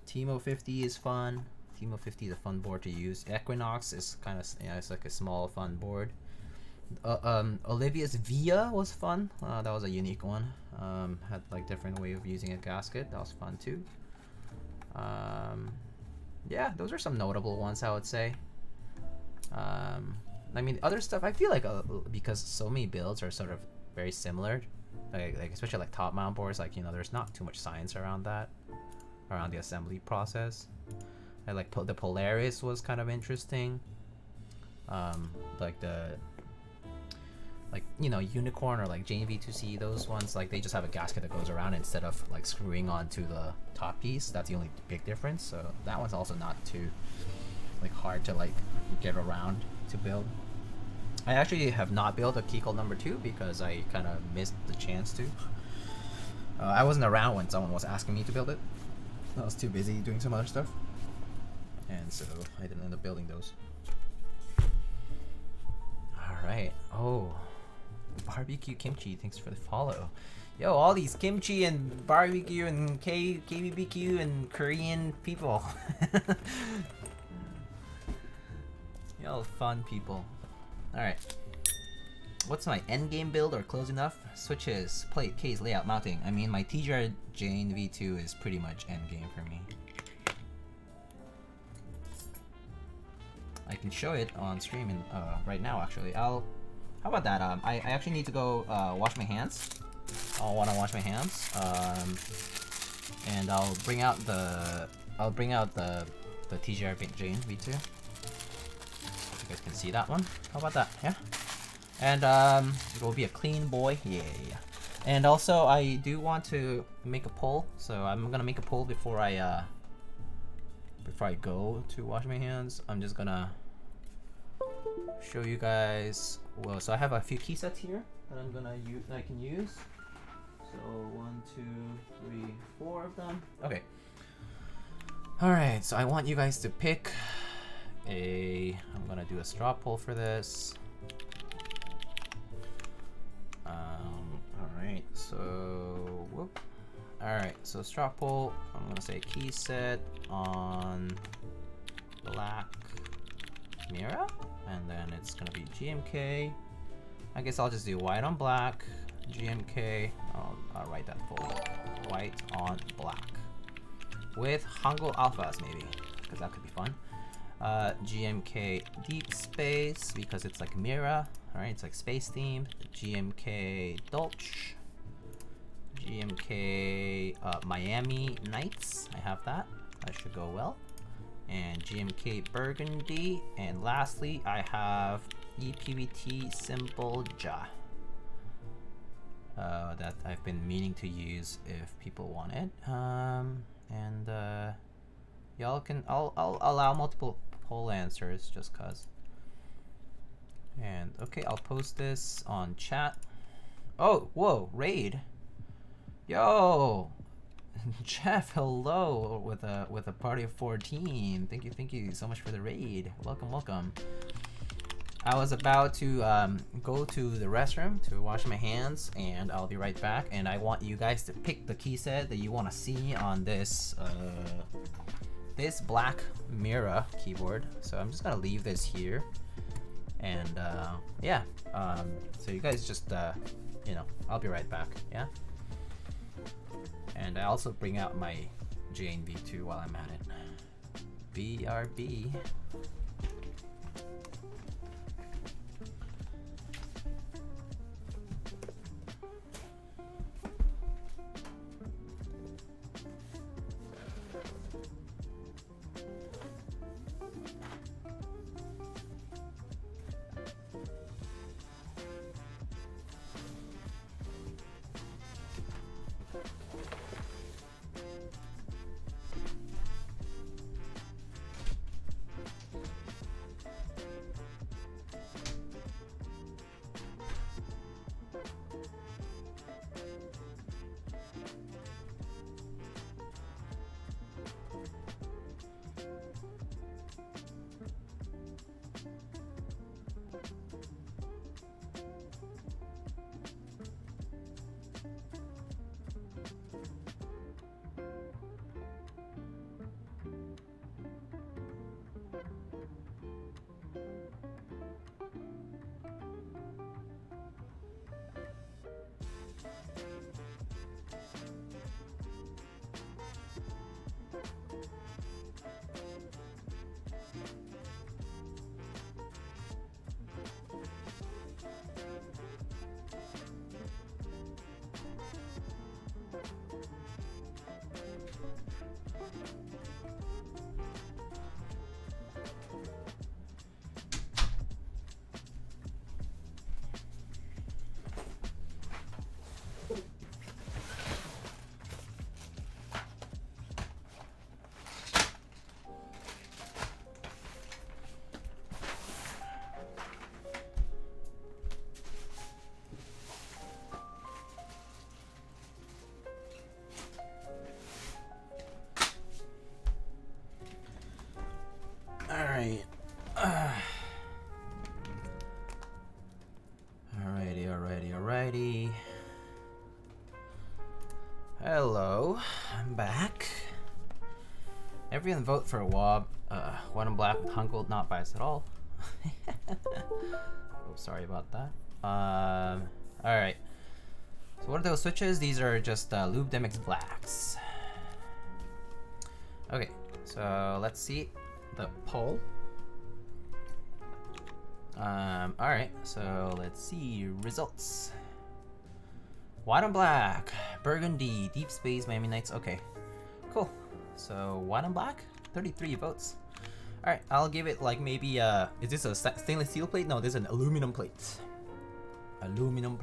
Timo 50 is fun. Timo 50 is a fun board to use. Equinox is kind of, it's like a small fun board. Olivia's Via was fun. That was a unique one. Had like different way of using a gasket. That was fun too. Yeah, those are some notable ones I would say. I mean, other stuff, I feel like because so many builds are sort of very similar, like especially like top mount boards, like, you know, there's not too much science around that, around the assembly process. I like the Polaris was kind of interesting. Like you know, Unicorn or like JV2C, those ones, like they just have a gasket that goes around instead of like screwing onto the top piece. That's the only big difference. So that one's also not too like hard to like get around to build. I actually have not built a Keycult number 2 because I kind of missed the chance to. I wasn't around when someone was asking me to build it. I was too busy doing some other stuff, and so I didn't end up building those. Alright. Oh, Barbecue Kimchi, thanks for the follow. Yo, all these kimchi and barbecue and KBBQ and Korean people. Yo, fun people. Alright. What's my endgame build or close enough? Switches, plate, case, layout, mounting. I mean, my TGR Jane V2 is pretty much endgame for me. I can show it on stream in, right now actually. How about that? I actually need to go wash my hands. I'll want to wash my hands. And I'll bring out the TGR Jane V2. You guys can see that one. How about that? Yeah. And it will be a clean boy. Yeah. And also, I do want to make a poll, so I'm gonna make a poll before I go to wash my hands. I'm just gonna show you guys. Well, so I have a few key sets here that I'm gonna use. That I can use. So 1, 2, 3, 4 of them. Okay. All right. So I want you guys to pick. I'm gonna do a straw poll for this. Alright, so whoop. Alright, so straw poll, I'm gonna say key set on black MIRA, and then it's gonna be GMK. I guess I'll just do white on black, GMK. I'll write that full. White on black. With Hangul alphas maybe, because that could be fun. GMK Deep Space because it's like MIRA, alright, it's like space themed. GMK Dolch. GMK Miami Nights, I have that. That should go well. And GMK Burgundy. And lastly, I have EPVT Simple Ja. That I've been meaning to use if people want it. Y'all can, I'll allow multiple poll answers just cause. And okay, I'll post this on chat. Oh, whoa, raid. Yo, Jeff, hello with a party of 14. Thank you so much for the raid. Welcome. I was about to go to the restroom to wash my hands, and I'll be right back. And I want you guys to pick the key set that you want to see on this this black MIRA keyboard. So I'm just gonna leave this here, and yeah. So you guys just you know, I'll be right back. Yeah. And I also bring out my Jane V2 while I'm at it. BRB. Alright. Alrighty. Hello, I'm back. Everyone vote for a WOB. White and black with Hangul, not biased at all. Oh, sorry about that. Alright. So what are those switches? These are just Lube MX Blacks. Okay, so let's see the poll. Alright, so let's see results. White and black, Burgundy, Deep Space, Miami Nights. Okay, cool. So white and black, 33 votes. Alright, I'll give it like maybe, is this a stainless steel plate? No, this is an aluminum plate. Aluminum.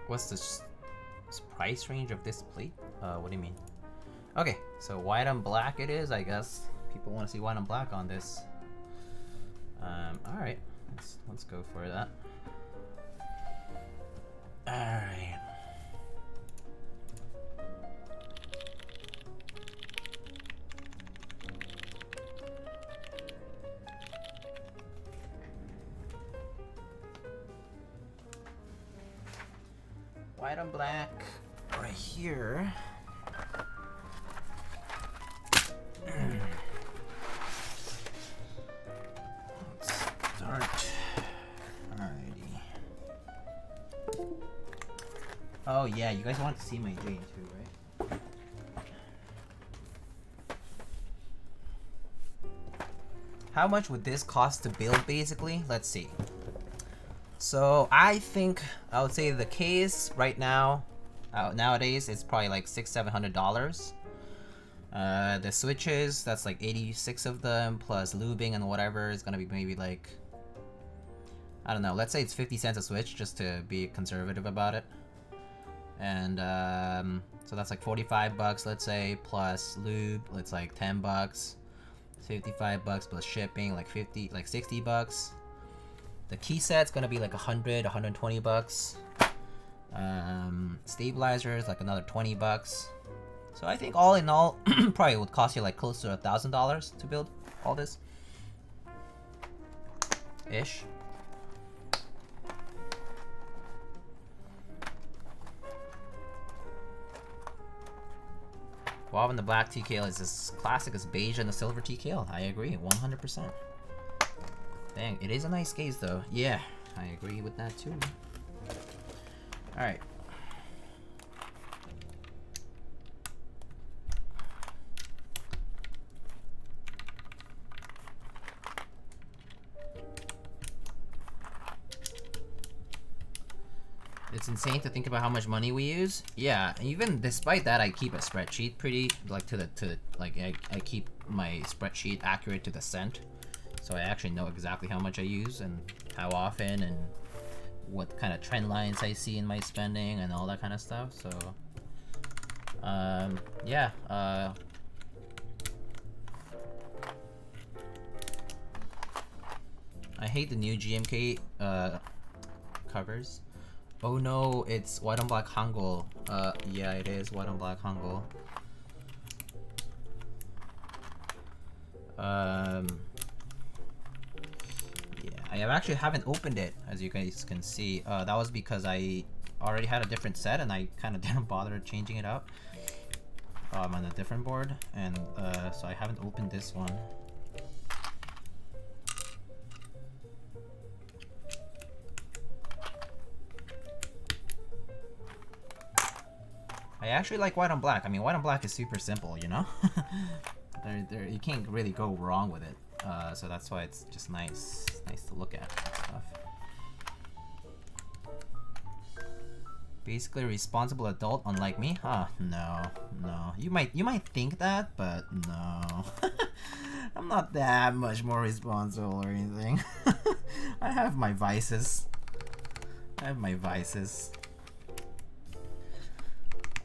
What's this price range of this plate? What do you mean? Okay, so white and black it is, I guess. People want to see white and black on this. Alright, let's go for that. Alright. White and black right here. Oh yeah, you guys want to see my Jane too, right? How much would this cost to build, basically? Let's see. So I think I would say the case right now, nowadays, it's probably like $600-700. The switches, that's like 86 of them, plus lubing and whatever is gonna be maybe like, I don't know, let's say it's 50 cents a switch just to be conservative about it. And so that's like 45 bucks, let's say, plus lube, it's like 10 bucks. 55 bucks plus shipping, like 60 bucks. The key set's gonna be like 120 bucks. Stabilizers, like another 20 bucks. So I think all in all, probably would cost you like close to $1,000 to build all this. Ish. Guava and the black TKL is as classic as beige and the silver TKL. I agree, 100%. Dang, it is a nice case though. Yeah, I agree with that too. Alright. It's insane to think about how much money we use. Yeah, even despite that, I keep a spreadsheet pretty like I keep my spreadsheet accurate to the cent, so I actually know exactly how much I use and how often and what kind of trend lines I see in my spending and all that kind of stuff. So, yeah. I hate the new GMK covers. Oh no, it's white on black Hangul. Yeah, it is white on black Hangul. Yeah, I actually haven't opened it, as you guys can see. That was because I already had a different set and I kind of didn't bother changing it up. On a different board, and so I haven't opened this one. I actually like white on black. I mean, white on black is super simple, you know? You can't really go wrong with it. So that's why it's just nice to look at and stuff. Basically a responsible adult, unlike me? Huh? No. You might think that, but no. I'm not that much more responsible or anything. I have my vices.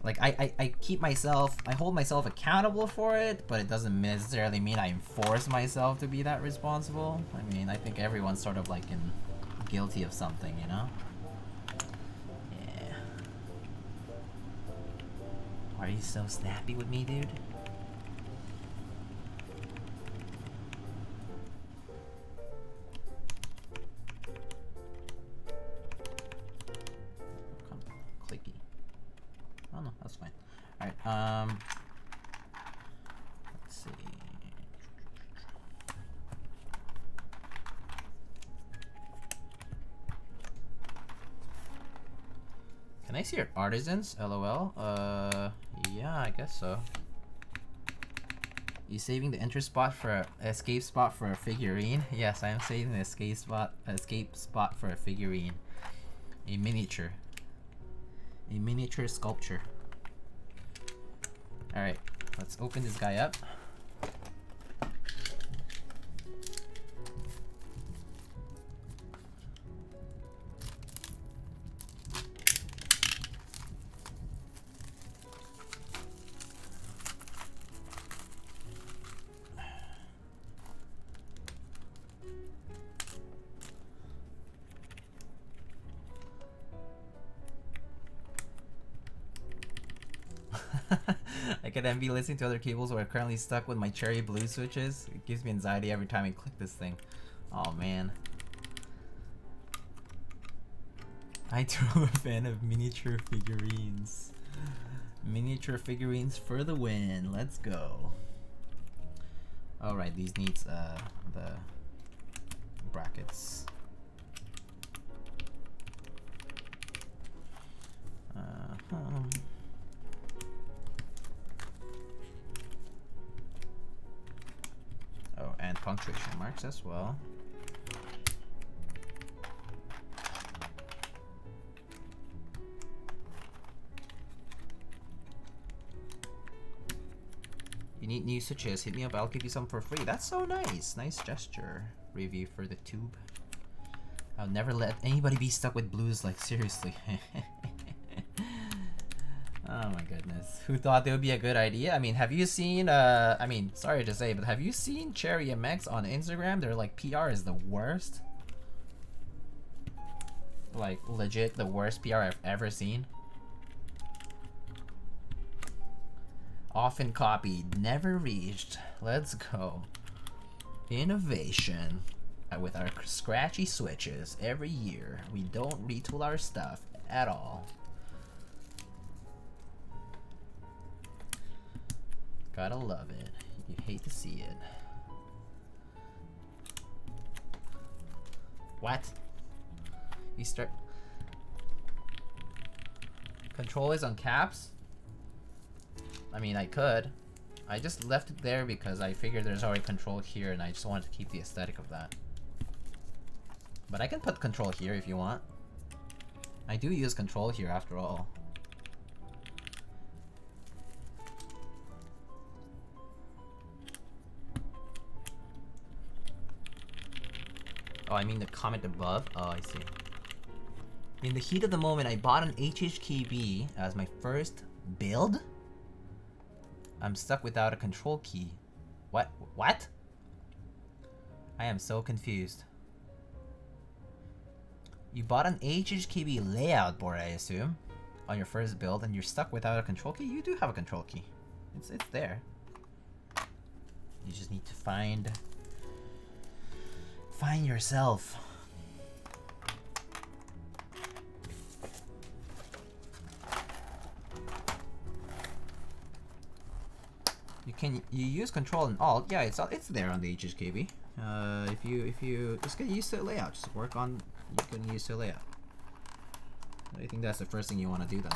Like, I hold myself accountable for it, but it doesn't necessarily mean I enforce myself to be that responsible. I mean, I think everyone's sort of like guilty of something, you know? Yeah. Why are you so snappy with me, dude? Clicky. Oh no, that's fine. Alright, let's see. Can I see your artisans? LOL. Yeah, I guess so. You saving the escape spot for a figurine? Yes, I am saving the escape spot for a figurine. A miniature sculpture. Alright, let's open this guy up. I could then be listening to other cables where I'm currently stuck with my cherry blue switches. It gives me anxiety every time I click this thing. Oh man. I too am a fan of miniature figurines. Miniature figurines for the win. Let's go. Alright, these needs the brackets. Oh, and punctuation marks as well. You need new switches, hit me up, I'll give you some for free. That's so nice. Nice gesture. Review for the tube. I'll never let anybody be stuck with blues, like seriously. Oh my goodness. Who thought that would be a good idea? I mean, have you seen, I mean, sorry to say, but have you seen Cherry MX on Instagram? They're like, PR is the worst. Like, legit the worst PR I've ever seen. Often copied, never reached. Let's go. Innovation. With our scratchy switches every year. We don't retool our stuff at all. Gotta love it. You hate to see it. What? You start... Control is on caps? I mean, I could. I just left it there because I figured there's already control here and I just wanted to keep the aesthetic of that. But I can put control here if you want. I do use control here after all. Oh, I mean the comment above? Oh, I see. In the heat of the moment, I bought an HHKB as my first build? I'm stuck without a control key. What? What? I am so confused. You bought an HHKB layout board, I assume, on your first build, and you're stuck without a control key? You do have a control key. It's there. You just need to find yourself. You use control and alt. Yeah, it's there on the HHKB. If you just get used to the layout, just work on getting used to the layout. I think that's the first thing you want to do then.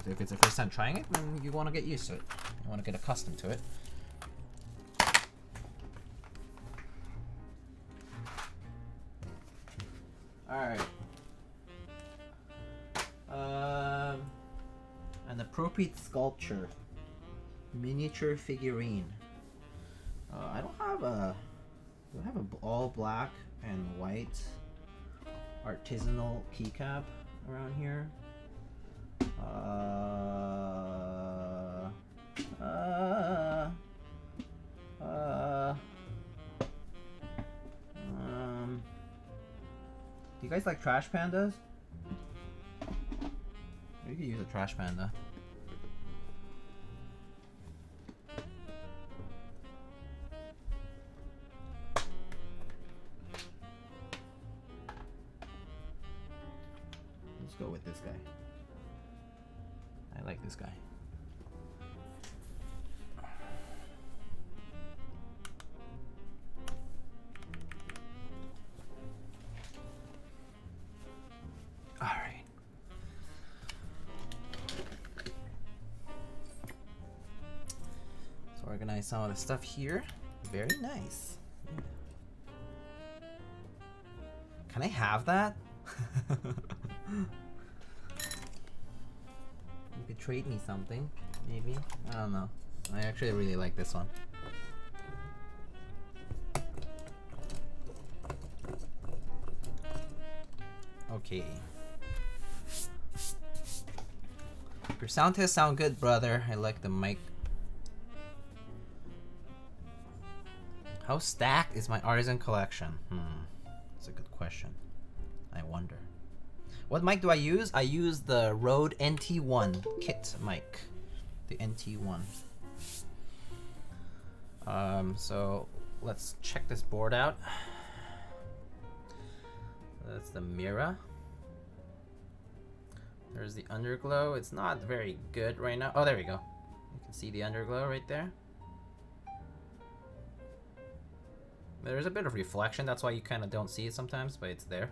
If it's the first time trying it, then you want to get used to it. You want to get accustomed to it. Alright. An appropriate sculpture. Miniature figurine. I don't have a all black and white artisanal keycap around here. Do you guys like trash pandas? You could use a trash panda. Let's go with this guy. I like this guy. All right. So organize some of the stuff here. Very nice. Can I have that? You could trade me something, maybe. I don't know. I actually really like this one. Okay. Your sound tests sound good, brother. I like the mic. How stacked is my artisan collection? That's a good question. I wonder. What mic do I use? I use the Rode NT1 kit mic. The NT1. So let's check this board out. That's the MIRA. There's the underglow. It's not very good right now. Oh, there we go. You can see the underglow right there. There's a bit of reflection. That's why you kind of don't see it sometimes, but it's there.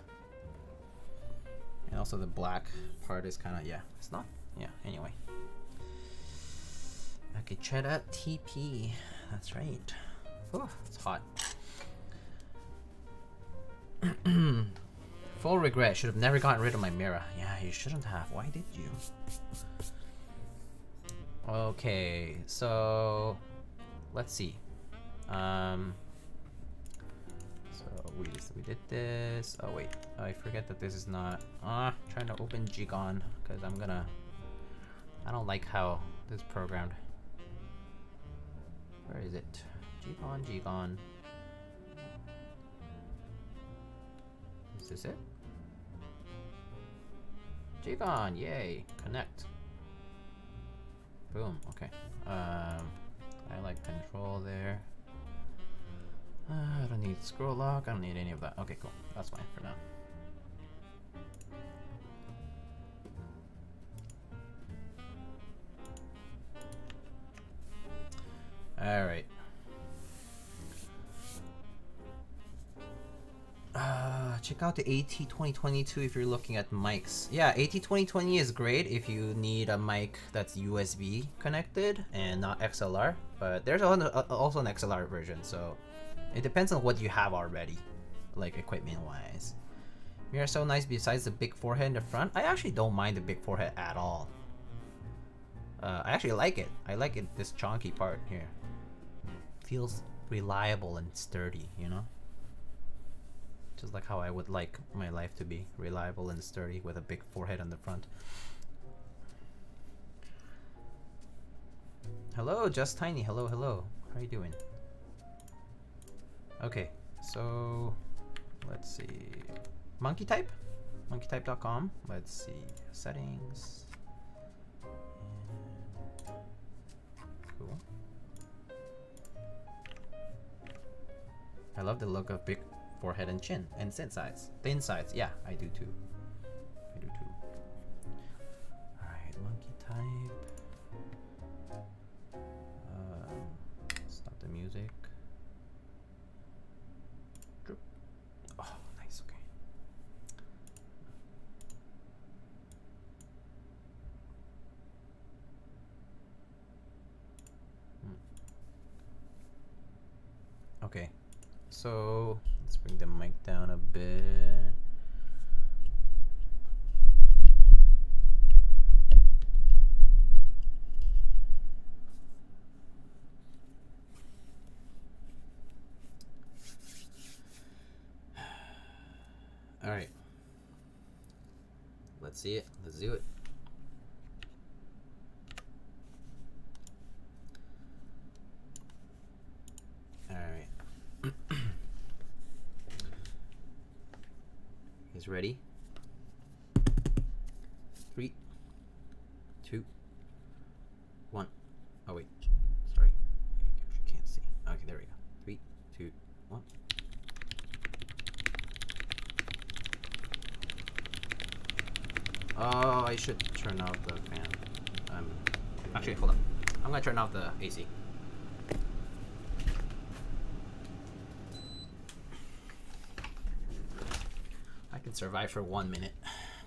And also the black part is kind of, yeah, it's not Yeah, anyway. Okay, check out TP. That's right. Oh, it's hot. Full regret. Should have never gotten rid of my MIRA. Yeah, you shouldn't have. Why did you? Okay, so let's see. So we did this. Oh wait, I forget that this is not. Trying to open Ggon because I don't like how this is programmed. Where is it? Ggon. Is this it? Ggon, yay! Connect. Boom. Okay. I like control there. I don't need scroll lock. I don't need any of that. Okay, cool. That's fine for now. All right. Check out the AT2022 if you're looking at mics. Yeah, AT2020 is great if you need a mic that's USB connected and not XLR. But there's also an XLR version, so it depends on what you have already, like equipment-wise. MIRA so nice besides the big forehead in the front. I actually don't mind the big forehead at all. I actually like it. I like it, this chunky part here. Feels reliable and sturdy, you know? Just like how I would like my life to be, reliable and sturdy with a big forehead on the front. Hello, Just Tiny. Hello, hello. How are you doing? Okay, so let's see. Monkey type? Monkeytype.com. Let's see. Settings. Cool. I love the look of big forehead and chin and thin sides. Thin sides, yeah, I do too. I do too. Alright, monkey type. Stop the music. Oh, nice, okay. Okay, so let's bring the mic down a bit. All right, let's see it. Let's do it. All right. Is ready? 3, 2, 1. Oh wait, sorry, you can't see. Okay, there we go. 3, 2, 1. Oh, I should turn off the fan. Actually, hold on. I'm gonna turn off the AC. I can survive for 1 minute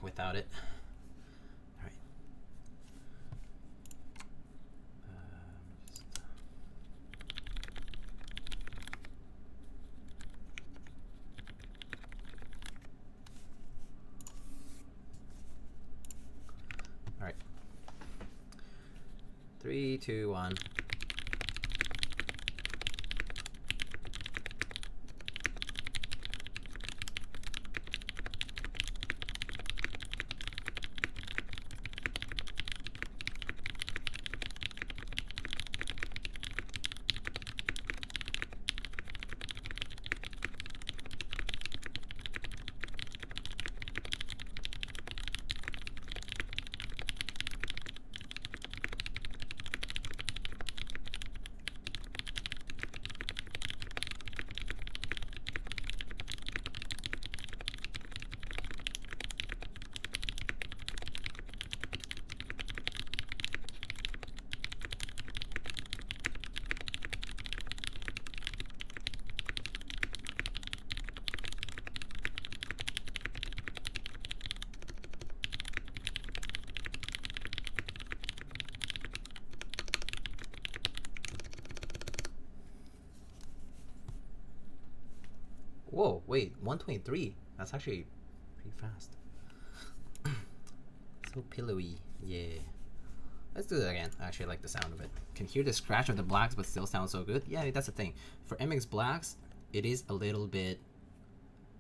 without it. All right. All right. 3, 2, 1. Whoa, wait, 123. That's actually pretty fast. So pillowy, yeah. Let's do that again. I actually like the sound of it. Can hear the scratch of the blacks, but still sounds so good. Yeah, that's the thing. For MX blacks, it is a little bit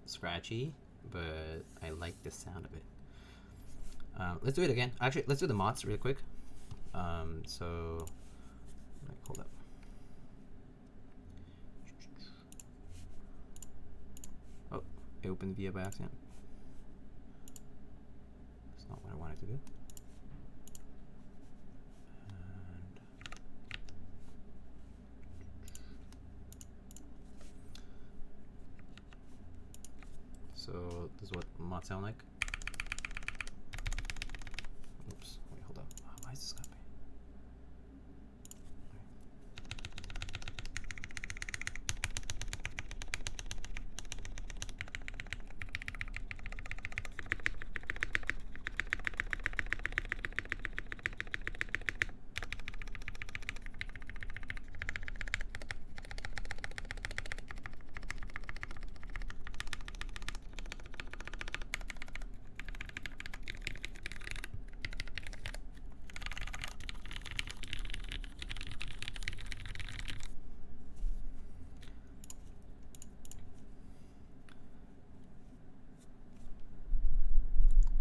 scratchy, but I like the sound of it. Let's do it again. Actually, let's do the mods real quick. So, hold up. Oh, it opened via by accident. That's not what I wanted to do. And so this is what mods sound like. Oops, wait, hold up. Why is this copy?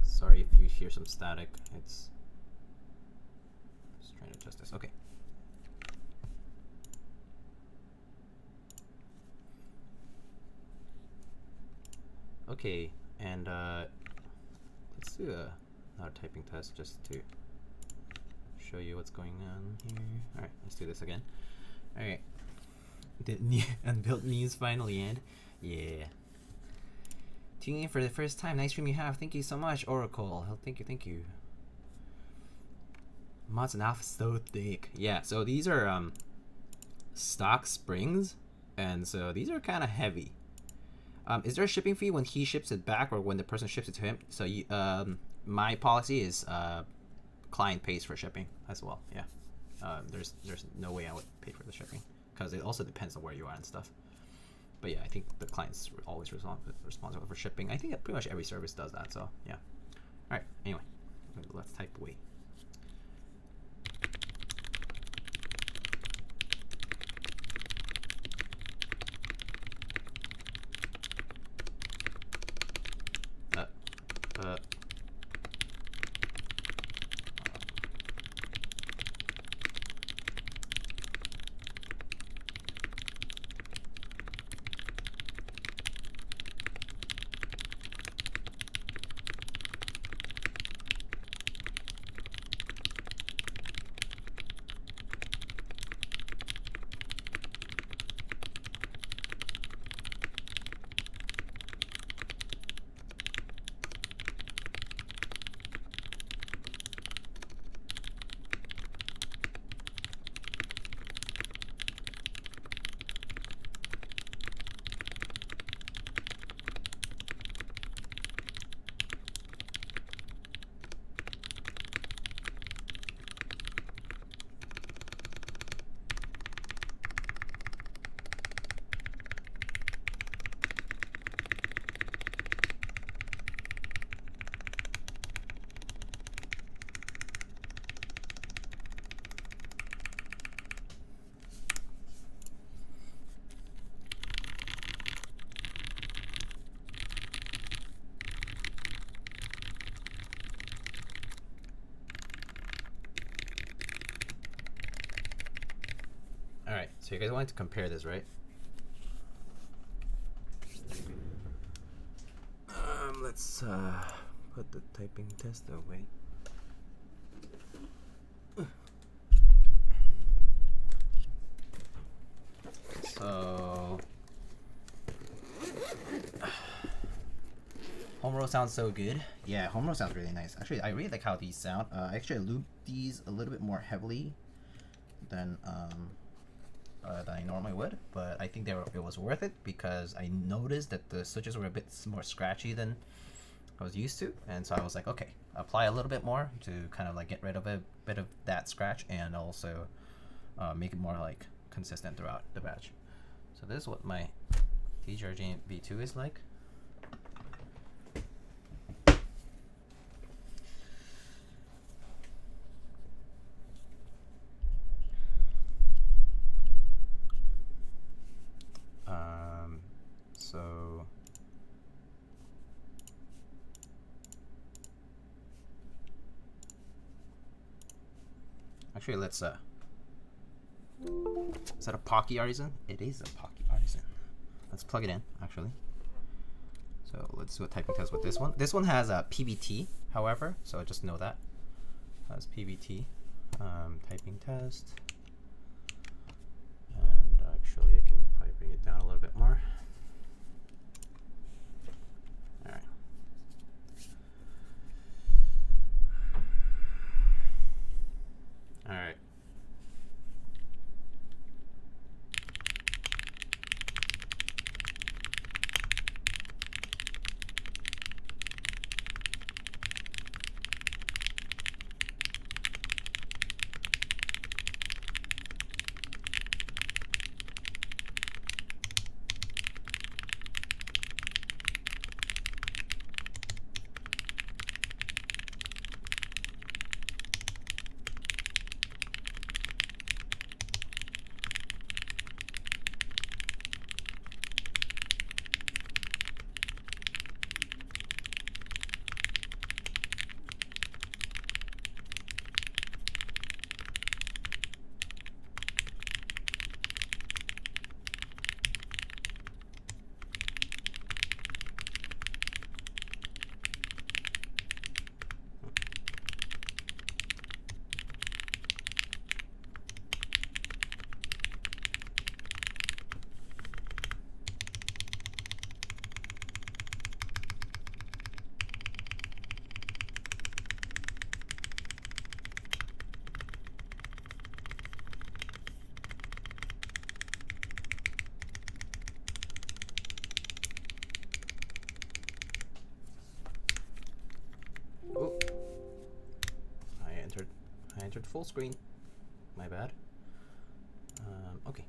Sorry if you hear some static. It's just trying to adjust this. Okay. Okay, and let's do another typing test just to show you what's going on here. All right, let's do this again. All right, the new unbuilt news finally end. Yeah. Tuning in for the first time. Nice stream you have. Thank you so much, Oracle. Oh, thank you, thank you. Mods and alpha so thick. Yeah, so these are stock springs, and so these are kind of heavy. Is there a shipping fee when he ships it back or when the person ships it to him? So you, my policy is client pays for shipping as well. Yeah, there's no way I would pay for the shipping because it also depends on where you are and stuff. But yeah, I think the client's always responsible for shipping. I think that pretty much every service does that. So yeah. All right. Anyway, let's type away. Alright, so you guys wanted to compare this, right? Let's put the typing test away. So home row sounds so good. Yeah, home row sounds really nice. Actually, I really like how these sound. I actually lubed these a little bit more heavily than I normally would, but I think it was worth it because I noticed that the switches were a bit more scratchy than I was used to, and so I was like, okay, apply a little bit more to kind of like get rid of a bit of that scratch and also make it more like consistent throughout the batch. So this is what my DrHubblePhD is like. So actually, let's is that a Pocky Artisan? It is a Pocky Artisan. Let's plug it in, actually. So let's do a typing test with this one. This one has a PBT, however, so just know that. It has PBT. Typing test. And actually, I can probably bring it down a little bit more. All right. All right. Oh, I entered full screen. My bad. Okay.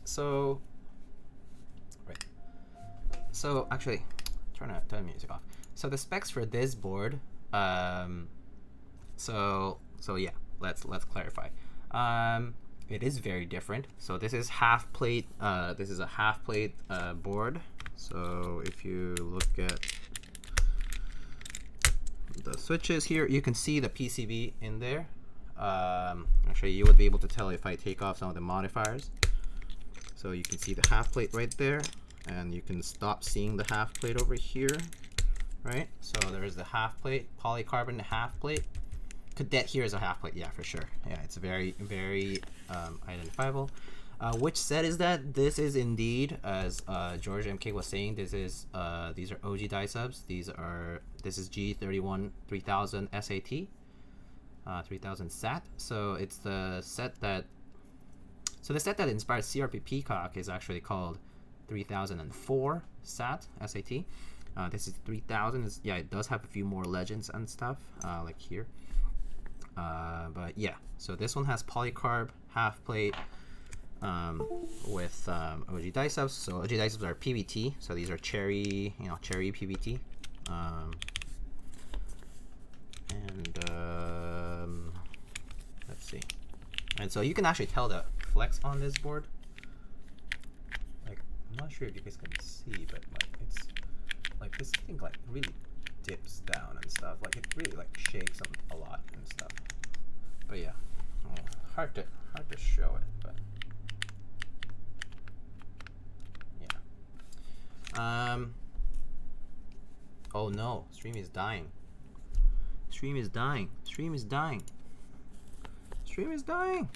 So, right. So actually, turn the music off. So the specs for this board, so yeah, let's clarify. It is very different. So this is half plate. This is a half plate board. So if you look at the switches here, you can see the PCB in there. Actually, you would be able to tell if I take off some of the modifiers. So you can see the half plate right there, and you can stop seeing the half plate over here, right? So there's the half plate, polycarbonate half plate. Cadet here is a half plate, yeah, for sure. Yeah, it's very, very identifiable. Which set is that? This is indeed, as George MK was saying, this is these are OG die subs. This is G31 3000 SAT, 3000 SAT. So it's the set that. So the set that inspired CRP Peacock is actually called 3004 SAT. This is 3000. Yeah, it does have a few more legends and stuff, like here. But yeah, so this one has polycarb half plate with OG die subs. So OG die subs are PBT. So these are cherry PBT. Let's see. And so you can actually tell the flex on this board. Like, I'm not sure if you guys can see, but like it's like this thing like really dips down and stuff. Like it really like shakes them a lot and stuff. But yeah, hard to show it, but yeah. Oh no, stream is dying. Stream is dying. Stream is dying. Stream is dying.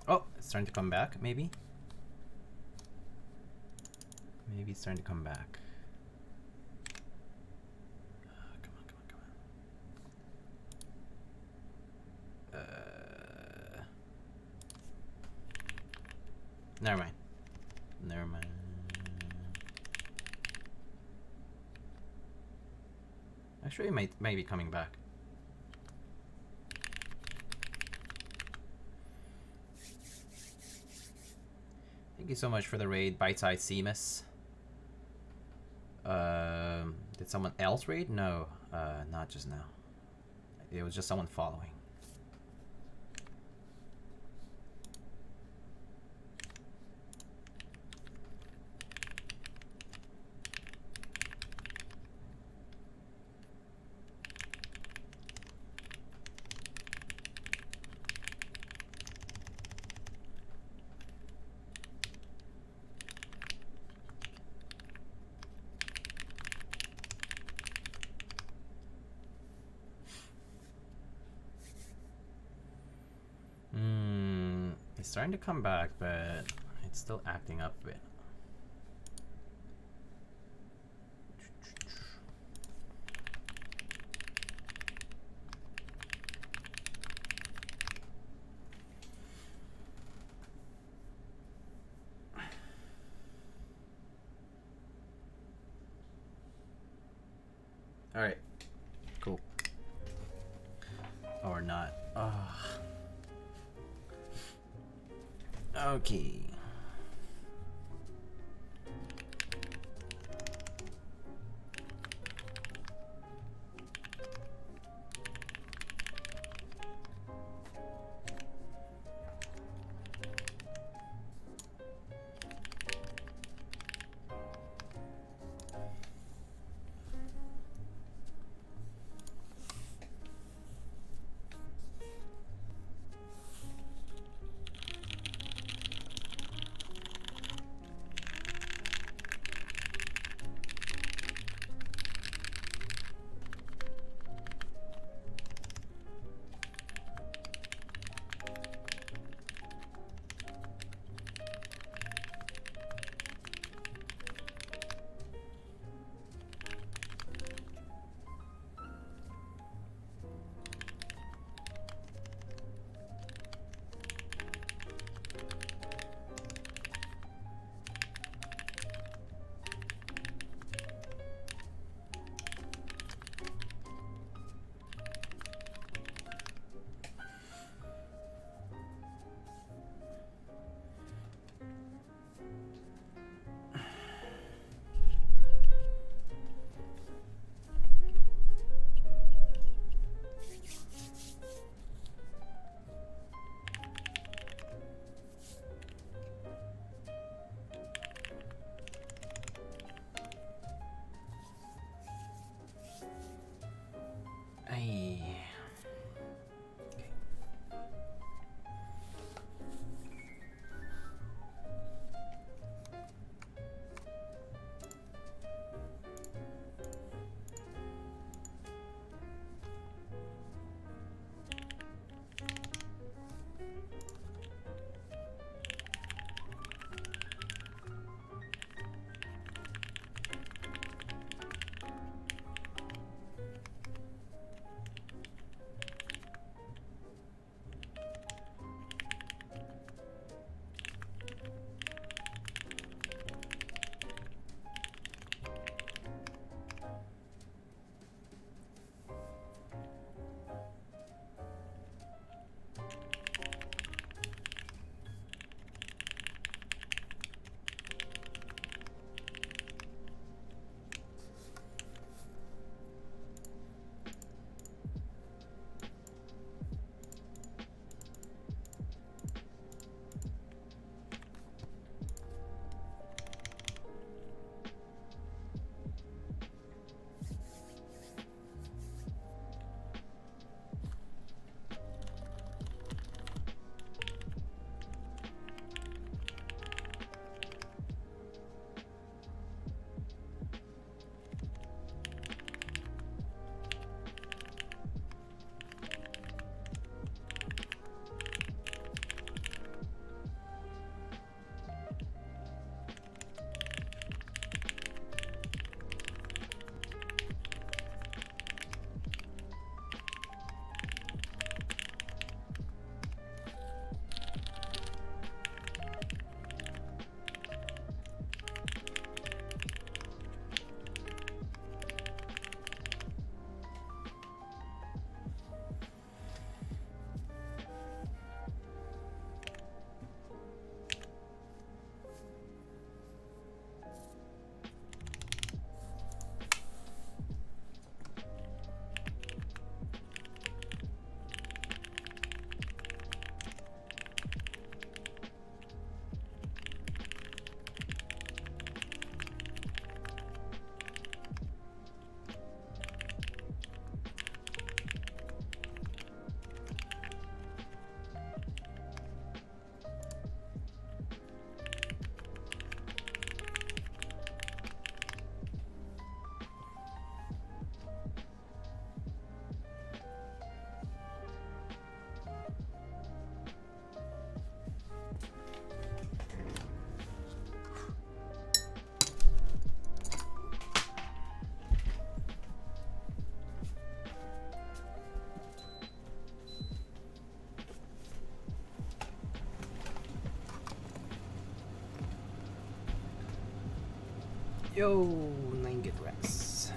Oh, it's starting to come back, maybe? Maybe it's starting to come back. Come on, come on, come on. Never mind. Never mind. Actually, it might be coming back. you so much for the raid, Bite-Sized Seamus. Did someone else raid? No, not just now. It was just someone following. It's starting to come back, but it's still acting up a bit. All right, cool. Or not. Okay. Yo, 9-git Rex.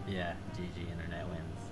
Yeah, GG, internet wins.